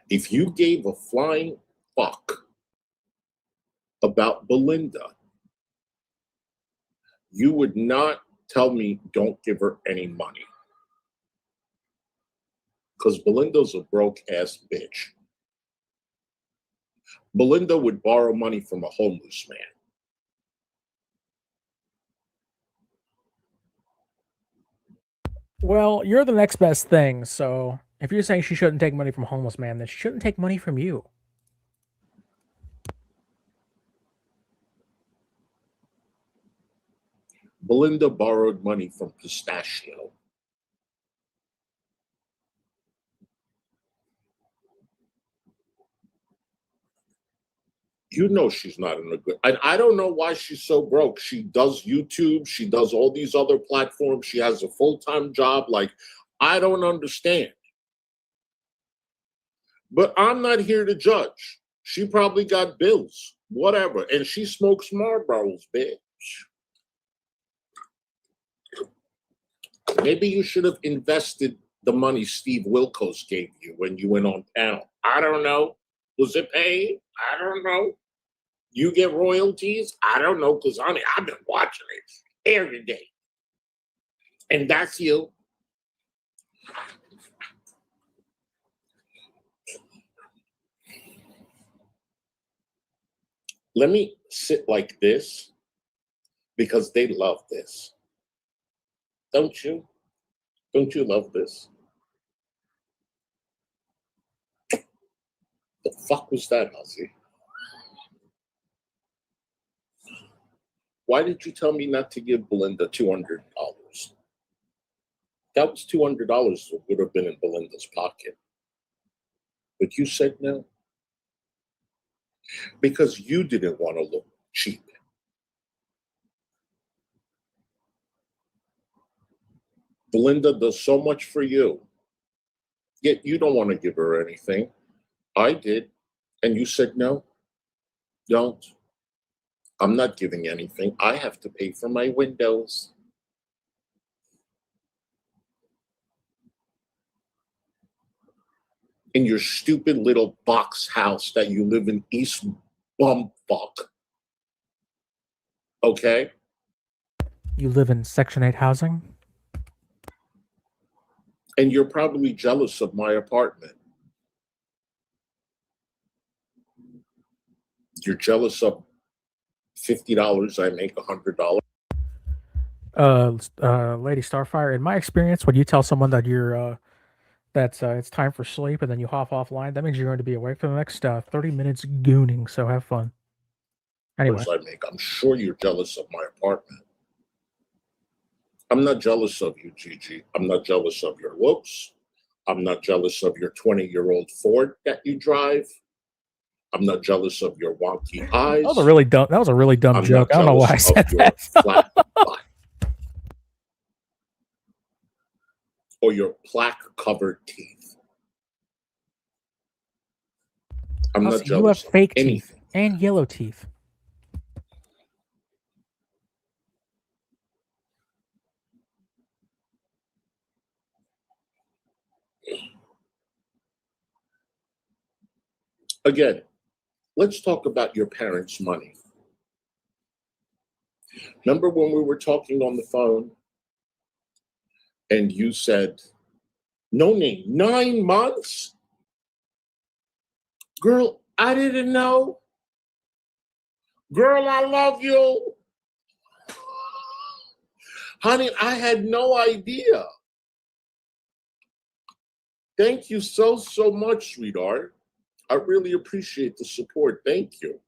If you gave a flying fuck about Belinda, you would not tell me don't give her any money. Because Belinda's a broke ass bitch. Belinda would borrow money from a homeless man. Well, you're the next best thing, so if you're saying she shouldn't take money from a homeless man, then she shouldn't take money from you. Belinda borrowed money from Pistachio. You know she's not in a good... And I don't know why she's so broke. She does YouTube. She does all these other platforms. She has a full-time job. Like, I don't understand. But I'm not here to judge. She probably got bills, whatever. And she smokes Marlboros, bitch. Maybe you should have invested the money Steve Wilkos gave you when you went on panel. I don't know. Was it paid? I don't know. You get royalties? I don't know, because honey, I've been watching it every day. And that's you. let me sit like this because they love this. Don't you? Don't you love this? The fuck was that, Hussy? Why did you tell me not to give Belinda $200? That was $200 that would have been in Belinda's pocket. But you said no. Because you didn't want to look cheap. Belinda does so much for you, yet you don't want to give her anything. I did, and you said no. Don't. I'm not giving anything. I have to pay for my windows. In your stupid little box house that you live in East Bumfuck. Okay? You live in Section 8 housing? And you're probably jealous of my apartment. You're jealous of $50, I make $100. Lady Starfire, in my experience, when you tell someone that you're it's time for sleep and then you hop offline, that means you're going to be awake for the next 30 minutes gooning, so have fun. Anyway. I make. I'm sure you're jealous of my apartment. I'm not jealous of you, Gigi. I'm not jealous of your looks. I'm not jealous of your 20-year-old Ford that you drive. I'm not jealous of your wonky eyes. That was a really dumb joke. I don't know why I said that. Flat butt. Or your plaque-covered teeth. I'm not jealous. You have fake of anything. teeth and yellow teeth. Again, let's talk about your parents' money. Remember when we were talking on the phone and you said, no name, 9 months? Girl, I didn't know. Girl, I love you. Honey, I had no idea. Thank you so much, sweetheart. I really appreciate the support. Thank you.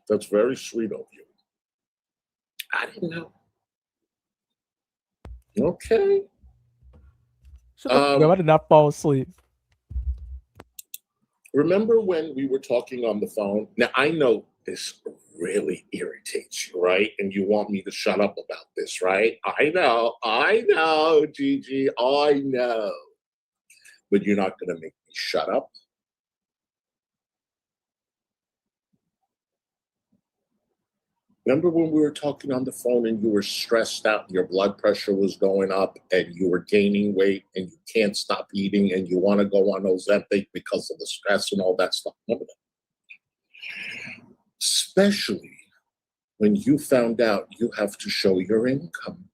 That's very sweet of you. I didn't know. Okay. I did not fall asleep. Remember when we were talking on the phone? Now, I know this really irritates you, right? And you want me to shut up about this, right? I know, Gigi, I know. But you're not going to make me shut up. Remember when we were talking on the phone and you were stressed out, your blood pressure was going up and you were gaining weight and you can't stop eating and you want to go on Ozempic because of the stress and all that stuff? Remember that? Especially when you found out you have to show your income.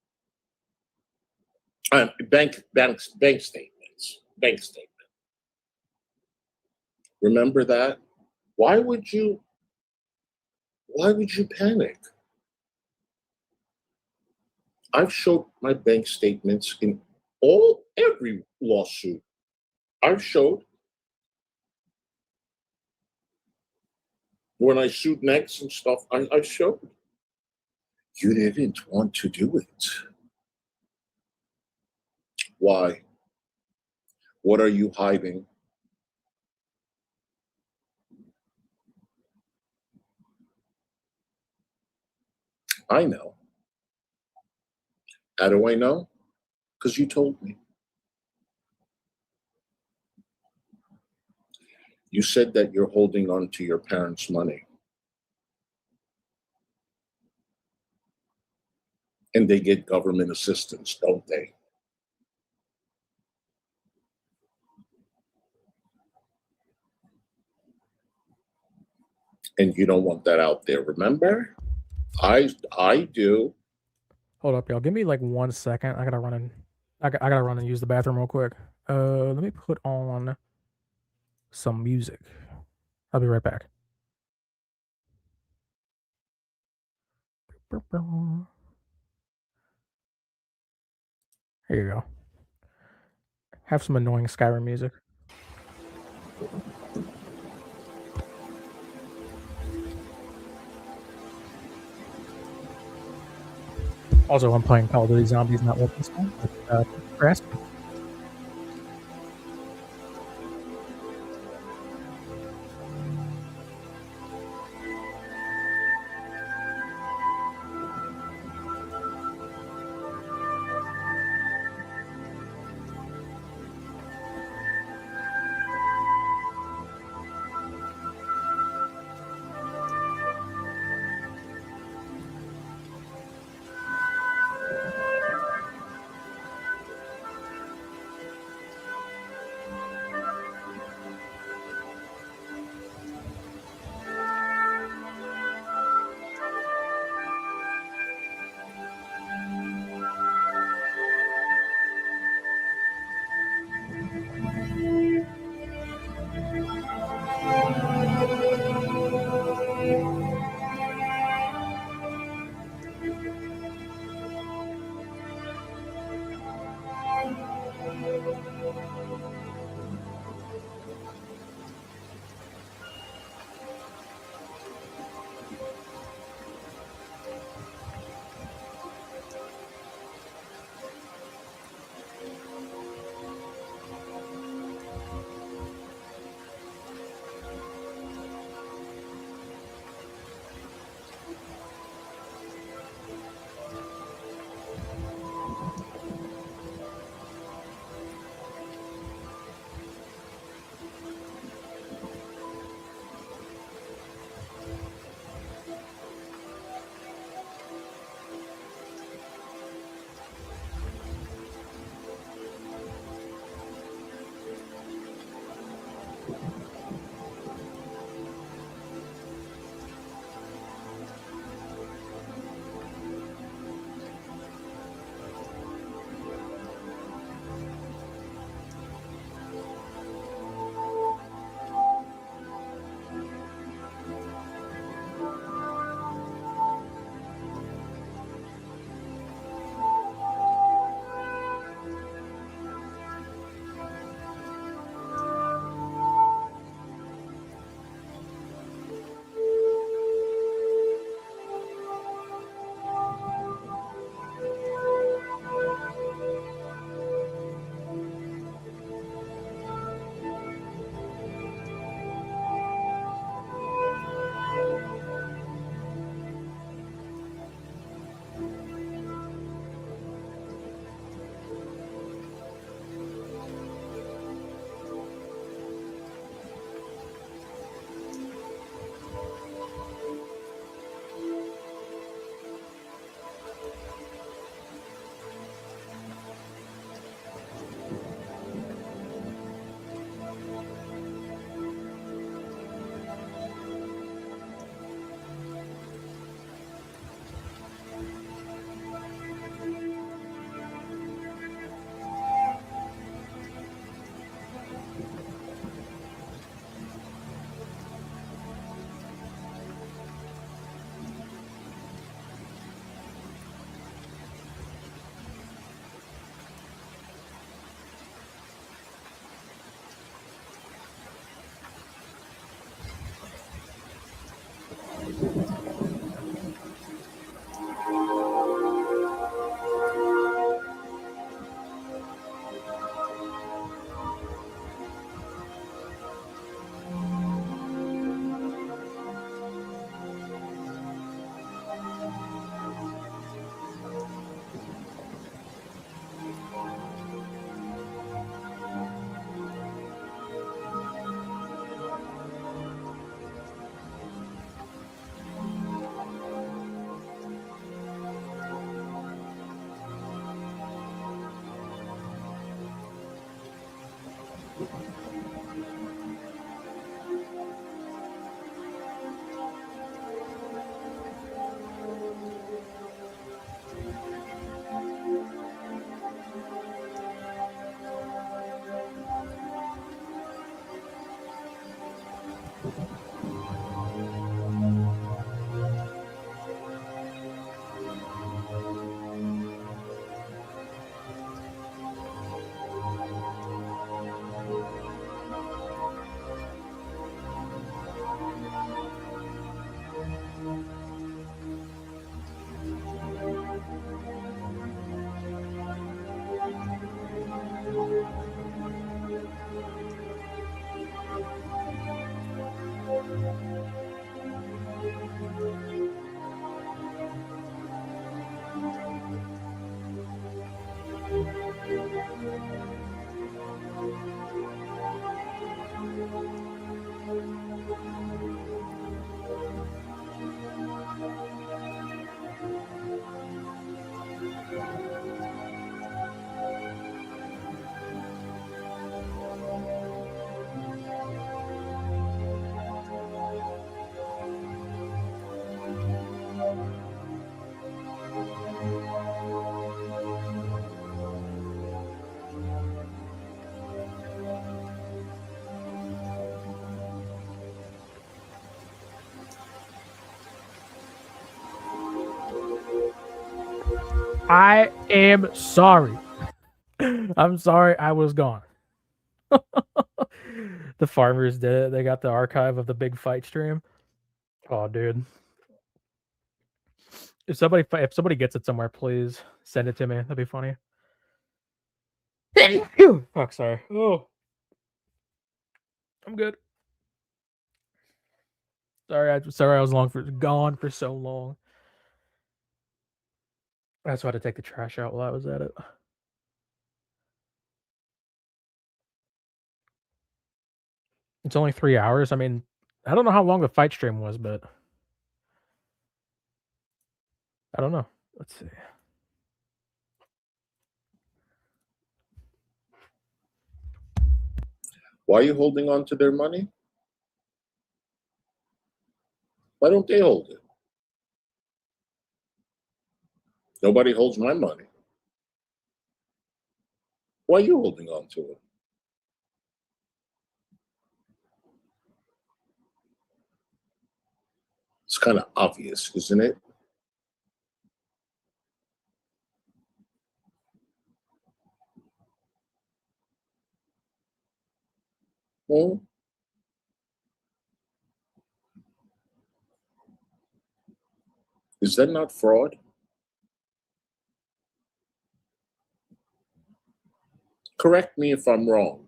Bank statements. Remember that? Why would you panic? I've showed my bank statements in every lawsuit. I've showed. When I sued Next and stuff, I showed. You didn't want to do it. Why? What are you hiding? I know. How do I know? Because you told me. You said that you're holding on to your parents' money. And they get government assistance, don't they? And you don't want that out there, remember? I do. Hold up, y'all. Give me like 1 second. I gotta run and use the bathroom real quick. Let me put on some music. I'll be right back. Here you go. Have some annoying Skyrim music. Also, I'm playing Call of Duty Zombies, not Wolfenstein. But, for asking. I am sorry. I'm sorry I was gone. The farmers did it. They got the archive of the big fight stream. Oh, dude. If somebody gets it somewhere, please send it to me. That'd be funny. Fuck, sorry. Oh, I'm good. Sorry, I was gone for so long. I just had to take the trash out while I was at it. It's only 3 hours. I mean, I don't know how long the fight stream was, but I don't know. Let's see. Why are you holding on to their money? Why don't they hold it? Nobody holds my money. Why are you holding on to it? It's kind of obvious, isn't it? Well, is that not fraud? Correct me if I'm wrong.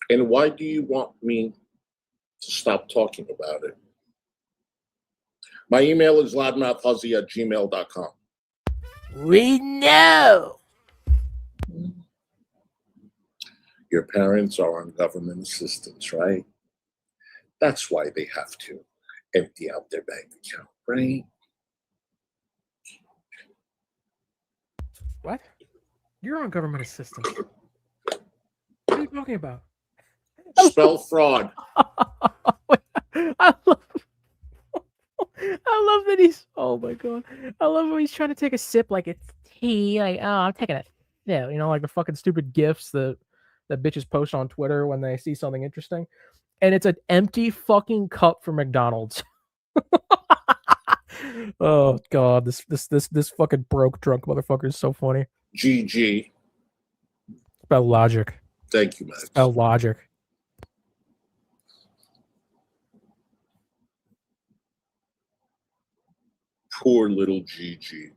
And why do you want me to stop talking about it? My email is loudmouthhussy@gmail.com. We know. Your parents are on government assistance, right? That's why they have to empty out their bank account, right? What? You're on government assistance. What are you talking about? Spell fraud. I love that he's. Oh my god! I love when he's trying to take a sip like it's tea. Like, oh, I'm taking it. Yeah, you know, like the fucking stupid gifs that bitches post on Twitter when they see something interesting, and it's an empty fucking cup from McDonald's. Oh god, this fucking broke drunk motherfucker is so funny. GG. Spell logic. Thank you, Max. Spell logic. Poor little Gigi.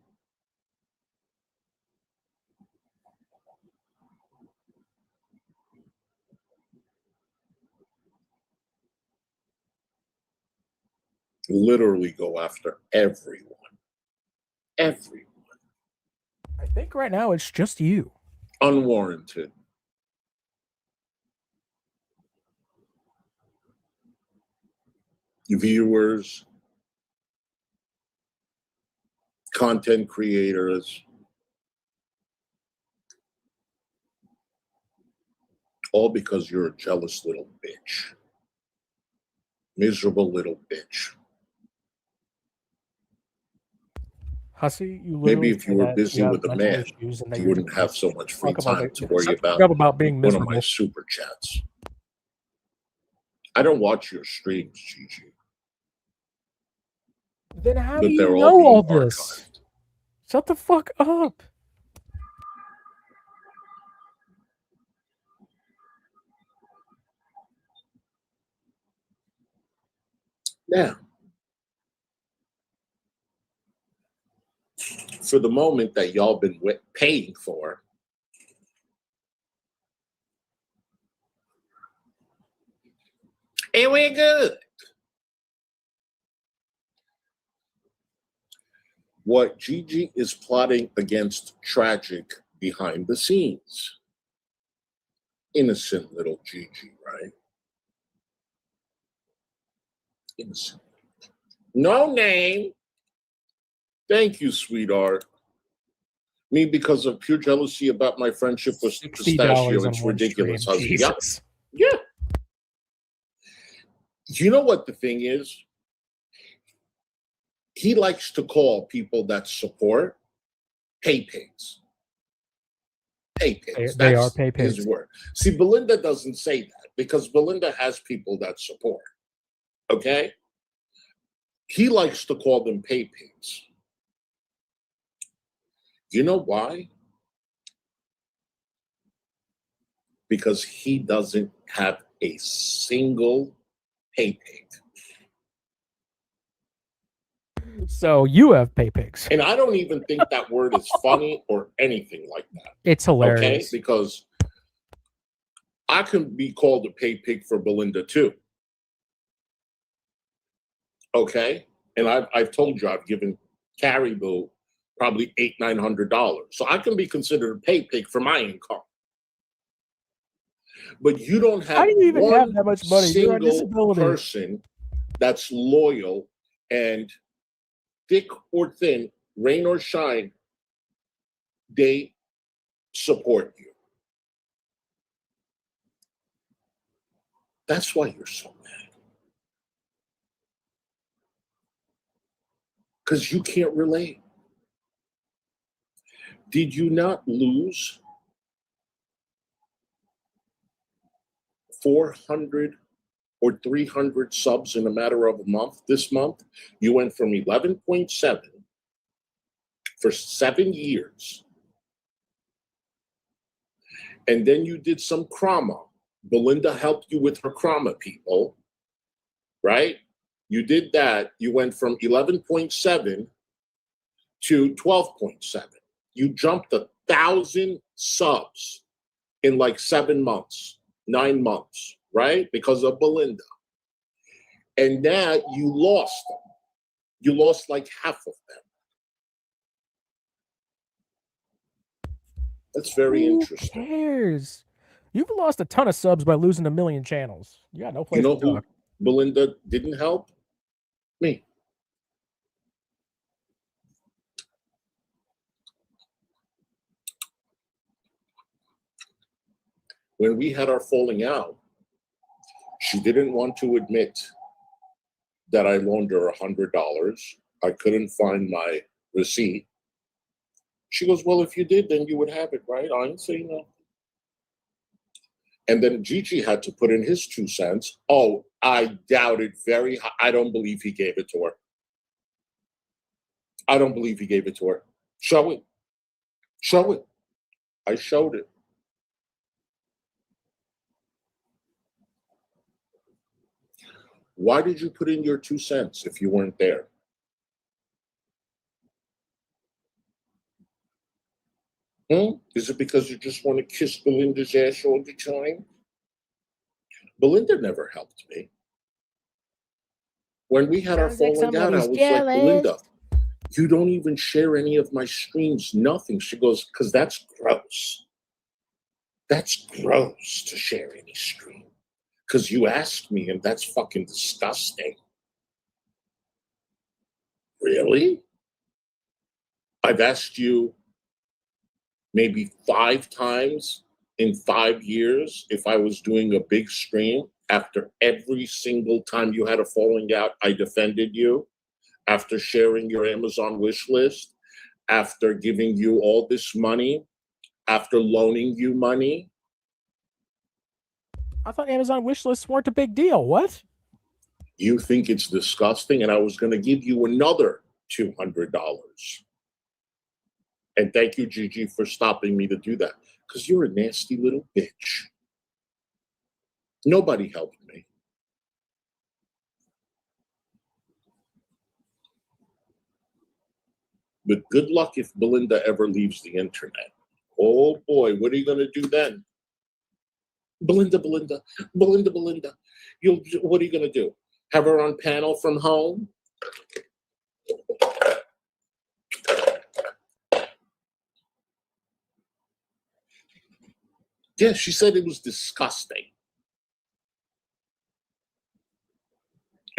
Literally go after everyone. Everyone. I think right now it's just you. Unwarranted. Viewers, content creators, all because you're a jealous little bitch. Miserable little bitch. Hussy, you Maybe literally if say you were that busy have with a mental man, issues and that you you're wouldn't have depressed. so much free Talk about time it. to worry Talk about about being one of miserable. my super chats. I don't watch your streams, Gigi. Then how But do they're you all know all being this? archived. Shut the fuck up. Now, for the moment that y'all been paying for, and we're good. What Gigi is plotting against Tragic behind the scenes. Innocent little Gigi, right? Innocent. No name. Thank you, sweetheart. Me, because of pure jealousy about my friendship with $60 Pistachio, on it's one ridiculous. stream. Hussy. Jesus. Yeah. You know what the thing is? He likes to call people that support pay pigs. Pay pigs. They That's are pay pigs. his word. See, Belinda doesn't say that because Belinda has people that support. Okay? He likes to call them pay pigs. You know why? Because he doesn't have a single pay pig. So you have pay pigs. And I don't even think that word is funny or anything like that. It's hilarious. Okay? Because I can be called a pay pig for Belinda too. Okay? And I've told you I've given Caribou probably $800-900. So I can be considered a pay pig for my income. But you don't have How do you even one have that much money? You're on single disability. person that's loyal and thick or thin, rain or shine, they support you. That's why you're so mad. Because you can't relate. Did you not lose 400 or 300 subs in a matter of a month? This month, you went from 11.7 for 7 years. And then you did some Krama. Belinda helped you with her Krama, people, right? You did that. You went from 11.7 to 12.7. You jumped 1,000 subs in like 7 months, 9 months, right? Because of Belinda. And now you lost them. You lost like half of them. That's very interesting. Who cares? You've lost a ton of subs by losing 1 million channels. You got no place You know to who talk. Belinda didn't help? Me. When we had our falling out, she didn't want to admit that I loaned her $100. I couldn't find my receipt. She goes, well, if you did, then you would have it, right? I ain't saying no. And then Gigi had to put in his 2 cents. Oh, I doubt it very high. I don't believe he gave it to her. I don't believe he gave it to her. Show it. Show it. I showed it. Why did you put in your 2 cents if you weren't there? Is it because you just want to kiss Belinda's ass all the time? Belinda never helped me. When we had our Sounds like falling out, I somebody's was jealous. like, Belinda, you don't even share any of my streams, nothing. She goes, because that's gross. That's gross to share any stream. Because you asked me, and that's fucking disgusting. Really? I've asked you maybe 5 times in 5 years if I was doing a big stream. After every single time you had a falling out, I defended you. After sharing your Amazon wish list, after giving you all this money, after loaning you money. I thought Amazon wish lists weren't a big deal. What? You think it's disgusting, and I was going to give you another $200. And thank you, Gigi, for stopping me to do that, because you're a nasty little bitch. Nobody helped me. But good luck if Belinda ever leaves the internet. Oh boy, what are you going to do then? Belinda. What are you going to do? Have her on panel from home? Yeah, she said it was disgusting.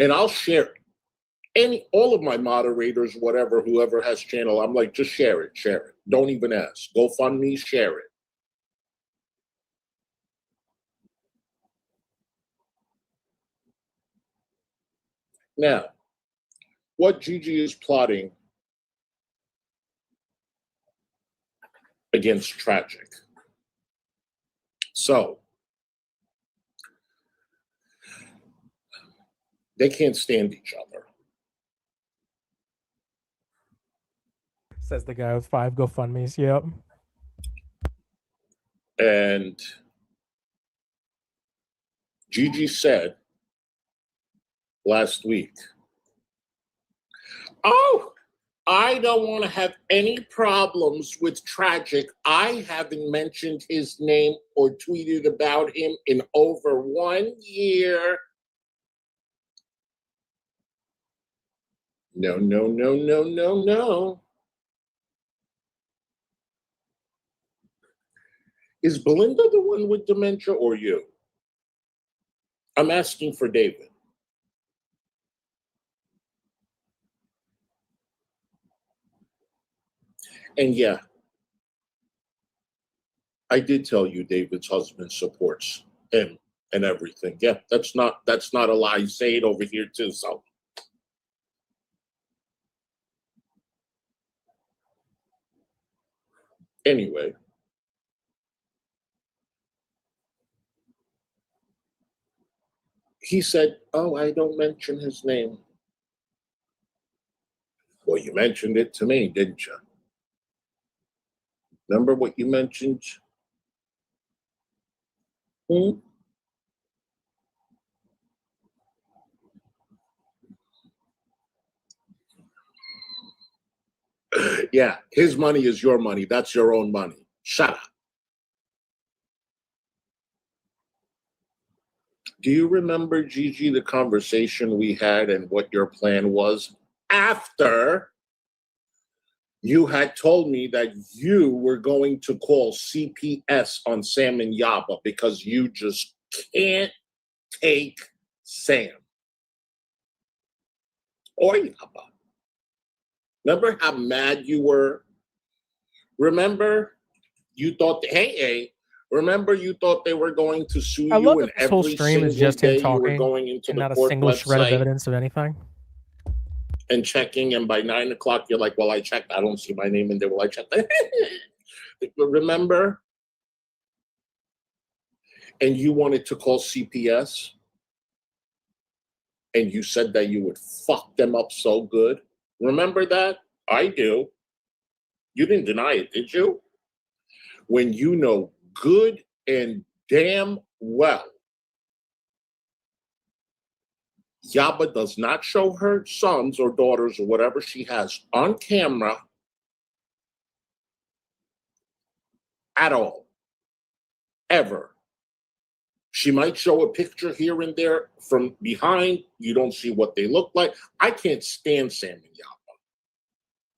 And I'll share it. All of my moderators, whatever, whoever has channel, I'm like, just share it. Don't even ask. Go fund me, share it. Now, what Gigi is plotting against Tragic. So, they can't stand each other. Says the guy with 5 GoFundMe's. Yep. And Gigi said last week, oh, I don't want to have any problems with Tragic. I haven't mentioned his name or tweeted about him in over 1 year. No, no, no, no, no, no. Is Belinda the one with dementia or you? I'm asking for David. And yeah, I did tell you David's husband supports him and everything. Yeah, that's not a lie. Say it over here too, so. Anyway. He said, oh, I don't mention his name. Well, you mentioned it to me, didn't you? Remember what you mentioned? Yeah, his money is your money. That's your own money. Shut up. Do you remember, Gigi, the conversation we had and what your plan was after you had told me that you were going to call CPS on Sam and Yaba because you just can't take Sam or Yaba? Remember how mad you were? Remember you thought, remember you thought they were going to sue I love you, that and this whole every stream is single just him day you were talking going into and the not a court single shred of website evidence of anything. and checking, and by 9 o'clock you're like, well, I checked, I don't see my name in there. Well, I checked. Remember? And you wanted to call CPS, and you said that you would fuck them up so good. Remember that? I do. You didn't deny it, did you? When you know good and damn well Yaba does not show her sons or daughters or whatever she has on camera at all, ever. She might show a picture here and there from behind. You don't see what they look like. I can't stand Sam and Yaba.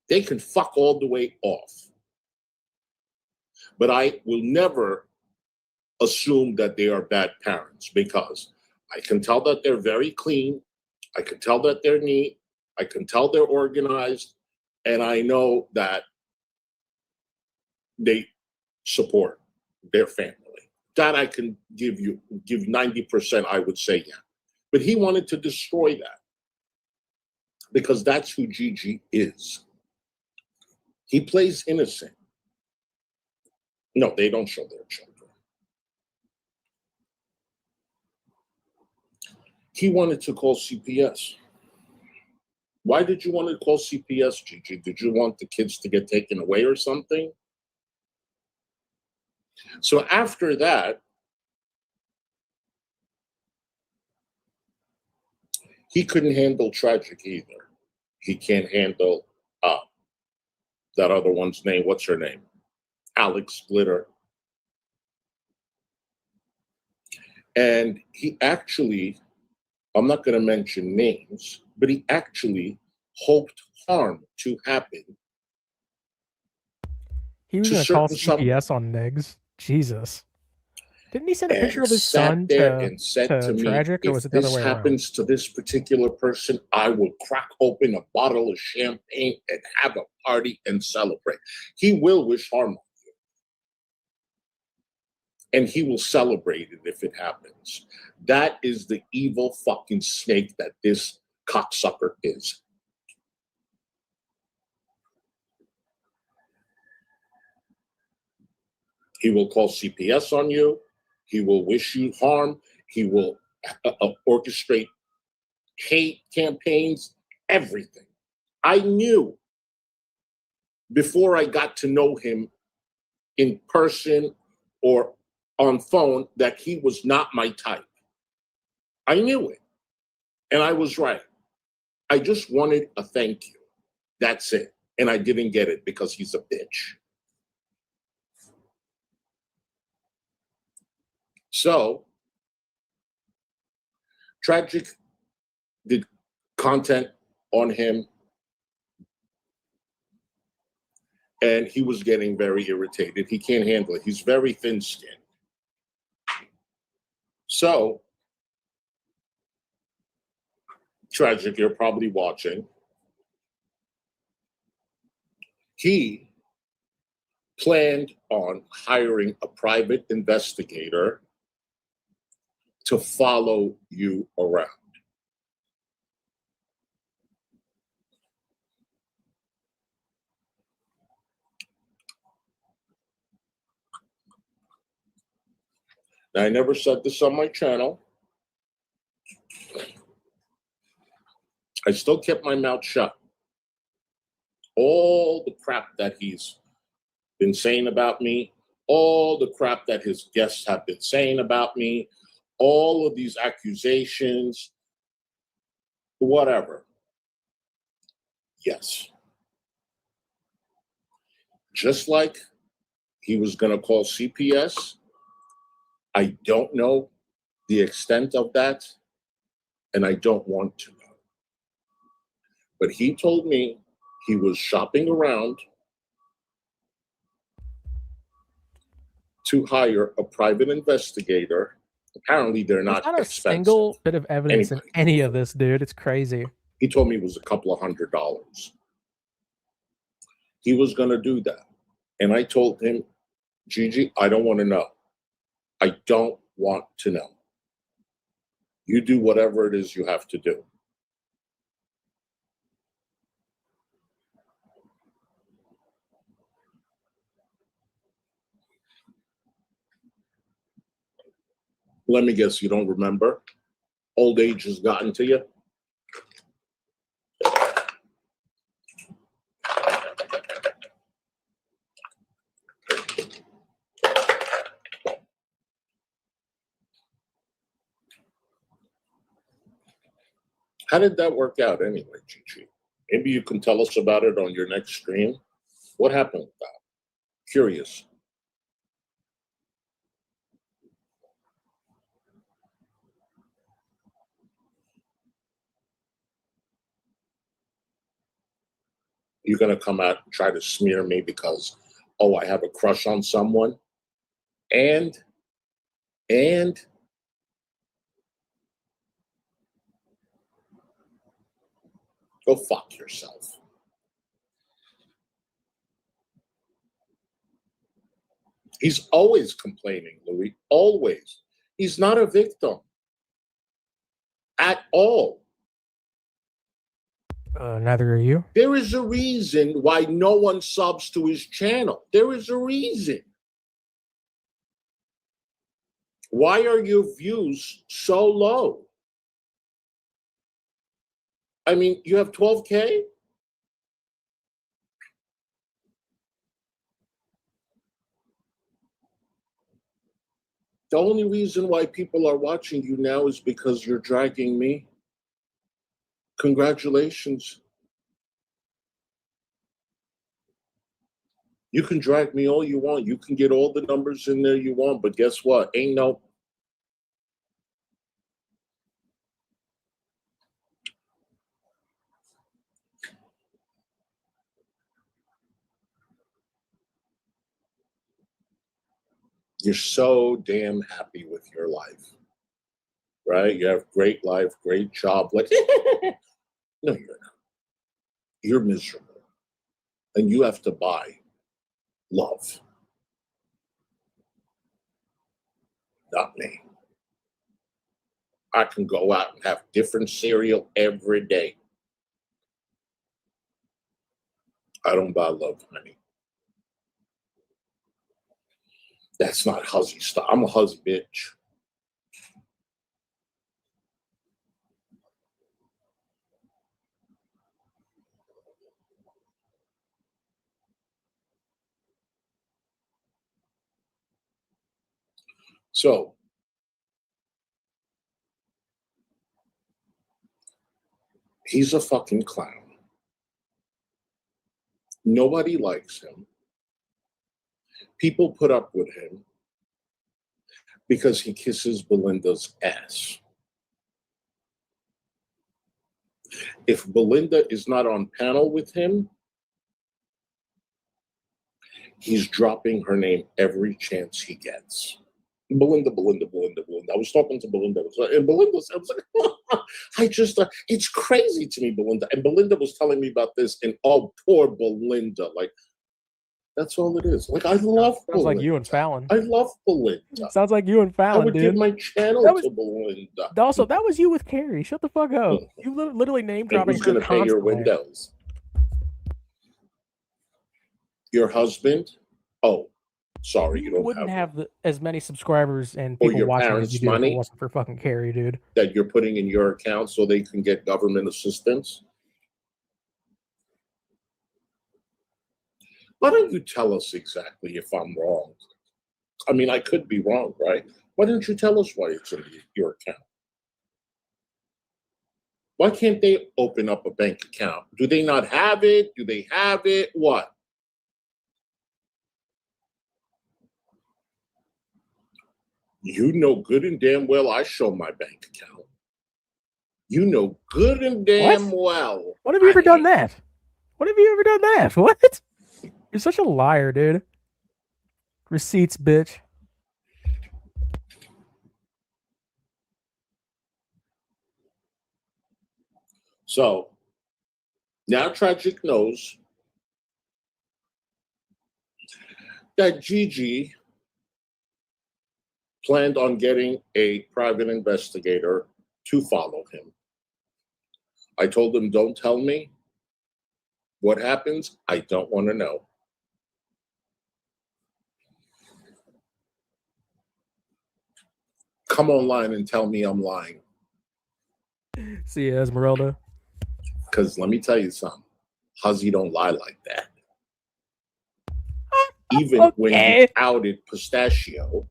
They can fuck all the way off. But I will never assume that they are bad parents, because I can tell that they're very clean. I can tell that they're neat. I can tell they're organized. And I know that they support their family. That I can give 90%, I would say, yeah. But he wanted to destroy that because that's who Gigi is. He plays innocent. No, they don't show their children. He wanted to call CPS. Why did you want to call CPS, Gigi? Did you want the kids to get taken away or something? So after that, he couldn't handle Tragic either. He can't handle that other one's name. What's her name? Alex Glitter. And he actually, I'm not going to mention names, but he actually hoped harm to happen. He was going to call CPS on Negs. Jesus. Didn't he send a picture of his son to Tragic, or was it the other way around? If this happens to this particular person, I will crack open a bottle of champagne and have a party and celebrate. He will wish harm on you. And he will celebrate it if it happens. That is the evil fucking snake that this cocksucker is. He will call CPS on you. He will wish you harm. He will orchestrate hate campaigns, everything. I knew before I got to know him in person or on phone that he was not my type. I knew it. And I was right. I just wanted a thank you. That's it. And I didn't get it because he's a bitch. So, Tragic did content on him. And he was getting very irritated. He can't handle it. He's very thin-skinned. So, Tragic, you're probably watching. He planned on hiring a private investigator to follow you around. Now, I never said this on my channel. I still kept my mouth shut. All the crap that he's been saying about me, all the crap that his guests have been saying about me, all of these accusations, whatever. Yes. Just like he was going to call CPS, I don't know the extent of that, and I don't want to know. But he told me he was shopping around to hire a private investigator. Apparently, they're There's not not a expensive. single bit of evidence in Anybody. any of this, dude. It's crazy. He told me it was a couple of $100s. He was going to do that. And I told him, Gigi, I don't want to know. I don't want to know. You do whatever it is you have to do. Let me guess, you don't remember? Old age has gotten to you? How did that work out anyway, Gigi? Maybe you can tell us about it on your next stream. What happened with that? Curious. You're going to come out and try to smear me because, oh, I have a crush on someone? And go fuck yourself. He's always complaining, Louis, always. He's not a victim at all. Neither are you. There is a reason why no one subs to his channel. There is a reason. Why are your views so low? I mean, you have 12K? The only reason why people are watching you now is because you're dragging me. Congratulations. You can drag me all you want. You can get all the numbers in there you want, but guess what? Ain't no... You're so damn happy with your life, right? You have great life, great job. Like, no, you're not. You're miserable. And you have to buy love. Not me. I can go out and have different cereal every day. I don't buy love, honey. That's not Hussy stuff. I'm a Hussy bitch. So he's a fucking clown. Nobody likes him. People put up with him because he kisses Belinda's ass. If Belinda is not on panel with him, he's dropping her name every chance he gets. Belinda. I was talking to Belinda, and Belinda was like, it's crazy to me, Belinda. And Belinda was telling me about this, and oh, poor Belinda. Like, that's all it is. Like, I love Sounds Belinda. like you and Fallon. I love Belinda. Sounds like you and I Fallon, would dude. give my channel That was- to Belinda. Also, that was you with Carrie. Shut the fuck up. You literally name And dropping who's her going to pay your constantly. windows? Your husband? Oh, sorry, you You don't wouldn't have have as many subscribers and Or people your watching as parents' you do if money? it wasn't for fucking Carrie, dude. that you're putting in your account so they can get government assistance. Why don't you tell us exactly if I'm wrong? I mean, I could be wrong, right? Why don't you tell us why it's in your account? Why can't they open up a bank account? Do they not have it? Do they have it? What? You know good and damn well I show my bank account. You know good and damn well. When have you ever done that? When have you ever done that? What? You're such a liar, dude. Receipts, bitch. So now Tragic knows that Gigi planned on getting a private investigator to follow him. I told him, don't tell me what happens. I don't want to know. Come online and tell me I'm lying. See you, Esmeralda. Because let me tell you something. Hussy don't lie like that. Even when he outed Pistachio,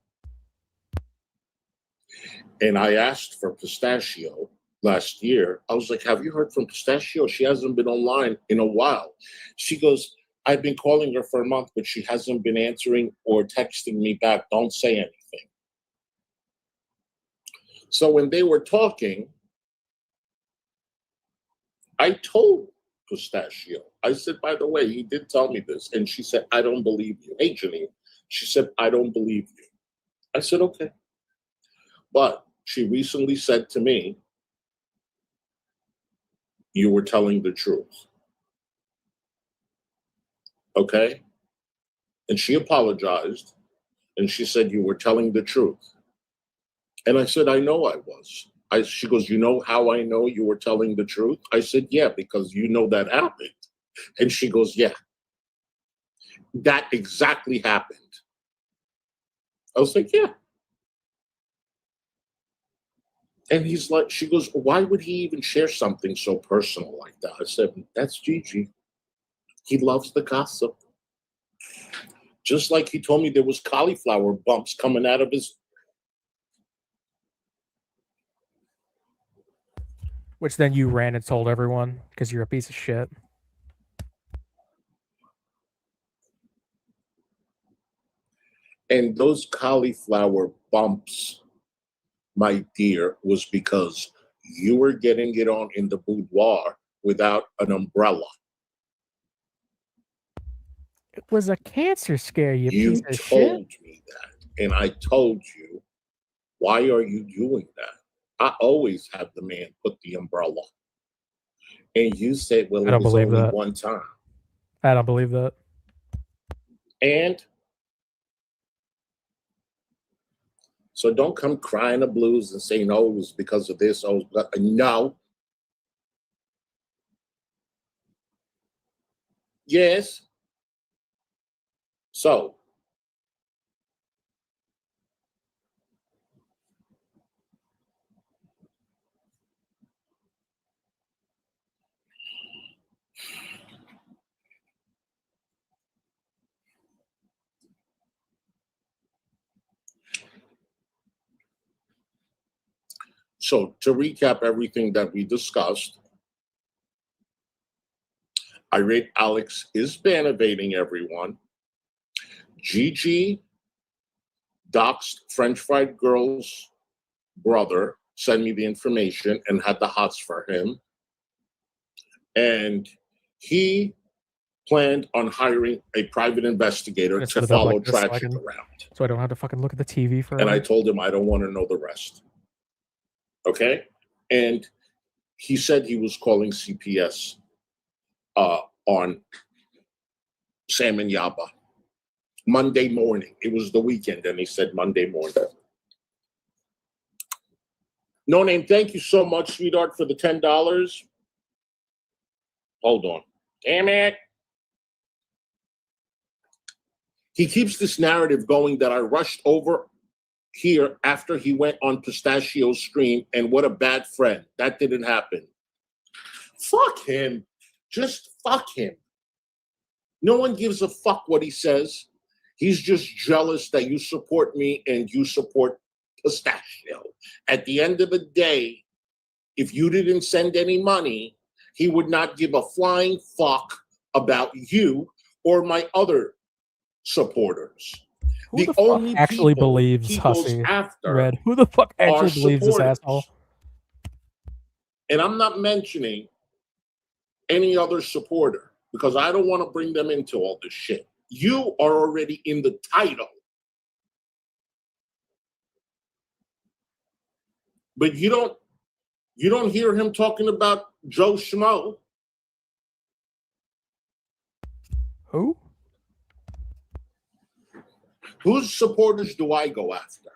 and I asked for Pistachio last year, I was like, have you heard from Pistachio? She hasn't been online in a while. She goes, I've been calling her for a month, but she hasn't been answering or texting me back. Don't say anything. So when they were talking, I told Pistachio, I said, by the way, he did tell me this. And she said, I don't believe you. Hey, Janine. She said, I don't believe you. I said, okay. But she recently said to me, you were telling the truth. Okay? And she apologized. And she said, you were telling the truth. And I said, I know I was. She goes, you know how I know you were telling the truth? I said, yeah, because you know that happened. And she goes, yeah, that exactly happened. I was like, yeah. And he's like, she goes, why would he even share something so personal like that? I said, that's Gigi. He loves the gossip. Just like he told me there was cauliflower bumps coming out of his. Which then you ran and told everyone because you're a piece of shit. And those cauliflower bumps, my dear, was because you were getting it on in the boudoir without an umbrella. It was a cancer scare, you You piece of told shit. me that. And I told you, why are you doing that? I always have the man put the umbrella. And you said, well, I it don't was believe only that. one time. I don't believe that. And so don't come crying the blues and say, no, it was because of this. Oh, no. Yes. So So to recap everything that we discussed, irate Alex is ban evading everyone. Gigi doxed French fried girl's brother, sent me the information and had the hots for him. And he planned on hiring a private investigator Just to set it up follow like this so I Tragic can- around. So I don't have to fucking look at the TV for. And I told him I don't want to know the rest. Okay? And he said he was calling CPS on Sam and Yaba. Monday morning. It was the weekend, and he said Monday morning. No Name, thank you so much, sweetheart, for the $10. Hold on. Damn it. He keeps this narrative going that I rushed over here after he went on Pistachio's stream, and what a bad friend. That didn't happen. Fuck him. Just fuck him. No one gives a fuck what he says. He's just jealous that you support me and you support Pistachio. At the end of the day, if you didn't send any money, he would not give a flying fuck about you or my other supporters. Who the fuck actually people believes he goes Hussy? after Red. Who the fuck are actually believes this supporters. asshole? And I'm not mentioning any other supporter because I don't want to bring them into all this shit. You are already in the title. But you don't hear him talking about Joe Schmo. Who? Whose supporters do I go after?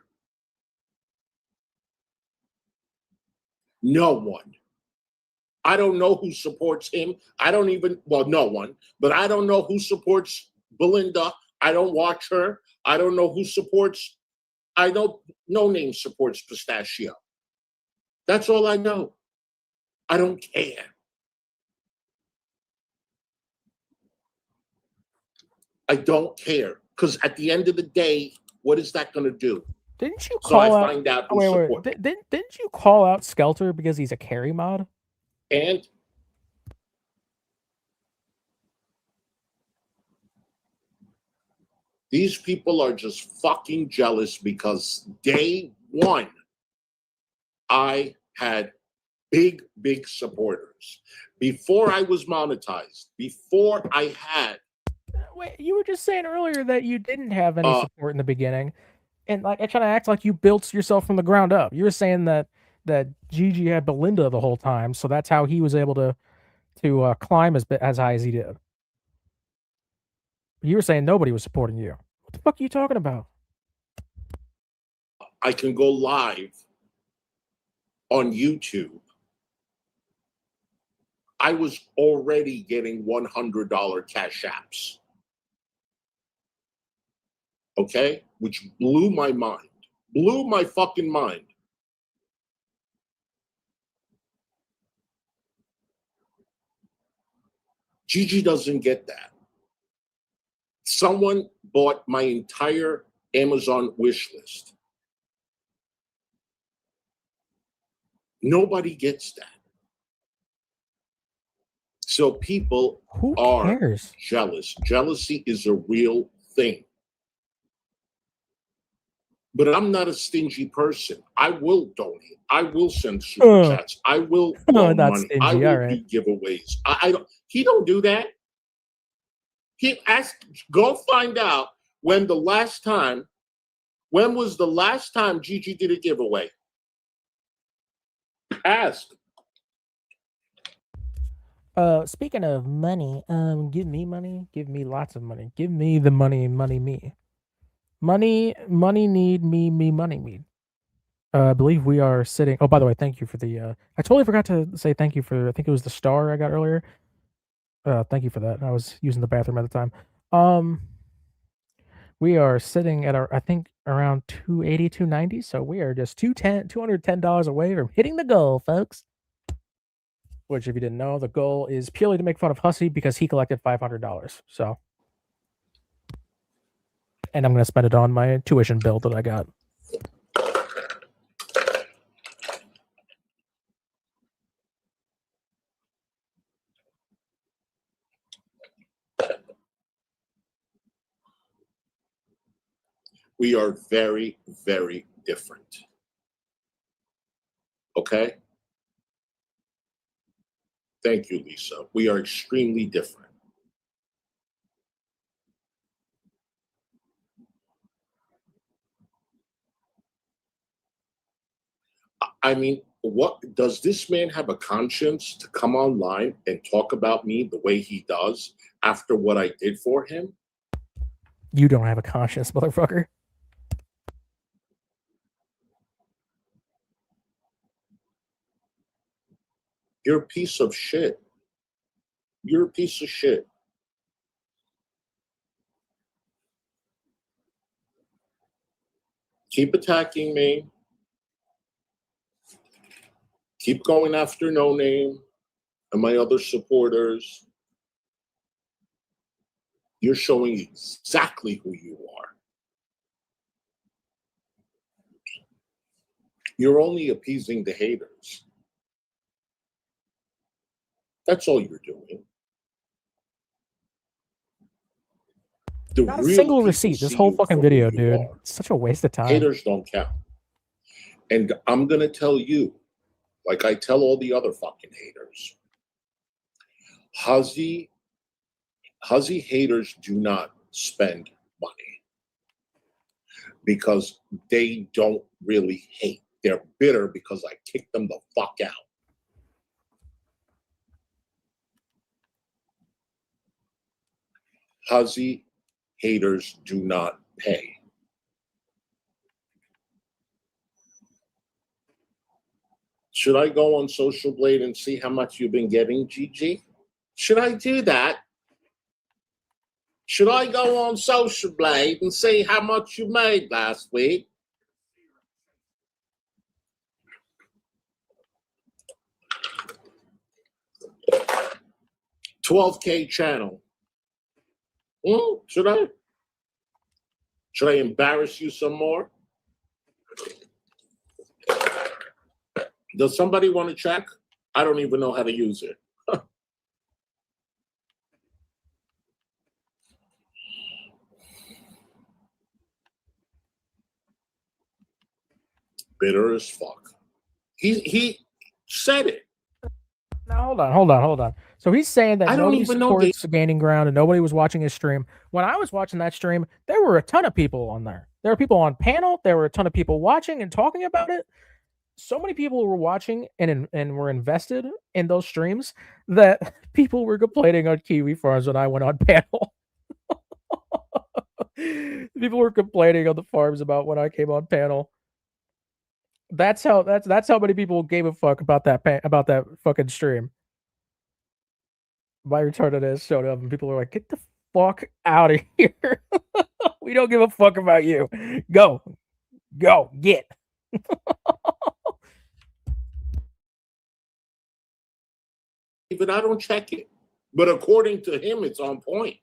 No one. I don't know who supports him. No one, but I don't know who supports Belinda. I don't watch her. I don't know who supports, No Name supports Pistachio. That's all I know. I don't care. I don't care. Because at the end of the day, what is that going to do? Didn't you So call I out? find out who Wait. supports. Didn't you call out Skelter because he's a carry mod? And these people are just fucking jealous because day one, I had big supporters. Before I was monetized, before I had. Wait, you were just saying earlier that you didn't have any support in the beginning, and like I trying to act like you built yourself from the ground up. You were saying that Gigi had Belinda the whole time, so that's how he was able to climb as high as he did. You were saying nobody was supporting you. What the fuck are you talking about? I can go live on YouTube. I was already getting $100 cash apps. Okay? Which blew my mind. Blew my fucking mind. Gigi doesn't get that. Someone bought my entire Amazon wish list. Nobody gets that. So people Who are cares? jealous. Jealousy is a real thing. But I'm not a stingy person. I will donate. I will send super chats. I will loan not money. stingy, I will alright. do giveaways. I don't. He don't do that. Go find out when was the last time Gigi did a giveaway? Ask. Speaking of money, give me money, give me lots of money, give me the money me. Money need me money need. I believe we are sitting. Oh, by the way, thank you for the. I totally forgot to say thank you for. I think it was the star I got earlier. Thank you for that. I was using the bathroom at the time. We are sitting at I think around 280, 290. So we are just $210 away from hitting the goal, folks. Which, if you didn't know, the goal is purely to make fun of Hussy because he collected $500. So, and I'm going to spend it on my tuition bill that I got. We are very, very different. Okay? Thank you, Lisa. We are extremely different. I mean, what does this man have a conscience to come online and talk about me the way he does after what I did for him? You don't have a conscience, motherfucker. You're a piece of shit. You're a piece of shit. Keep attacking me. Keep going after No Name and my other supporters. You're showing exactly who you are. You're only appeasing the haters. That's all you're doing. Not a single receipt. This whole fucking video, dude. It's such a waste of time. Haters don't count. And I'm going to tell you, like I tell all the other fucking haters, Hussy haters do not spend money because they don't really hate. They're bitter because I kicked them the fuck out. Hussy haters do not pay. Should I go on Social Blade and see how much you've been getting, Gigi? Should I do that? Should I go on Social Blade and see how much you made last week? $12K channel. Should I? Should I embarrass you some more? Does somebody want to check? I don't even know how to use it. Bitter as fuck. He said it. Now hold on. So he's saying that I don't nobody even know supports Gaining Ground and nobody was watching his stream. When I was watching that stream, there were a ton of people on there. There were people on panel. There were a ton of people watching and talking about it. So many people were watching and were invested in those streams that people were complaining on Kiwi Farms when I went on panel. People were complaining on the farms about when I came on panel. That's how many people gave a fuck about that fucking stream. My retarded ass showed up and people were like, "Get the fuck out of here! We don't give a fuck about you. Go, get." Even I don't check it, but according to him, it's on point.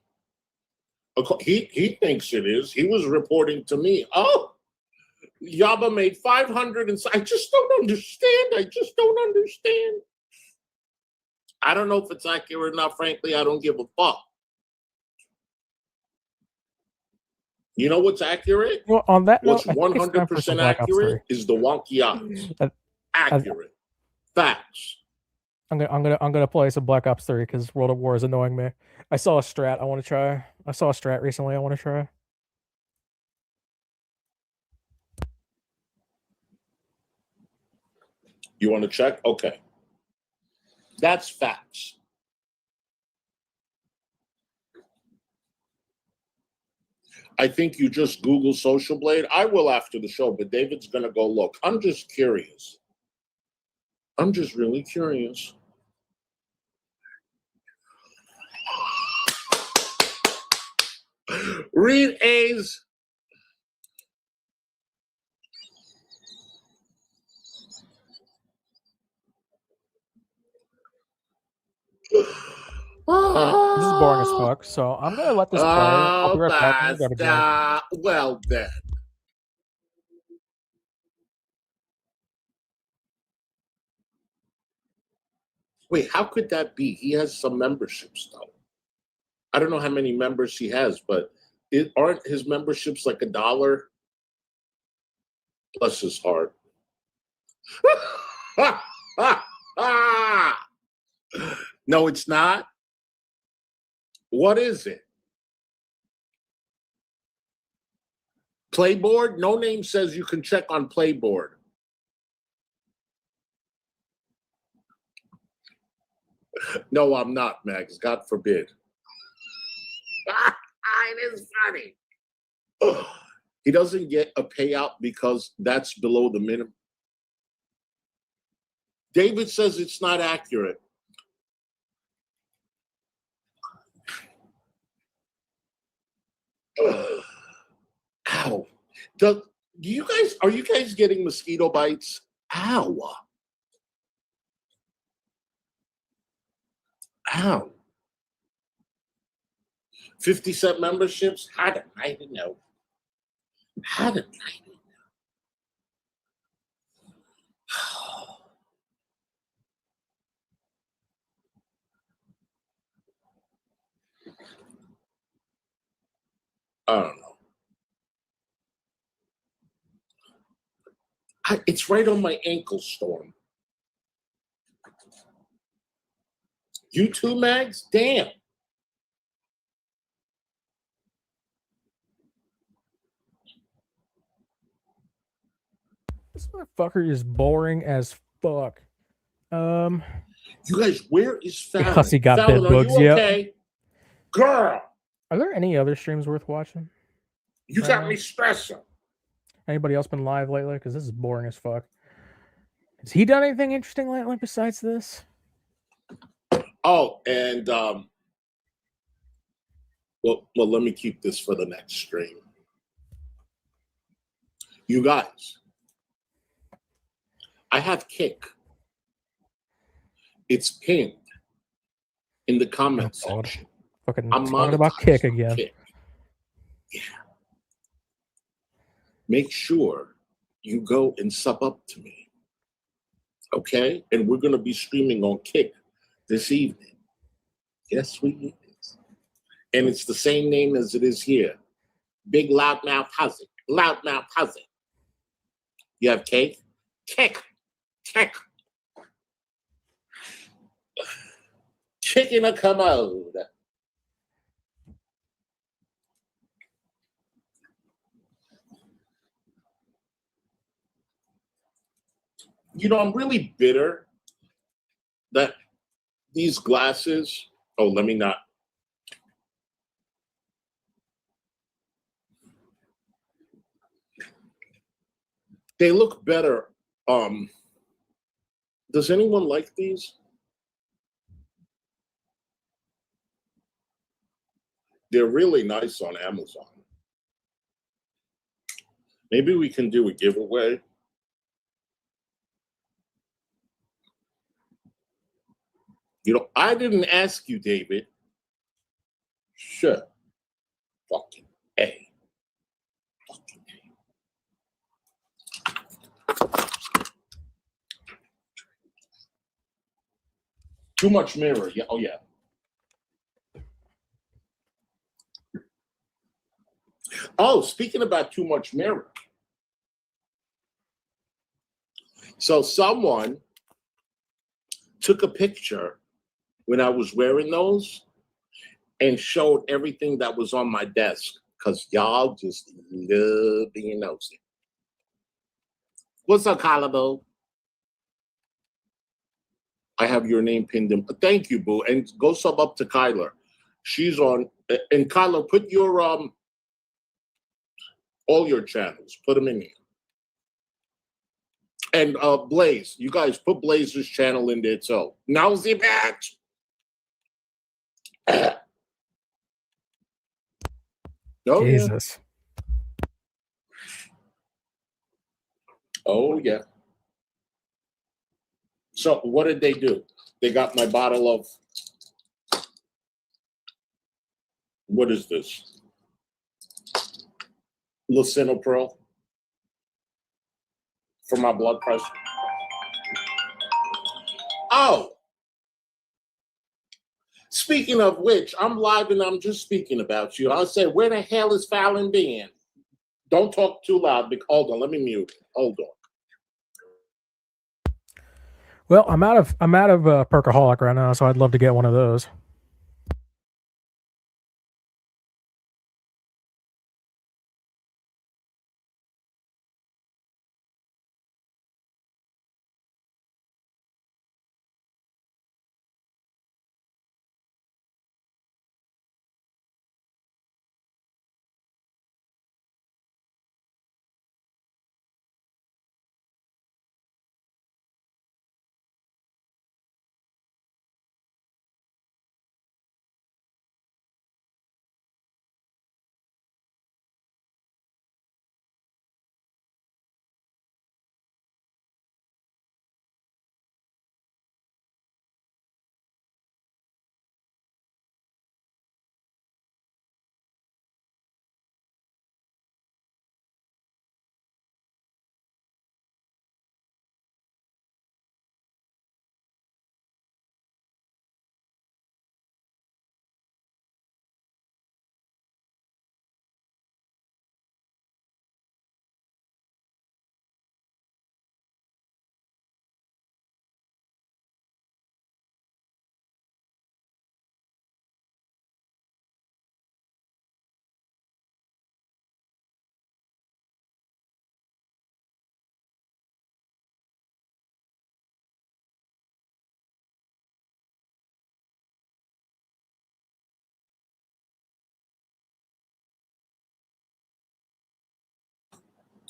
He thinks it is. He was reporting to me. Oh, Yaba made 500, and I just don't understand. I don't know if it's accurate or not. Frankly, I don't give a fuck. You know what's accurate? Well, on that what's note, 100% accurate is the wonky odds. Accurate facts. I'm gonna play some Black Ops 3 because World of War is annoying me. I saw a strat I want to try. I saw a strat recently I want to try. You want to check? Okay. That's facts. I think you just Google Social Blade. I will after the show, but David's going to go look. I'm just curious. I'm just really curious. Read A's. This is boring as fuck, so I'm gonna let this play. I'll be right back. I'm gonna grab a drink. Well then. Wait, how could that be? He has some memberships though. I don't know how many members he has, but aren't his memberships like $1 Bless his heart. No, it's not. What is it? Playboard? No Name says you can check on Playboard. No, I'm not, Max. God forbid. It is funny. He doesn't get a payout because that's below the minimum. David says it's not accurate. Ow. Are you guys getting mosquito bites? Ow. Ow. 50-cent memberships? How did I know? How did I know? I don't know. It's right on my ankle, Storm. You too, Mags? Damn. This motherfucker is boring as fuck. You guys, where is Fallon? Hussy got Fallon, bed bugs, are you yep. okay? Girl, Are there any other streams worth watching? you got me stressing. Anybody else been live lately? Because this is boring as fuck. Has he done anything interesting lately besides this? Oh, and well, let me keep this for the next stream. You guys, I have Kick. It's pinned in the comment section. Fucking I'm talking about monetized Kick on again. Kick. Yeah. Make sure you go and sub up to me. Okay? And we're going to be streaming on Kick this evening. Yes, we is. And it's the same name as it is here. Big Loudmouth Hussy. Loudmouth Hussy. You have Cake? Kick. Kick. Chicken a commode. You know, I'm really bitter that these glasses, let me not. They look better. Does anyone like these? They're really nice on Amazon. Maybe we can do a giveaway. You know, I didn't ask you, David. Sure. Fucking A. Fucking A. Too much mirror. Yeah. Oh, yeah. Oh, speaking about too much mirror. So someone took a picture when I was wearing those and showed everything that was on my desk because y'all just love being nosy. What's up, Kyla? I have your name pinned in. Thank you, boo. And go sub up to Kyla. She's on. And Kyla, put your all your channels. Put them in here. And Blaze, you guys put Blaze's channel in there too. Nosy bitch. Oh, Jesus. Yeah. Oh, yeah. So what did they do? They got my bottle of, what is this? Lisinopril for my blood pressure. Oh, speaking of which, I'm live and I'm just speaking about you. I said, where the hell is Fallon been? Don't talk too loud. Hold on, let me mute. Hold on. Well, I'm out of Perkaholic right now, so I'd love to get one of those.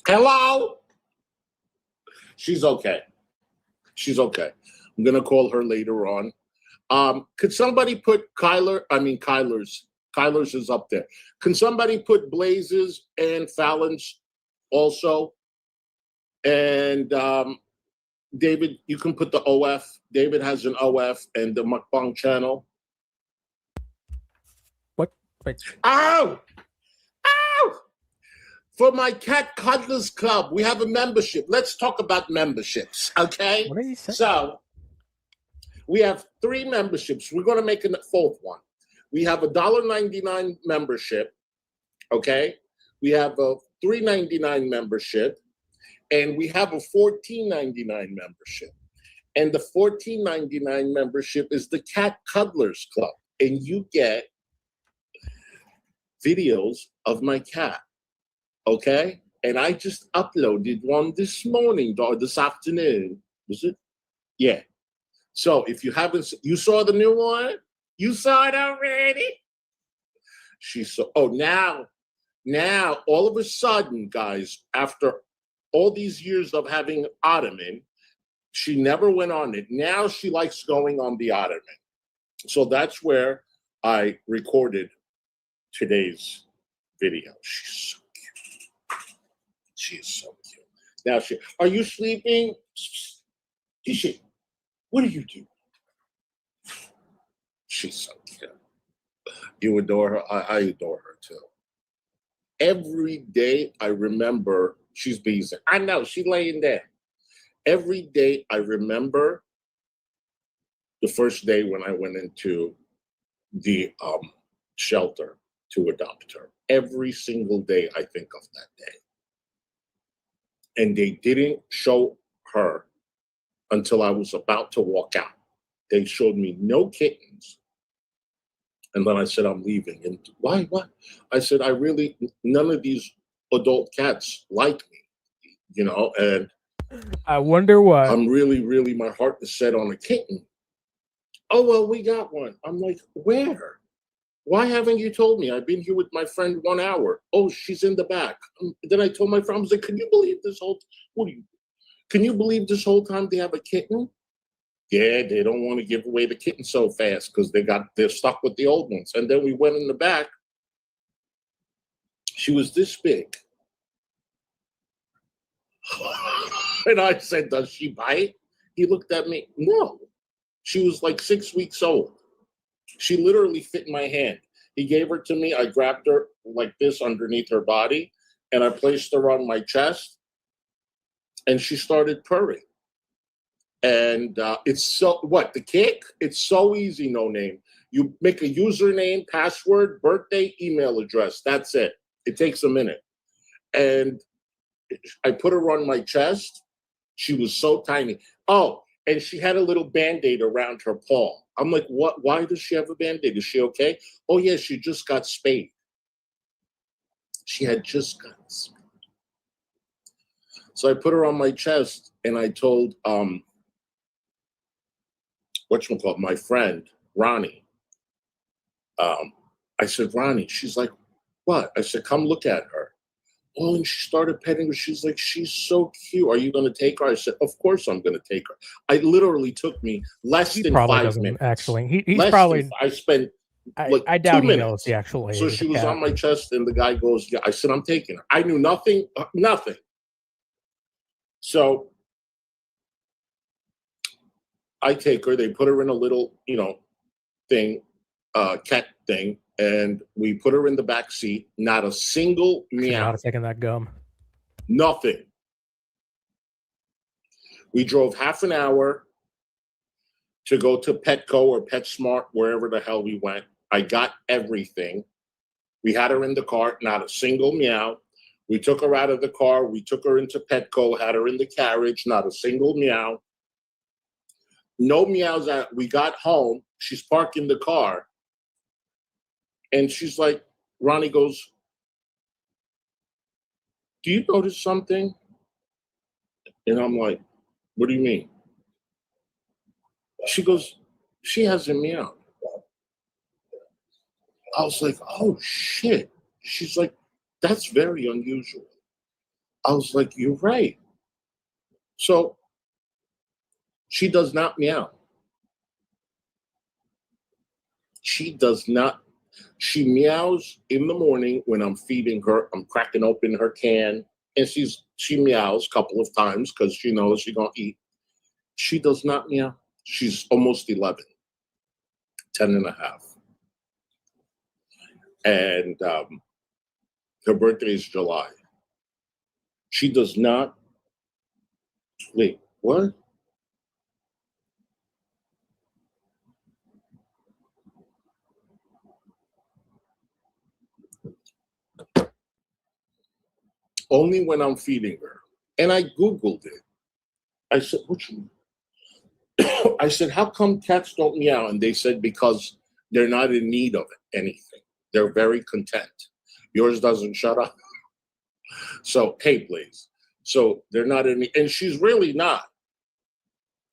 Hello? She's okay. She's okay. I'm going to call her later on. Could somebody put Kyler's is up there. Can somebody put Blazes and Fallon's also? And David, you can put the OF. David has an OF and the Mukbang channel. What? Wait. Ow! Ow! For my Cat Cuddlers Club, we have a membership. Let's talk about memberships, okay? What did he say? So, we have 3 memberships. We're going to make a 4th one. We have a $1.99 membership, okay? We have a $3.99 membership, and we have a $14.99 membership. And the $14.99 membership is the Cat Cuddlers Club, and you get videos of my cat, okay? And I just uploaded one this morning or this afternoon. Was it? Yeah. So if you haven't, you saw the new one? You saw it already? She saw, now, all of a sudden, guys, after all these years of having Ottoman, she never went on it. Now she likes going on the Ottoman. So that's where I recorded today's video. She's so cute. She is so cute. Now, are you sleeping? Tisha, what do you do? She's so cute. You adore her? I adore her too. Every day I remember she's busy. I know, she's laying there. Every day I remember the first day when I went into the shelter to adopt her. Every single day I think of that day. And they didn't show her until I was about to walk out. They showed me no kittens. And then I said, I'm leaving. And why? What? I said, none of these adult cats like me, you know, and I wonder why. I'm really, my heart is set on a kitten. Oh, well, we got one. I'm like, where? Why haven't you told me? I've been here with my friend 1 hour. Oh, she's in the back. Then I told my friend, I was like, can you believe this can you believe this whole time they have a kitten? Yeah, they don't want to give away the kitten so fast because they're stuck with the old ones. And then we went in the back. She was this big. And I said, does she bite? He looked at me. No. She was like 6 weeks old. She literally fit in my hand. He gave her to me. I grabbed her like this underneath her body, and I placed her on my chest, and she started purring. And it's the kick? It's so easy, No Name. You make a username, password, birthday, email address. That's it. It takes a minute. and I put her on my chest. She was so tiny. Oh, and she had a little Band-Aid around her paw. I'm like, what? Why does she have a Band-Aid? Is she okay? Oh, yeah, she just got spayed. She had just got spayed. So I put her on my chest, and I told, whatchamacallit, my friend, Ronnie. I said, Ronnie, she's like, what? I said, come look at her. Oh, and she started petting her. She's like, she's so cute. Are you going to take her? I said, of course I'm going to take her. I literally took me less than 5 minutes. Actually, he's probably. I spent like I doubt 2 he minutes. knows the actual age. So she was on my chest, and the guy goes, yeah. I said, I'm taking her. I knew nothing. So I take her. They put her in a little, thing, cat thing. And we put her in the back seat. Not a single meow. Not taking that gum. Nothing. We drove half an hour to go to Petco or PetSmart, wherever the hell we went. I got everything. We had her in the car. Not a single meow. We took her out of the car. We took her into Petco. Had her in the carriage. Not a single meow. No meows. We got home. She's parking the car. And she's like, Ronnie goes, do you notice something? And I'm like, what do you mean? She goes, she hasn't meowed. I was like, oh, shit. She's like, that's very unusual. I was like, you're right. So she does not meow. She does not. She meows in the morning when I'm feeding her. I'm cracking open her can, and she meows a couple of times because she knows she's going to eat. She does not meow. She's almost 11, 10 and a half. And her birthday is July. She does not. Wait, what? Only when I'm feeding her. And I Googled it. I said, what you mean? I said, how come cats don't meow? And they said, because they're not in need of anything. They're very content. Yours doesn't shut up. So, hey, please. So they're not in, and she's really not.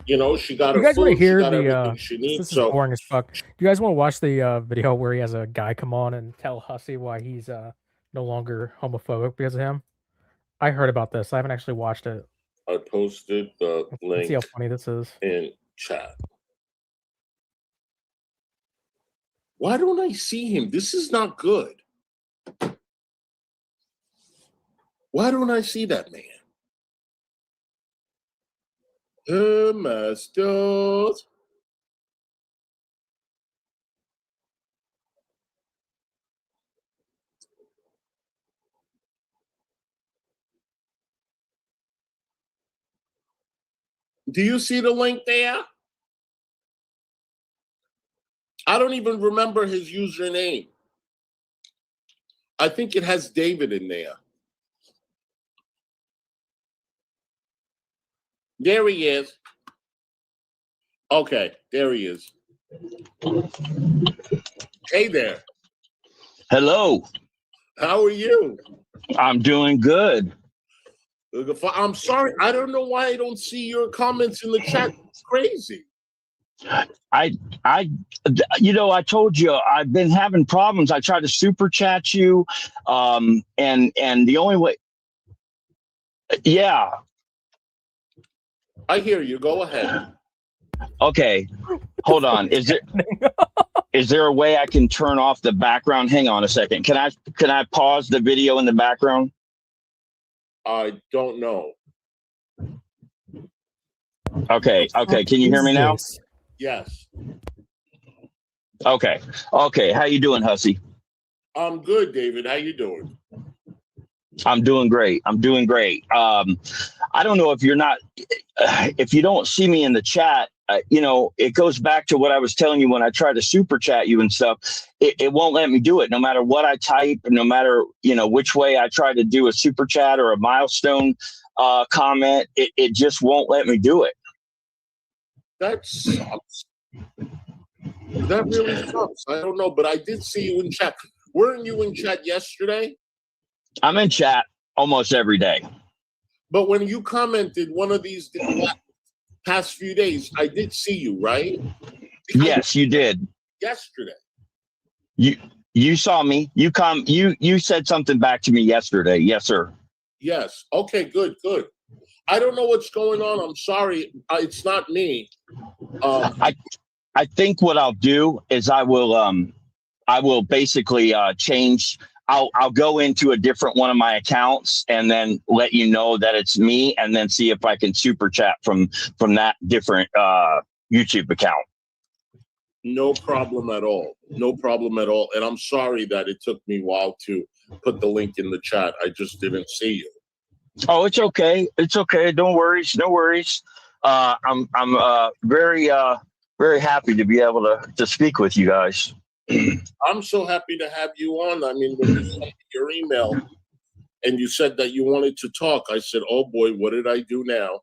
She got her food, she got everything she needs. This is boring as fuck. Do you guys want to watch the video where he has a guy come on and tell Hussy why he's no longer homophobic because of him? I heard about this. I haven't actually watched it. I posted the link. Let's see how funny this is. In chat. Why don't I see him? This is not good. Why don't I see that man? Masters. Do you see the link there? I don't even remember his username. I think it has David in there. There he is. Okay, there he is. Hey there. Hello. How are you? I'm doing good. I'm sorry. I don't know why I don't see your comments in the chat. It's crazy. I told you I've been having problems. I tried to super chat you, and the only way. Yeah. I hear you. Go ahead. Okay. Hold on. Is there a way I can turn off the background? Hang on a second. Can I pause the video in the background? I don't know. Okay. Can you hear me now? Yes. Okay. How you doing, Hussy? I'm good, David. How you doing? I'm doing great. I don't know if you don't see me in the chat. it goes back to what I was telling you when I tried to super chat you and stuff. It won't let me do it, no matter what I type, no matter which way I try to do a super chat or a milestone comment. It just won't let me do it. That sucks. That really sucks. I don't know, but I did see you in chat. Weren't you in chat yesterday? I'm in chat almost every day. But when you commented one of these past few days, I did see you, right? Yes, you did. Yesterday. You saw me. You said something back to me yesterday. Yes, sir. Yes. Okay, good. I don't know what's going on. I'm sorry. It's not me. I think what I'll do is I will basically change. I'll go into a different one of my accounts and then let you know that it's me, and then see if I can super chat from that different YouTube account. No problem at all. No problem at all. And I'm sorry that it took me a while to put the link in the chat. I just didn't see you. Oh, it's okay. It's okay. Don't worry. No worries. I'm very happy to be able to speak with you guys. I'm so happy to have you on. I mean, when you sent me your email and you said that you wanted to talk, I said, oh boy, what did I do now?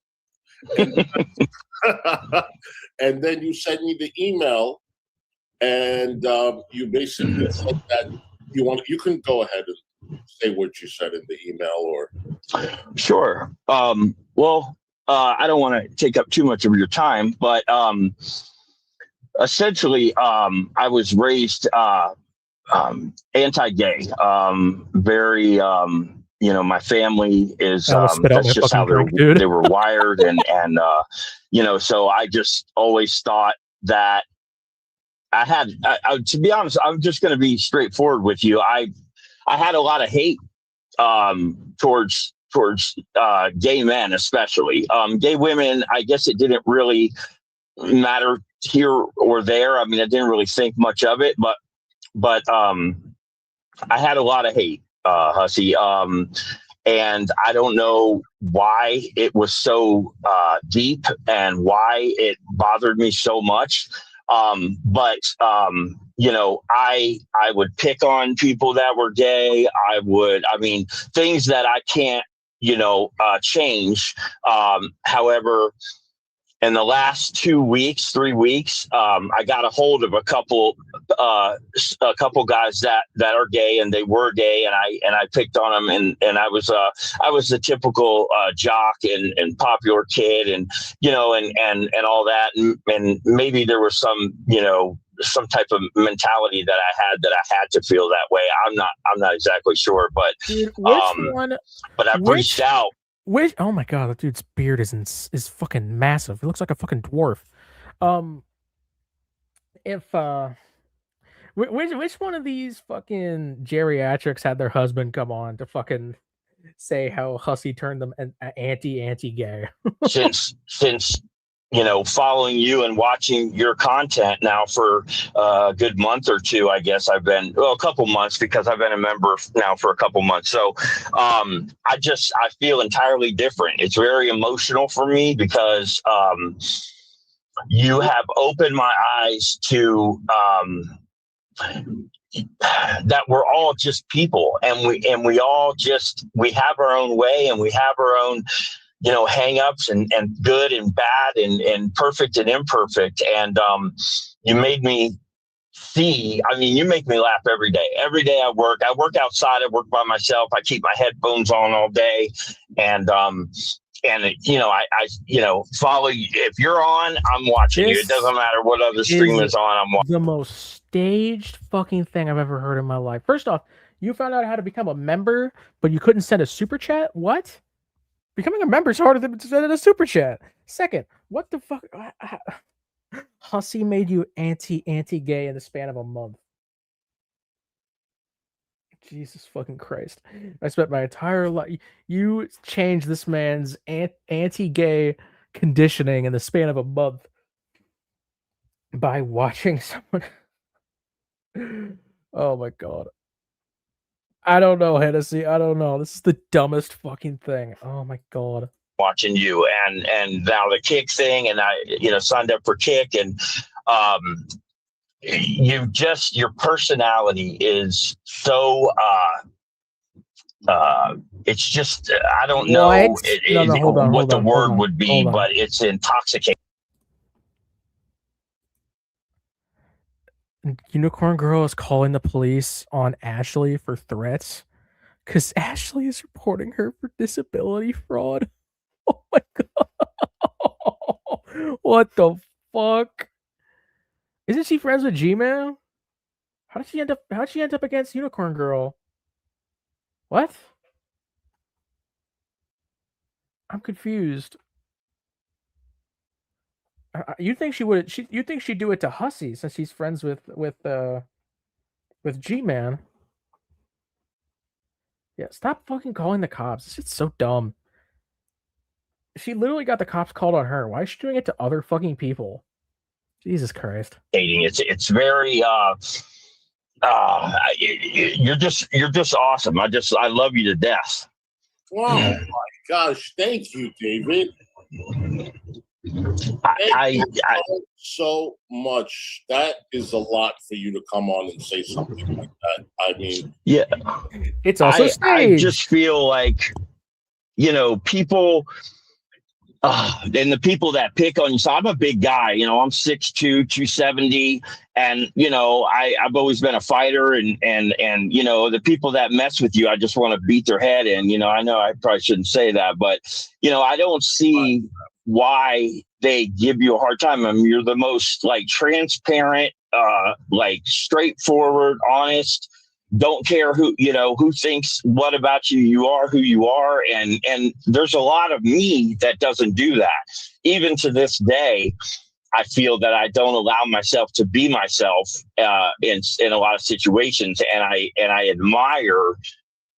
And then you sent me the email, and you basically said that you can go ahead and say what you said in the email. Or Sure. Well, I don't want to take up too much of your time, but essentially, I was raised anti-gay. Very, my family is. That's just how they were wired, and so I just always thought that I had. To be honest, I'm just going to be straightforward with you. I had a lot of hate towards gay men, especially gay women. I guess it didn't really matter here or there. I mean, I didn't really think much of it, but I had a lot of hate, Hussy. And I don't know why it was so deep and why it bothered me so much. But I would pick on people that were gay. Things that I can't, change. However, in the last 3 weeks, I got a hold of a couple guys that are gay, and they were gay, and I picked on them, and I was the typical jock and popular kid, and and all that, and maybe there was some type of mentality that I had to feel that way. I'm not exactly sure, but dude, but I reached out. Oh my god, that dude's beard is fucking massive. He looks like a fucking dwarf. Which one of these fucking geriatrics had their husband come on to fucking say how Hussy turned them anti-gay? since following you and watching your content now for a good month or two, I guess a couple months, because I've been a member now for a couple months. So I feel entirely different. It's very emotional for me because you have opened my eyes to that we're all just people, and we have our own way, and we have our own hang-ups and good and bad and perfect and imperfect. And you made me see, you make me laugh every day. Every day I work outside, I work by myself, I keep my headphones on all day, and I follow you. If you're on, I'm watching you. It doesn't matter what other stream is on, I'm watching. The most staged fucking thing I've ever heard in my life. First off, you found out how to become a member, but you couldn't send a super chat? What? Becoming a member is harder than sending a super chat. Second, what the fuck? Hussy made you anti-gay in the span of a month. Jesus fucking Christ. I spent my entire life. You changed this man's anti-gay conditioning in the span of a month by watching someone. Oh my god. I don't know, Hennessy. I don't know. This is the dumbest fucking thing. Oh my god. watching you, and now the Kick thing, and I signed up for Kick, and your personality is so it's just I don't know what the word would be, but it's intoxicating. Unicorn Girl is calling the police on Ashley for threats because Ashley is reporting her for disability fraud. Oh my god! What the fuck? Isn't she friends with G-Man? How'd she end up against Unicorn Girl? What? I'm confused. You think she would? You think she'd do it to Hussy since she's friends with G-Man? Yeah, stop fucking calling the cops. This shit's so dumb. She literally got the cops called on her. Why is she doing it to other fucking people? Jesus Christ. It's very you're just awesome. I love you to death. Oh my gosh, thank you, David. I so much. That is a lot for you to come on and say something like that. I mean, yeah, it's also I just feel like people. And the people that pick on you. So I'm a big guy, I'm 6'2", 270. And, I've always been a fighter and, the people that mess with you, I just want to beat their head in. I know I probably shouldn't say that, but, I don't see why they give you a hard time. I mean, you're the most transparent, straightforward, honest, don't care who thinks what about you. You are who you are. And there's a lot of me that doesn't do that. Even to this day, I feel that I don't allow myself to be myself in a lot of situations. And I admire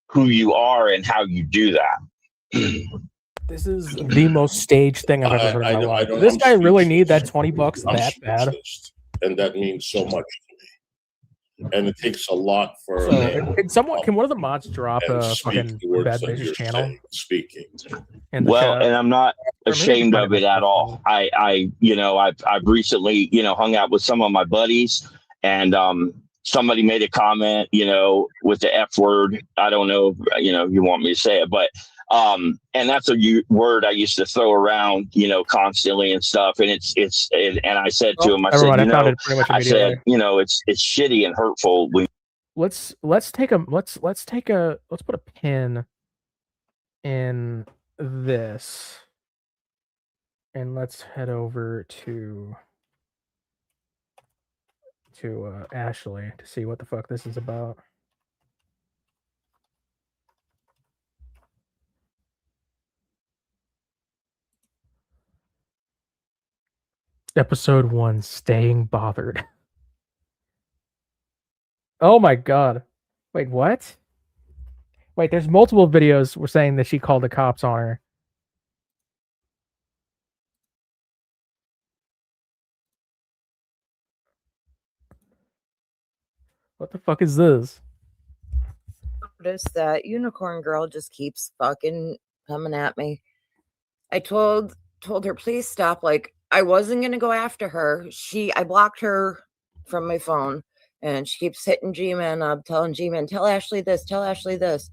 who you are and how you do that. This is the most staged thing I've ever heard in my life. Does this guy really need that $20 that bad? And that means so much. And it takes a lot for. Can one of the mods drop a fucking Bad Bitches channel? Speaking. And I'm not ashamed of it at all. I've recently hung out with some of my buddies, and somebody made a comment with the F word. I don't know you want me to say it, but and that's a word I used to throw around, constantly and stuff. And and I said to him, I said, it's shitty and hurtful. Let's put a pin in this, and let's head over to Ashley to see what the fuck this is about. Episode 1, Staying Bothered. Oh my god. Wait, what? Wait, there's multiple videos we're saying that she called the cops on her. What the fuck is this? Notice that Unicorn Girl just keeps fucking coming at me. I told her, please stop. I wasn't gonna go after her. I blocked her from my phone, and she keeps hitting G-Man up, telling G-Man, tell Ashley this, tell Ashley this.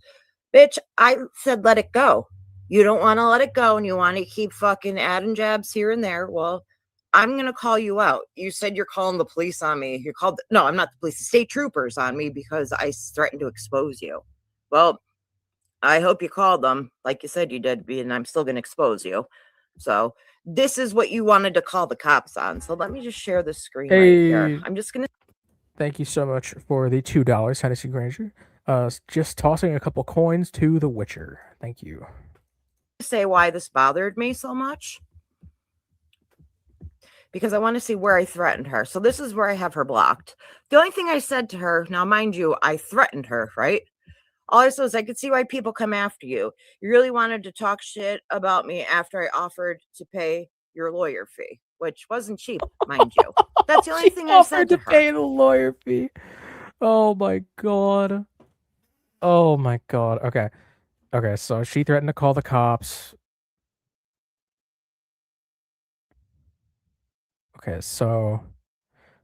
Bitch, I said let it go. You don't want to let it go, and you want to keep fucking adding jabs here and there. Well, I'm gonna call you out. You said you're calling the police on me. No, I'm not the police, the state troopers on me because I threatened to expose you. Well, I hope you called them like you said you did, and I'm still going to expose you. So this is what you wanted to call the cops on. So let me just share the screen right here. I'm just going to. Thank you so much for the $2, Hennessy Granger. Just tossing a couple coins to the Witcher. Thank you. Say why this bothered me so much. Because I want to see where I threatened her. So this is where I have her blocked. The only thing I said to her, now mind you, I threatened her, right? All I said is I could see why people come after you. You really wanted to talk shit about me after I offered to pay your lawyer fee, which wasn't cheap, mind you. That's the only thing I said to her. Pay the lawyer fee. Oh my god. Oh my god. Okay. So she threatened to call the cops. Okay, so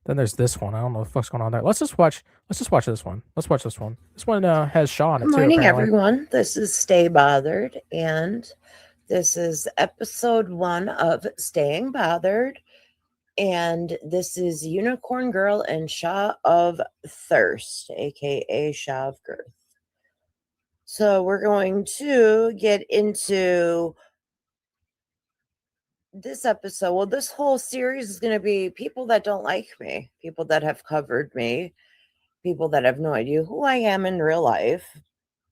then there's this one. I don't know what the fuck's going on there. Let's just watch this one. Let's watch this one. This one has Shaw on it Good too. morning, Apparently. everyone. This is Stay Bothered, and this is episode 1 of Staying Bothered. And this is Unicorn Girl and Shaw of Thirst, aka Shaw of Girth. So we're going to get into this episode. Well, this whole series is going to be people that don't like me, people that have covered me, people that have no idea who I am in real life,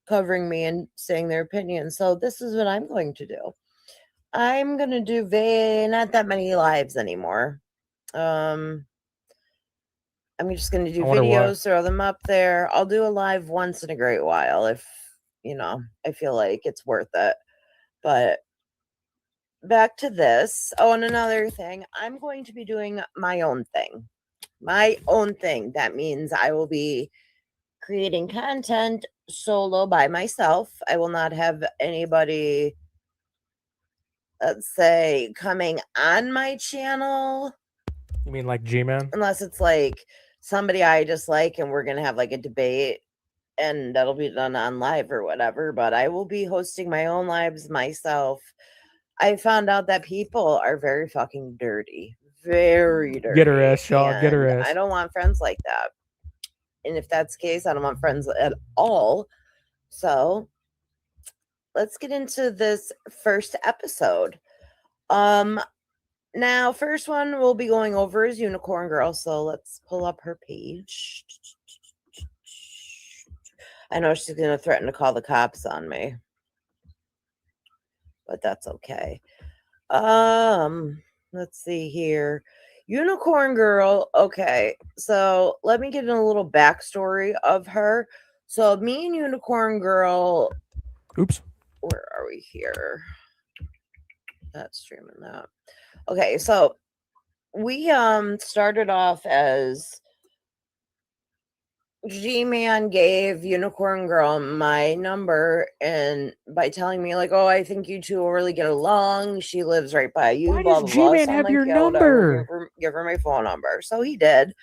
covering me and saying their opinion. So this is what I'm going to do. I'm going to do not that many lives anymore. I'm just going to do videos, throw them up there. I'll do a live once in a great while if, I feel like it's worth it. But back to this. Oh, and another thing, I'm going to be doing my own thing. My own thing. That means I will be creating content solo by myself. I will not have anybody, let's say, coming on my channel. You mean like G-Man? Unless it's like somebody I dislike and we're going to have like a debate and that'll be done on live or whatever. But I will be hosting my own lives myself. I found out that people are very fucking dirty. Very dirty. Get her ass, Shaw. Get her ass. I don't want friends like that. And if that's the case, I don't want friends at all. So let's get into this first episode. Now, first one we'll be going over is Unicorn Girl. So let's pull up her page. I know she's going to threaten to call the cops on me, but that's okay. Let's see here. Unicorn Girl. Okay, so let me get in a little backstory of her. So me and Unicorn Girl. Oops. Where are we here? Not streaming that. Okay, so we started off as G-Man gave Unicorn Girl my number, and by telling me like, oh, I think you two will really get along. She lives right by you. Why blah, does blah, G-Man so have like, your yeah, number? give her my phone number. So he did.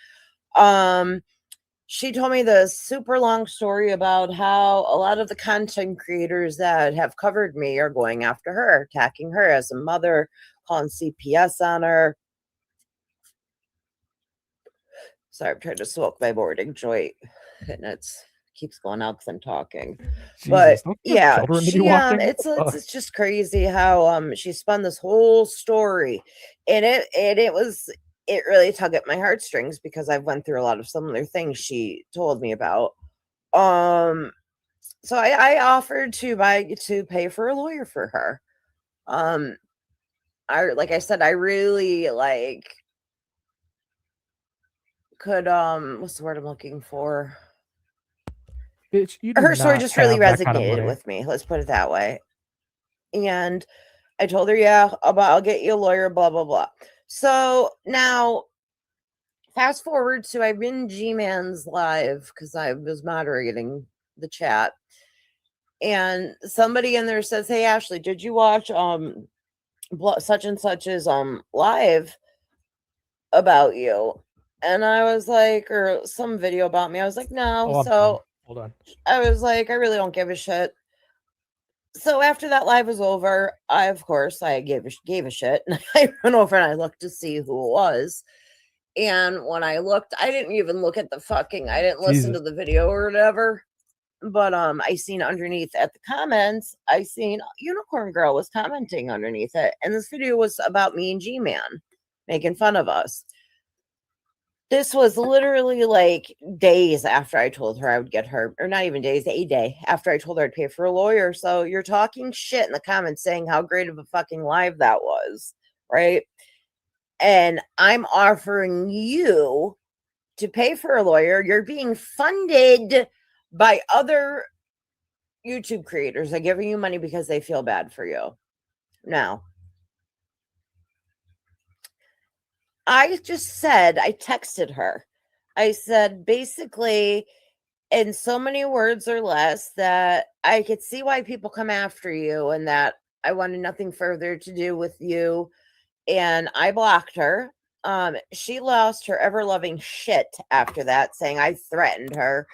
She told me the super long story about how a lot of the content creators that have covered me are going after her, attacking her as a mother, calling CPS on her. Sorry, I'm trying to smoke my morning joint, and it keeps going out because I'm talking. Jesus, but yeah, it's just crazy how she spun this whole story, and it really tugged at my heartstrings because I've went through a lot of similar things she told me about. So I offered to pay for a lawyer for her. Like I said, I really could what's the word I'm looking for? Bitch, her story just really resonated with me. Let's put it that way. And I told her, yeah, I'll get you a lawyer, blah, blah, blah. So now, fast forward to I've been G-Man's live because I was moderating the chat. And somebody in there says, hey, Ashley, did you watch such and such's live about you? And I was like, or some video about me. I was like, no. Hold on. I was like, I really don't give a shit. So after that live was over, I gave a shit. And I went over and I looked to see who it was. And when I looked, I didn't even look at I didn't listen to the video or whatever. But I seen underneath at the comments, I seen Unicorn Girl was commenting underneath it. And this video was about me and G-Man making fun of us. This was literally like days after I told her I would get her, or not even days, a day after I told her I'd pay for a lawyer. So you're talking shit in the comments saying how great of a fucking live that was, right? And I'm offering you to pay for a lawyer. You're being funded by other YouTube creators. They're giving you money because they feel bad for you. Now, I texted her. I said, basically, in so many words or less, that I could see why people come after you and that I wanted nothing further to do with you. And I blocked her. She lost her ever-loving shit after that, saying I threatened her.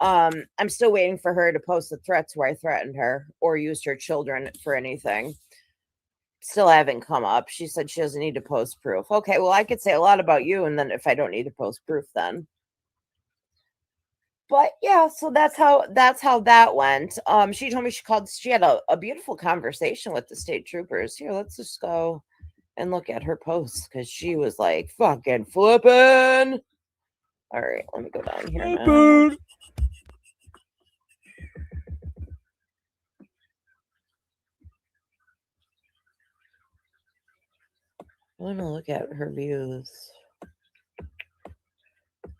I'm still waiting for her to post the threats where I threatened her or used her children for anything. Still haven't come up. She said she doesn't need to post proof. Okay, well, I could say a lot about you, and then if I don't need to post proof, then. But yeah, so that's how that went. She told me she had a beautiful conversation with the state troopers. Here, let's just go and look at her posts because she was like fucking flipping. All right, let me go down here now. I want to look at her views.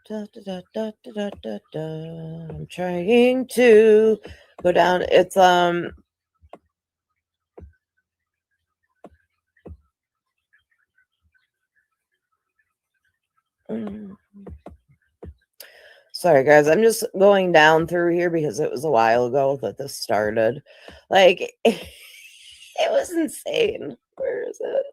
Da, da, da, da, da, da, da. I'm trying to go down. It's sorry guys, I'm just going down through here because it was a while ago that this started. Like it was insane. Where is it?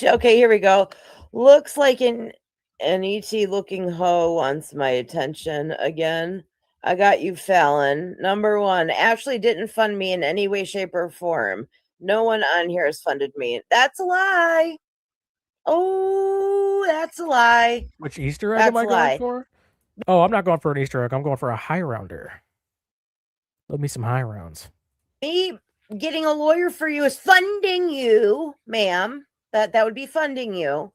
Okay, here we go. Looks like an ET looking hoe wants my attention again. I got you, Fallon. Number one, Ashley didn't fund me in any way, shape, or form. No one on here has funded me. That's a lie. Oh, that's a lie. Which Easter egg am I going for? Oh, I'm not going for an Easter egg. I'm going for a high rounder. Let me some high rounds. Me getting a lawyer for you is funding you, ma'am. That would be funding you.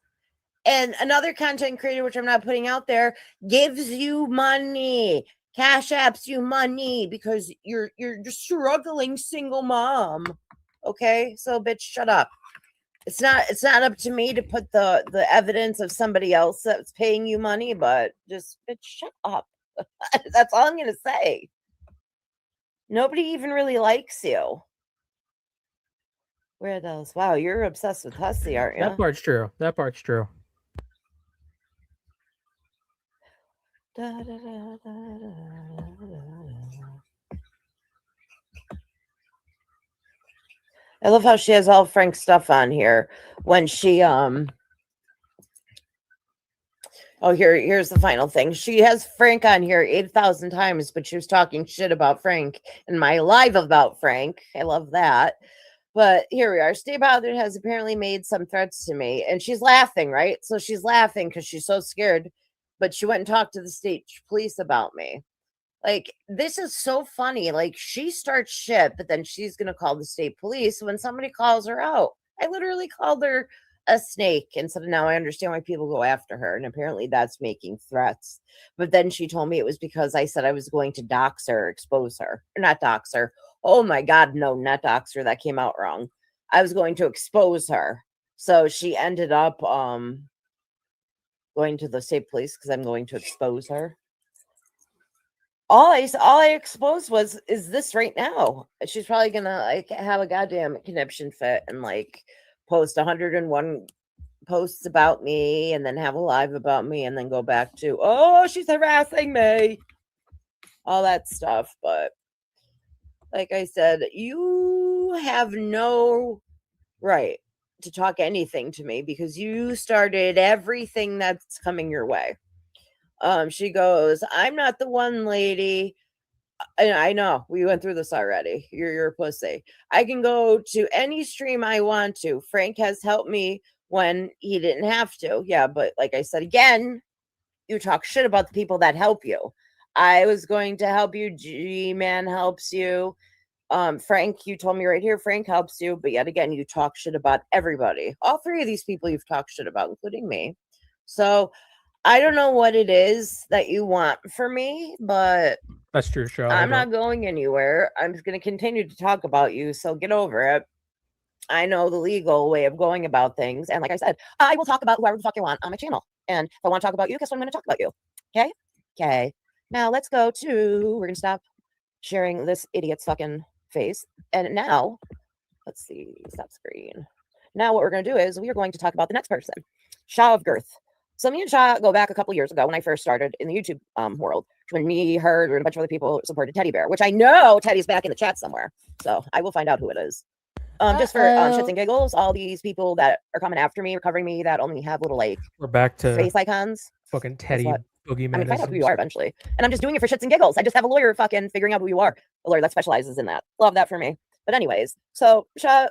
And another content creator, which I'm not putting out there, gives you money, cash apps you money because you're just struggling single mom. Okay, so bitch, shut up. It's not up to me to put the evidence of somebody else that's paying you money, but just bitch, shut up. That's all I'm gonna say. Nobody even really likes you. Where are those? Wow, you're obsessed with Hussy, aren't you? That part's true. That part's true. Da, da, da, da, da. I love how she has all Frank's stuff on here when she oh, here's the final thing. She has Frank on here 8,000 times, but she was talking shit about Frank in my live about Frank. I love that. But here we are. Stay Bothered has apparently made some threats to me, and she's laughing, right? So she's laughing because she's so scared, but she went and talked to the state police about me. Like, this is so funny. Like, she starts shit, but then she's going to call the state police when somebody calls her out. I literally called her a snake and said, now I understand why people go after her. And apparently that's making threats. But then she told me it was because I said I was going to dox her, expose her. Or not dox her. Oh my God, no, not dox her. That came out wrong. I was going to expose her. So she ended up going to the state police because I'm going to expose her. All I exposed is this right now. She's probably gonna like have a goddamn conniption fit and like post 101 posts about me and then have a live about me and then go back to, oh, she's harassing me, all that stuff. But like I said, you have no right to talk anything to me because you started everything that's coming your way. She goes, I'm not the one, lady. And I know we went through this already. You're a pussy. I can go to any stream I want to. Frank has helped me when he didn't have to. Yeah, but like I said again, you talk shit about the people that help you. I was going to help you. G-Man helps you. Frank, you told me right here, Frank helps you. But yet again, you talk shit about everybody. All three of these people you've talked shit about, including me. So I don't know what it is that you want for me, but that's true, Shaw. I'm not going anywhere. I'm just going to continue to talk about you, so get over it. I know the legal way of going about things, and like I said, I will talk about whoever the fuck I want on my channel. And if I want to talk about you, guess what? I'm going to talk about you. Okay? Okay. Now let's go to, we're going to stop sharing this idiot's fucking face. And now, let's see, stop screen. Now what we're going to do is we are going to talk about the next person, Shaw of Girth. So me and Shaw go back a couple years ago when I first started in the YouTube world. When me, her, and a bunch of other people supported Teddy Bear, which I know Teddy's back in the chat somewhere. So I will find out who it is. Just for shits and giggles, all these people that are coming after me or covering me that only have little like we're back to face icons. Fucking Teddy Boogeyman. I mean, find out who you are eventually. And I'm just doing it for shits and giggles. I just have a lawyer fucking figuring out who you are. A lawyer that specializes in that. Love that for me. But anyways, so Sha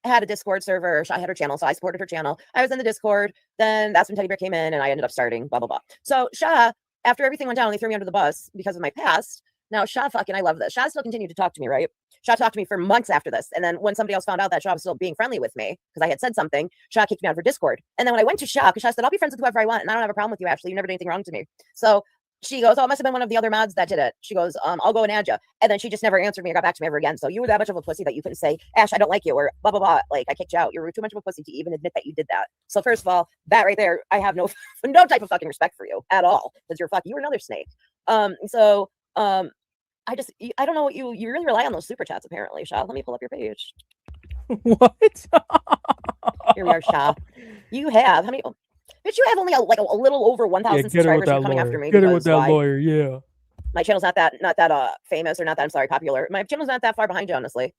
had a Discord server. Sha had her channel, so I supported her channel. I was in the Discord. Then that's when Teddy Bear came in and I ended up starting, blah, blah, blah. So Sha, after everything went down, they threw me under the bus because of my past. Now Sha fucking, I love this. Sha still continued to talk to me, right? Sha talked to me for months after this. And then when somebody else found out that Sha was still being friendly with me, because I had said something, Sha kicked me out of her Discord. And then when I went to Sha, because Sha said, I'll be friends with whoever I want. And I don't have a problem with you, Ashley. You never did anything wrong to me. So she goes, oh, it must have been one of the other mods that did it. She goes, I'll go and add you. And then she just never answered me or got back to me ever again. So you were that much of a pussy that you couldn't say, Ash, I don't like you, or blah, blah, blah. Like, I kicked you out. You were too much of a pussy to even admit that you did that. So first of all, that right there, I have no type of fucking respect for you at all. Because you were another snake. I don't know what you really rely on those super chats, apparently, Sha. Let me pull up your page. What? Here we are, Sha. You have, how many? Bitch, you have only a little over 1,000 subscribers for coming after me. Get it with that lawyer, yeah. My channel's not that famous or not that, I'm sorry, popular. My channel's not that far behind you, honestly.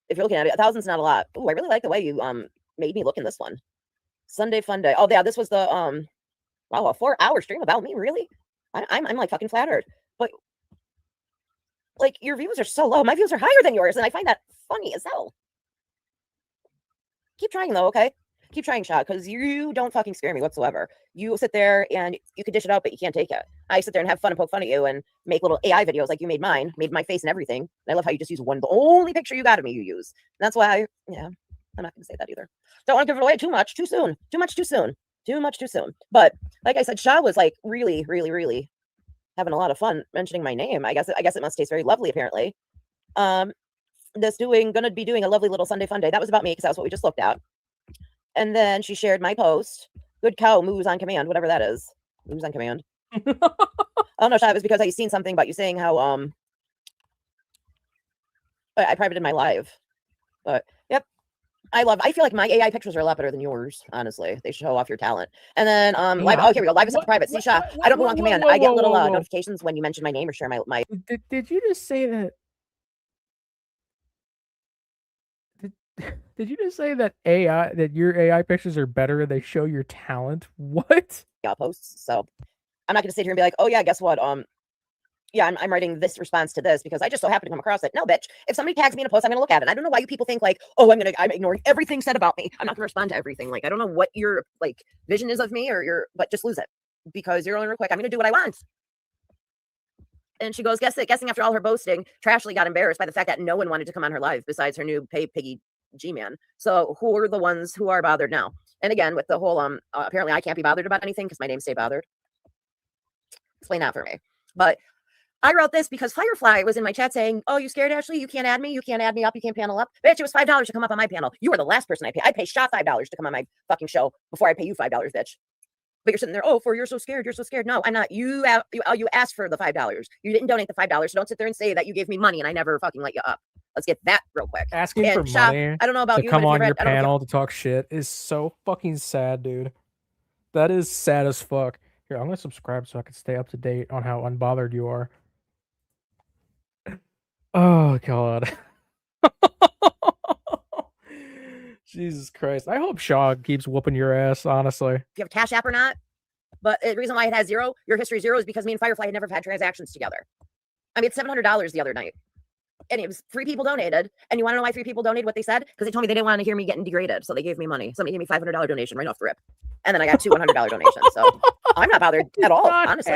If you're looking at it, 1,000's not a lot. Ooh, I really like the way you made me look in this one. Sunday Fun Day. Oh yeah, this was the wow, a 4-hour stream about me, really? I'm like fucking flattered. But like your views are so low. My views are higher than yours, and I find that funny as hell. Keep trying though, okay? Keep trying, Sha, because you don't fucking scare me whatsoever. You sit there and you can dish it out, but you can't take it. I sit there and have fun and poke fun at you and make little AI videos like you made mine, made my face and everything. And I love how you just use the only picture you got of me you use. And that's why I'm not gonna say that either. Don't want to give it away too much, too soon. Too much too soon. Too much too soon. But like I said, Sha was like really, really, really having a lot of fun mentioning my name. I guess it must taste very lovely, apparently. Gonna be doing a lovely little Sunday Fun Day. That was about me because that's what we just looked at. And then she shared my post. Good cow moves on command, whatever that is. Moves on command. Oh no, Sha, it was because I seen something about you saying how I privated my live. But yep. I feel like my AI pictures are a lot better than yours, honestly. They show off your talent. And then live, oh here we go. Live is set to private. See, Sha, I don't move on command. I get little notifications when you mention my name or share my Did you just say that? Did you just say that your AI pictures are better and they show your talent? What? Posts. So I'm not gonna sit here and be like, oh yeah, guess what? Yeah, I'm writing this response to this because I just so happen to come across it. No, bitch. If somebody tags me in a post, I'm gonna look at it. I don't know why you people think like, oh, I'm ignoring everything said about me. I'm not gonna respond to everything. Like, I don't know what your like vision is of me but just lose it because you're only real quick. I'm gonna do what I want. And she goes, guessing after all her boasting, Trashly got embarrassed by the fact that no one wanted to come on her live besides her new piggy G-man. So who are the ones who are bothered now? And again, with the whole apparently I can't be bothered about anything because my name stay bothered. Explain that for me. But I wrote this because Firefly was in my chat saying, oh, you scared, Ashley? You can't add me? You can't add me up? You can't panel up? Bitch, it was $5 to come up on my panel. You were the last person I pay. I pay Sha $5 to come on my fucking show before I pay you $5, bitch. But you're sitting there, you're so scared. You're so scared. No, I'm not. You asked for the $5. You didn't donate the $5. So don't sit there and say that you gave me money and I never fucking let you up. Let's get that real quick. Asking for Sha, money I don't know about to you, come on your panel to talk shit is so fucking sad, dude. That is sad as fuck. Here, I'm gonna subscribe so I can stay up to date on how unbothered you are. Oh god. Jesus Christ. I hope Shaw keeps whooping your ass, honestly. If you have a Cash App or not. But the reason why it has zero, your history 0, is because me and Firefly had never had transactions together. I mean, it's $700 the other night. And it was 3 people donated. And you want to know why 3 people donated what they said? Because they told me they didn't want to hear me getting degraded. So they gave me money. Somebody gave me $500 donation right off the rip. And then I got 2 $100 donations. So I'm not bothered at all, honestly.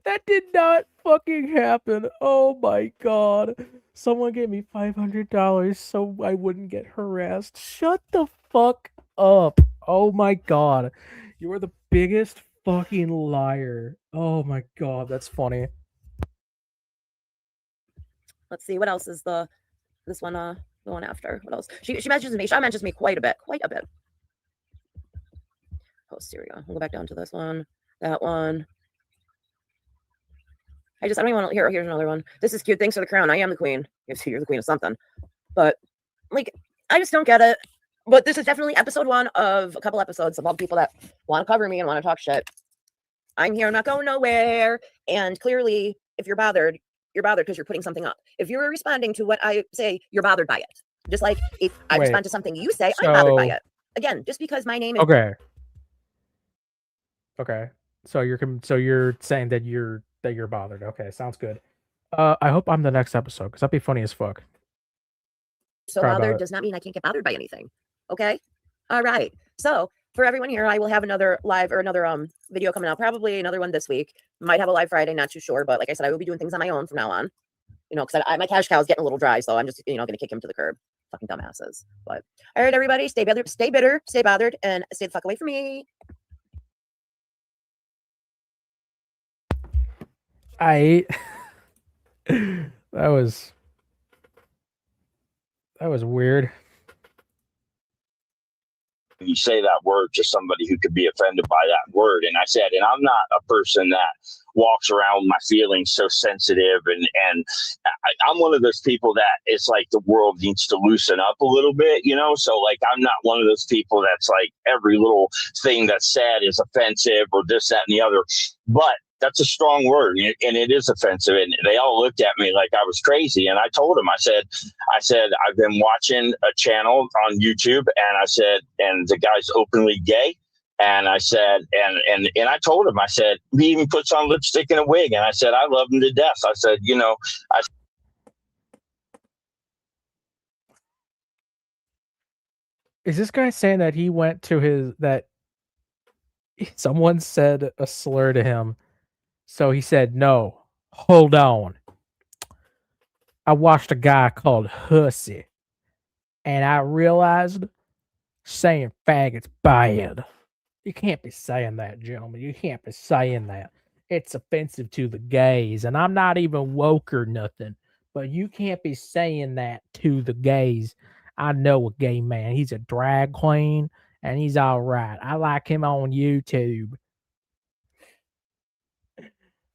That did not fucking happen. Oh my god. Someone gave me $500 so I wouldn't get harassed. Shut the fuck up. Oh my god. You are the biggest fucking liar. Oh my god, that's funny. Let's see, what else is the one after? What else? She mentions me. She mentions me quite a bit. Post, here we go. We'll go back down to this one. That one. I don't even want to here's another one. This is cute. Thanks for the crown. I am the queen. You're the queen of something. But like, I just don't get it. But this is definitely episode 1 of a couple episodes of all the people that want to cover me and want to talk shit. I'm here. I'm not going nowhere. And clearly, if you're bothered because you're putting something up. If you're responding to what I say, you're bothered by it. Just like if I Wait, respond to something you say, I'm bothered by so it. Again, just because my name is okay. So you're saying that you're bothered. Okay, sounds good. I hope I'm the next episode because that'd be funny as fuck. so Cry about bothered it. does not mean I can't get bothered by anything. Okay. All right. So for everyone here, I will have another live or another video coming out, probably another one this week. Might have a live Friday, not too sure, but like I said, I will be doing things on my own from now on. You know, because my cash cow is getting a little dry, so I'm just going to kick him to the curb. Fucking dumbasses. But all right, everybody, stay bitter, stay bothered, and stay the fuck away from me. That was weird. You say that word to somebody who could be offended by that word. And I said, and I'm not a person that walks around with my feelings so sensitive. And I'm one of those people that it's like the world needs to loosen up a little bit, you know? So like, I'm not one of those people that's like every little thing that's said is offensive or this, that, and the other. But that's a strong word, and it is offensive. And they all looked at me like I was crazy. And I told them, I said, I've been watching a channel on YouTube, and I said, and the guy's openly gay. And I said, and I told him, I said, he even puts on lipstick and a wig. And I said, I love him to death. I said, you know, Is this guy saying that he went to that someone said a slur to him? So he said, no, hold on. I watched a guy called Hussy, and I realized saying faggot's bad. You can't be saying that, gentlemen. You can't be saying that. It's offensive to the gays, and I'm not even woke or nothing, but you can't be saying that to the gays. I know a gay man. He's a drag queen, and he's all right. I like him on YouTube.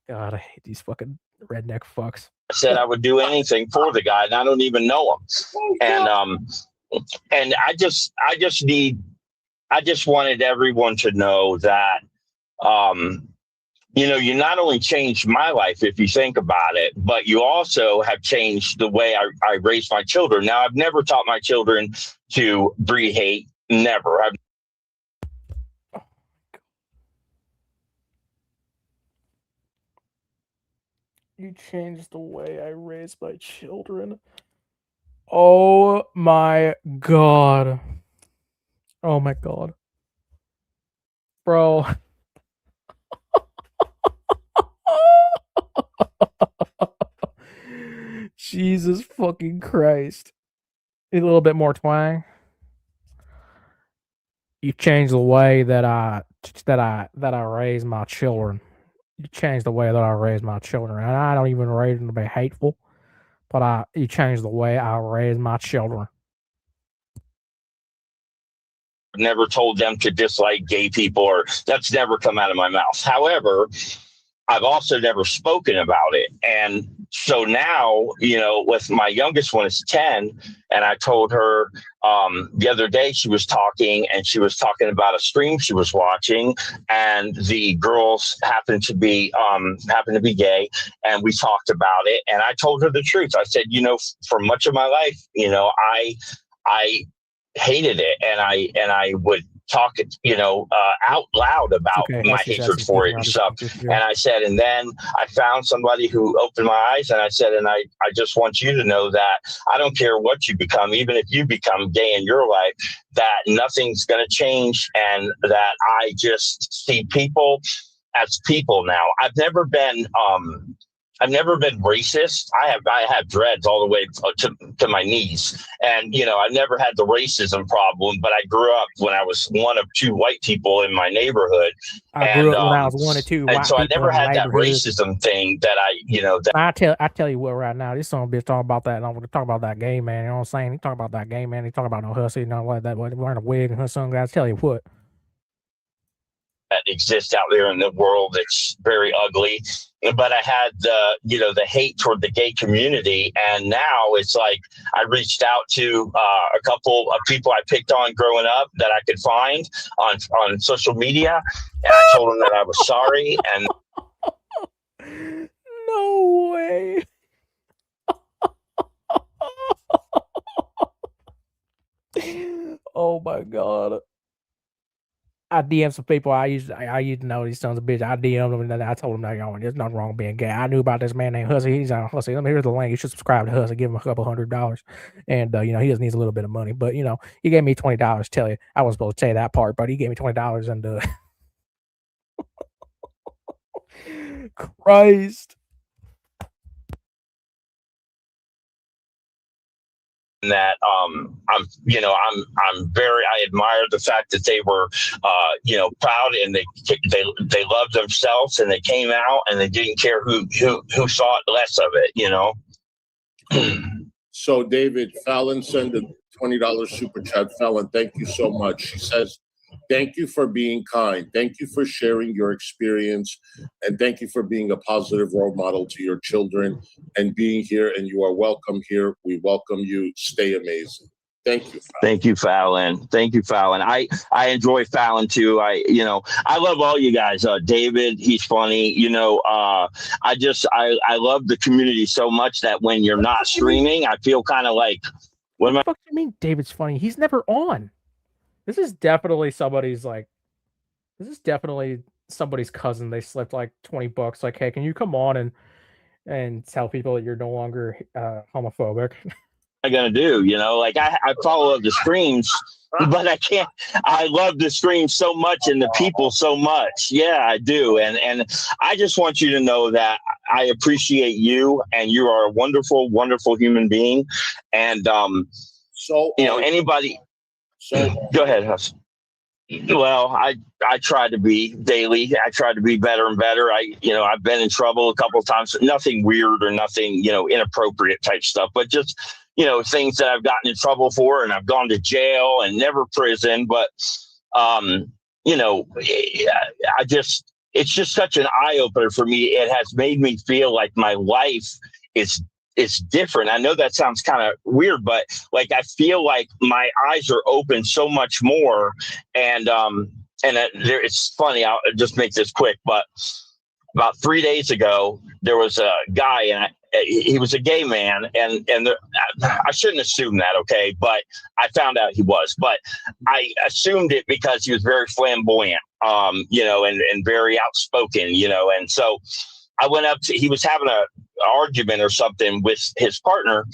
God, I hate these fucking redneck fucks. I said I would do anything for the guy, and I don't even know him. And I just wanted everyone to know that, you know, you not only changed my life, if you think about it, but you also have changed the way I raise my children. Now, I've never taught my children to breed hate. Never. You changed the way I raise my children. Oh my god. Oh my god. Bro. Jesus fucking Christ. A little bit more twang. You changed the way that I raise my children. You changed the way that I raise my children. And I don't even raise them to be hateful, but you changed the way I raise my children. Never told them to dislike gay people, or that's never come out of my mouth. However, I've also never spoken about it. And so now, you know, with my youngest one is 10, and I told her the other day she was talking about a stream she was watching, and the girls happened to be gay, and we talked about it, and I told her the truth. I said, you know, for much of my life, you know, I hated it, and I would talk, you know, out loud about my hatred for it and stuff. And I said, and then I found somebody who opened my eyes, and I said, and I just want you to know that I don't care what you become, even if you become gay in your life, that nothing's going to change, and that I just see people as people now. I've never been racist. I have dreads all the way to my knees. And, you know, I never had the racism problem, but I grew up when I was one of two white people in my neighborhood. I grew up when I was one or two white people. And so I never had that racism thing that I tell you what right now, this song bitch talking about that, and I'm gonna talk about that gay man, you know what I'm saying? He talking about that gay man, he talking about no Hussy, you know what, that wearing a wig and her sunglasses. Tell you what. That exists out there in the world that's very ugly. But I had the hate toward the gay community, and now it's like I reached out to a couple of people I picked on growing up that I could find on social media, and I told them that I was sorry. And no way. Oh my god. I DM some people I used to know these sons of bitch. I DM'd them and I told them that there's nothing wrong with being gay. I knew about this man named Hussy. He's on Hussy. Here's the link. You should subscribe to Hussy. Give him $200. And he just needs a little bit of money. But he gave me $20. Tell you, I wasn't supposed to say that part, but he gave me $20 and Christ. That I'm I admire the fact that they were proud and they loved themselves and they came out and they didn't care who thought less of it. So David, Fallon sent a $20 super chat. Fallon, thank you so much. She says, thank you for being kind. Thank you for sharing your experience. And thank you for being a positive role model to your children and being here. And you are welcome here. We welcome you. Stay amazing. Thank you, Fallon. Thank you, Fallon. Thank you, Fallon. I enjoy Fallon too. I love all you guys. David, he's funny. I love the community so much that when you're not streaming, I feel kind of like, what the fuck do you mean David's funny? He's never on. This is definitely somebody's cousin. They slipped like $20. Like, hey, can you come on and tell people that you're no longer homophobic? I gonna do? I follow the streams, but I can't. I love the stream so much and the people so much. Yeah, I do. And I just want you to know that I appreciate you and you are a wonderful, wonderful human being. And anybody. So go ahead, Huss. Well, I try to be daily. I try to be better and better. I've been in trouble a couple of times. Nothing weird or nothing, inappropriate type stuff, but just, things that I've gotten in trouble for, and I've gone to jail and never prison. But, it's just such an eye opener for me. It has made me feel like my life is different. I know that sounds kind of weird, but I feel like my eyes are open so much more. And it's funny. I'll just make this quick, but about 3 days ago, there was a guy and he was a gay man and I shouldn't assume that. Okay. But I found out he was, but I assumed it because he was very flamboyant, and very outspoken, and so I went up to, he was having an argument or something with his partner.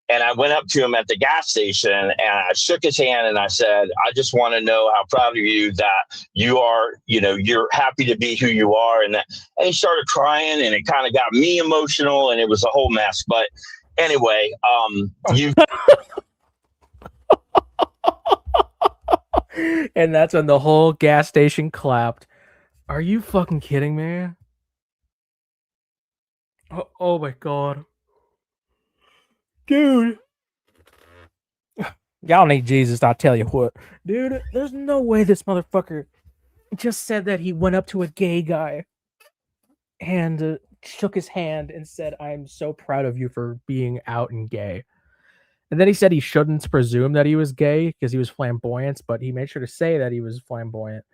And I went up to him at the gas station and I shook his hand and I said, I just want to know how proud of you that you are, you're happy to be who you are. And he started crying and it kind of got me emotional and it was a whole mess. But anyway, and that's when the whole gas station clapped. Are you fucking kidding me? Oh my god. Dude. Y'all need Jesus, I'll tell you what. Dude, there's no way this motherfucker just said that he went up to a gay guy and shook his hand and said, I'm so proud of you for being out and gay. And then he said he shouldn't presume that he was gay because he was flamboyant, but he made sure to say that he was flamboyant.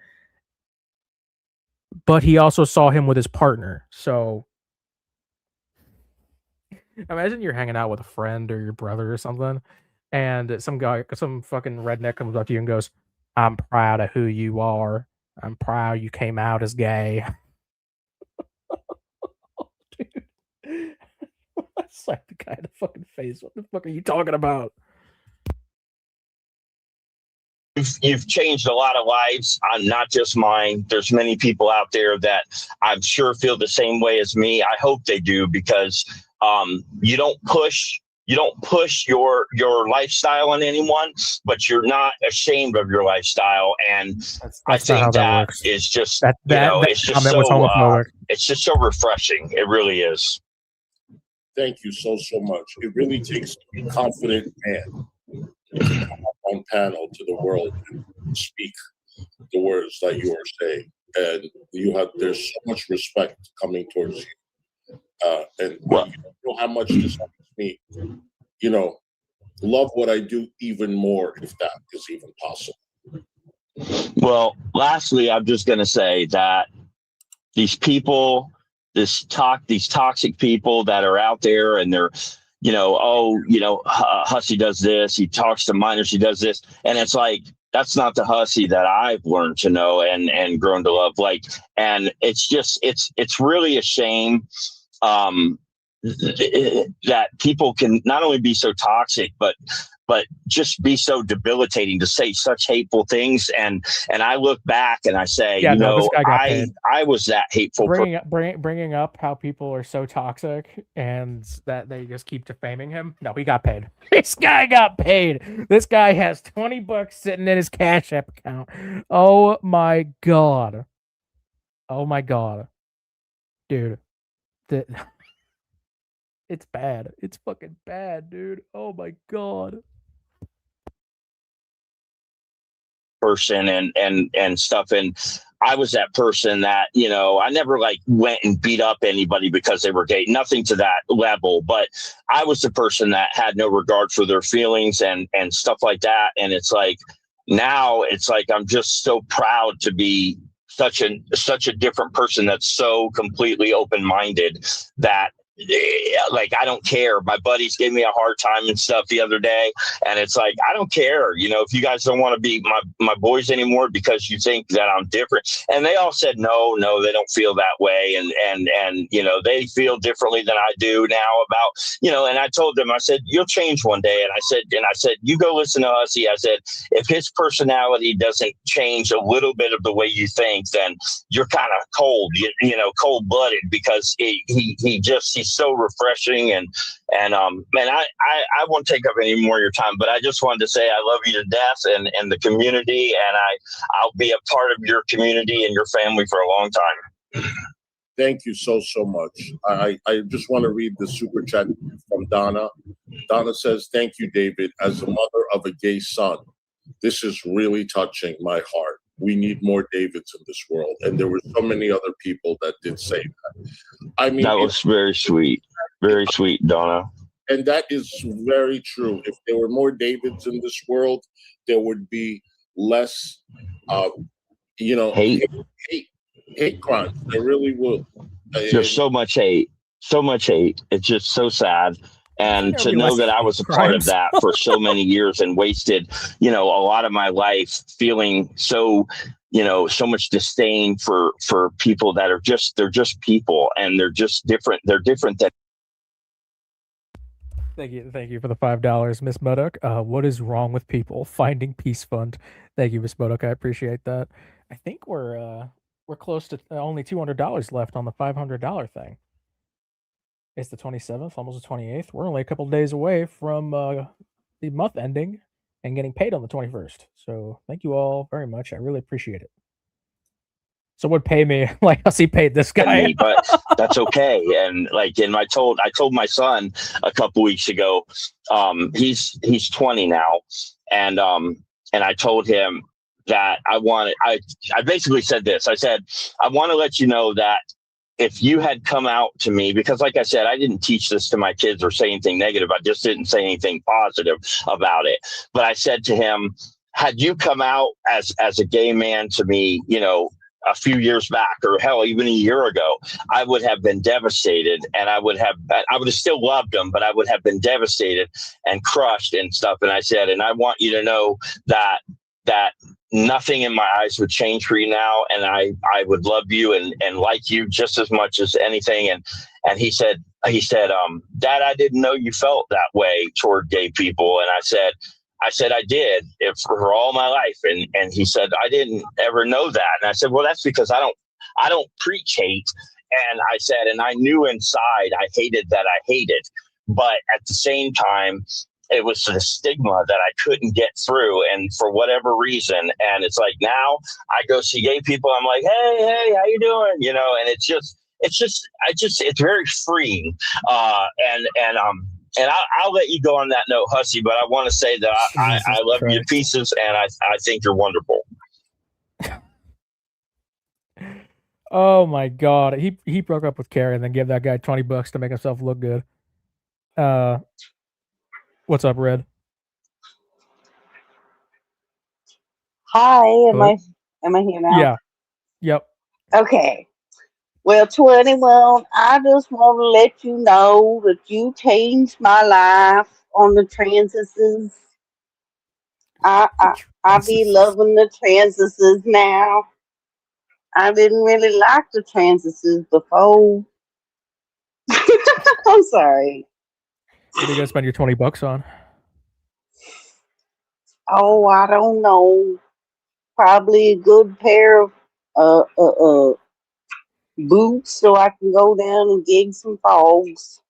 But he also saw him with his partner, so imagine you're hanging out with a friend or your brother or something, and some fucking redneck comes up to you and goes, I'm proud of who you are. I'm proud you came out as gay. Dude. I slapped the guy in the fucking face. What the fuck are you talking about? You've changed a lot of lives, not just mine. There's many people out there that I'm sure feel the same way as me. I hope they do, because you don't push your lifestyle on anyone, but you're not ashamed of your lifestyle. And I think that is just it's just so refreshing. It really is. Thank you so much. It really takes a confident man to come up on panel to the world and speak the words that you are saying. And there's so much respect coming towards you. And you don't know how much this helps me, love what I do even more, if that is even possible. Well, lastly, I'm just going to say that these people, these toxic people that are out there and they're, Hussy does this, he talks to minors, he does this. And it's like, that's not the Hussy that I've learned to know and grown to love. Like, and it's just, it's really a shame that people can not only be so toxic, but just be so debilitating, to say such hateful things. And I look back and I say, Yeah, you no, know, this guy got paid. I was that hateful. Bringing up how people are so toxic and that they just keep defaming him. No, he got paid. This guy got paid. This guy has $20 sitting in his Cash App account. Oh my god. Oh my god, dude. It's bad. It's fucking bad, dude. Oh my god. Person and stuff, and I was that person that, you know, I never like went and beat up anybody because they were gay, nothing to that level, but I was the person that had no regard for their feelings and stuff like that. And it's like, now it's like I'm just so proud to be such a different person that's so completely open-minded that, like, I don't care. My buddies gave me a hard time and stuff the other day, and it's like, I don't care, you know, if you guys don't want to be my boys anymore because you think that I'm different. And they all said no, they don't feel that way, and you know, they feel differently than I do now about, you know. And I told them, I said, you'll change one day. And I said you go listen to Hussy. I said, if his personality doesn't change a little bit of the way you think, then you're kind of cold, you know, cold-blooded, because he's so refreshing. And man, I won't take up any more of your time, but I just wanted to say I love you to death and the community, and I'll be a part of your community and your family for a long time. Thank you so much. I just want to read the super chat from Donna. Donna says, thank you, David. As a mother of a gay son, this is really touching my heart. We need more Davids in this world. And there were so many other people that did say that. I mean, that was very sweet. Very sweet, Donna. And that is very true. If there were more Davids in this world, there would be less, you know, hate crimes. There really would. There's so much hate. It's just so sad. And to know that I was a part of that for so many years and wasted, you know, a lot of my life feeling so, you know, so much disdain for people that are they're just people, and they're just different. They're different than. Thank you for the $5, Miss Modoc. What is wrong with people? Finding Peace Fund. Thank you, Miss Modoc. I appreciate that. I think we're close to only $200 left on the $500 thing. It's the 27th, almost the 28th. We're only a couple days away from the month ending and getting paid on the 21st. So thank you all very much. I really appreciate it. Someone pay me like Hussy paid this guy. But that's okay. And like, I told my son a couple weeks ago, he's 20 now, and I told him that I basically said this. I said, I want to let you know that if you had come out to me, because like I said, I didn't teach this to my kids or say anything negative. I just didn't say anything positive about it. But I said to him, had you come out as a gay man to me, you know, a few years back, or hell, even a year ago, I would have been devastated, and I would have still loved him, but I would have been devastated and crushed and stuff. And I said, and I want you to know that nothing in my eyes would change for you now, and I would love you and like you just as much as anything. And he said, Dad, I didn't know you felt that way toward gay people. And I said I did for all my life. And he said, I didn't ever know that. And I said, well, that's because I don't preach hate. And I said, and I knew inside I hated that I hated, but at the same time, it was the stigma that I couldn't get through, and for whatever reason. And it's like, now I go see gay people, I'm like, hey, how you doing? You know, and it's very freeing. And I'll let you go on that note, Hussy, but I want to say that I love you to pieces, and I think you're wonderful. Oh my god, he broke up with Carrie and then gave that guy $20 to make himself look good. What's up, Red? Hi, am I here now? Yeah. Yep. Okay. Well, 21, I just want to let you know that you changed my life on the transitions. I be loving the transistors now. I didn't really like the transistors before. I'm sorry. What are you gonna spend your $20 on? Oh, I don't know. Probably a good pair of uh, uh, uh, boots so I can go down and gig some frogs.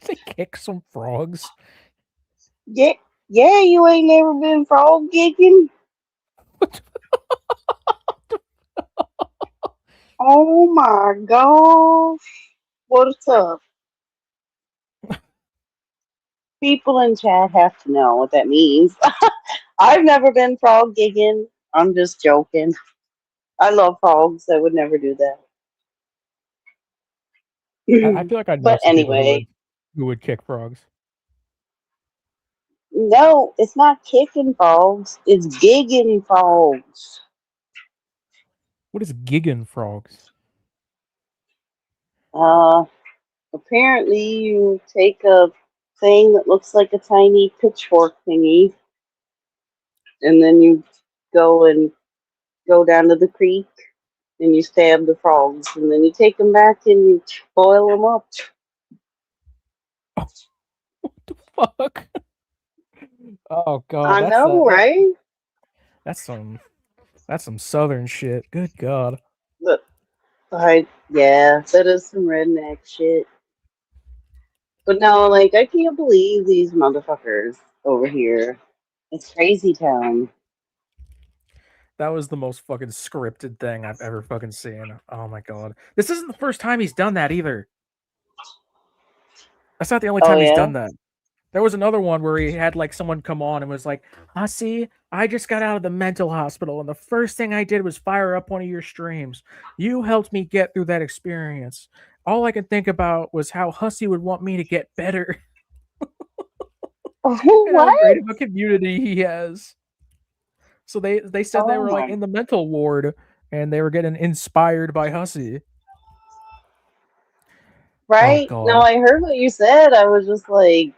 They kick some frogs. Yeah, you ain't never been frog gigging? Oh my gosh. What's up? People in chat have to know what that means. I've never been frog gigging. I'm just joking. I love frogs. I would never do that. I feel like I know But some people anyway, who would kick frogs. no, it's not kicking frogs. It's gigging frogs. What is gigging frogs? Apparently you take a thing that looks like a tiny pitchfork thingy, and then you go down to the creek and you stab the frogs, and then you take them back and you boil them up. What the fuck? Oh god, I know, right? That's some southern shit. Good god. Look, yeah, that is some redneck shit. But no, like I can't believe these motherfuckers over here. It's crazy town. That was the most fucking scripted thing I've ever fucking seen. Oh my god. This isn't the first time he's done that either. That's not the only time he's done that. There was another one where he had like someone come on and was like, Hussy, I just got out of the mental hospital and the first thing I did was fire up one of your streams. You helped me get through that experience. All I could think about was how Hussy would want me to get better. And how great of a community he has. So they said they were like in the mental ward and they were getting inspired by Hussy. Right? Oh, No, I heard what you said. I was just like,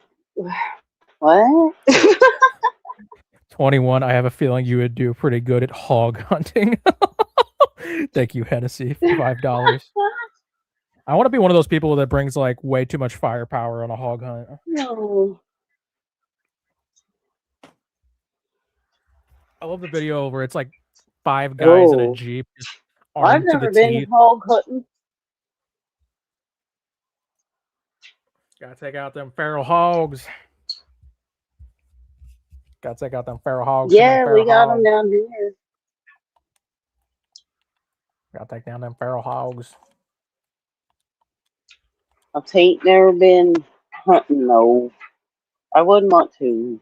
what? 21, I have a feeling you would do pretty good at hog hunting. Thank you, Hennessy, for $5. I want to be one of those people that brings like way too much firepower on a hog hunt. No. I love the video where it's like 5 guys in a Jeep just armed to the teeth. Hog hunting. Gotta take out them feral hogs. Gotta take out them feral hogs. Yeah, we got them down here. Gotta take down them feral hogs. I've never been hunting though. I wouldn't want to.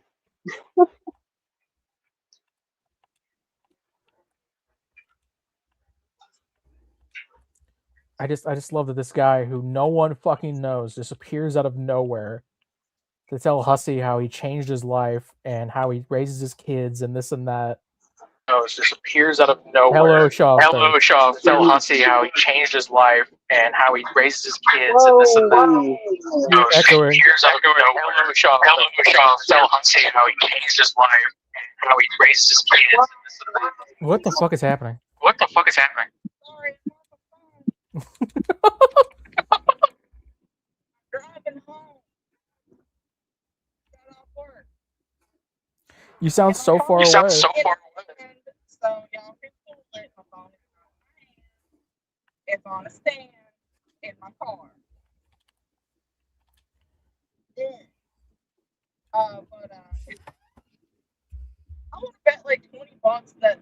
I just love that this guy who no one fucking knows just appears out of nowhere to tell Hussy how he changed his life and how he raises his kids and this and that. Oh, it just appears out of nowhere. Hello, Shaw. Hello, Shaw. Tell Hussy how he changed his life and how he raises his kids and this and that. Oh, it appears out of nowhere. Hello, Shaw. Hello, Shaw. Tell Hussy how he changed his life and how he raises his kids and this and that. What the fuck is happening? What the fuck is happening? You sound so far away. You sound so far away. So y'all can pull it. My phone is not in my hand. It's on a stand in my car. Yeah. But I would bet like $20 that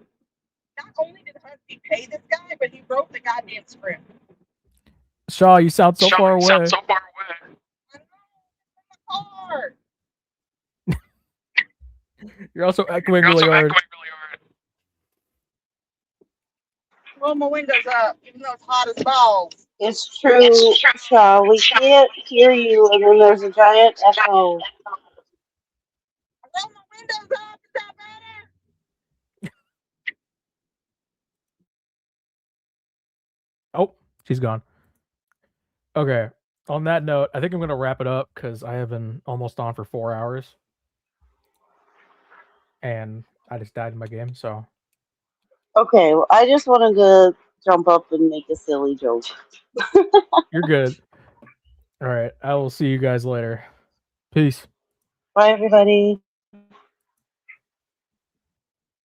not only did Hussy pay this guy, but he wrote the goddamn script. Shaw, you sound so far away. You sound so far away. I know, it's in my car. You're also echoing really hard. Roll my windows up, even though it's hot as balls. It's true, Shaw. We can't hear you, and then there's a giant echo. Roll my windows up. Is that better? Oh, she's gone. Okay. On that note, I think I'm going to wrap it up because I have been almost on for 4 hours. and I just died in my game. So Okay, well, I just wanted to jump up and make a silly joke. you're good. All right, I will see you guys later. Peace. Bye, everybody.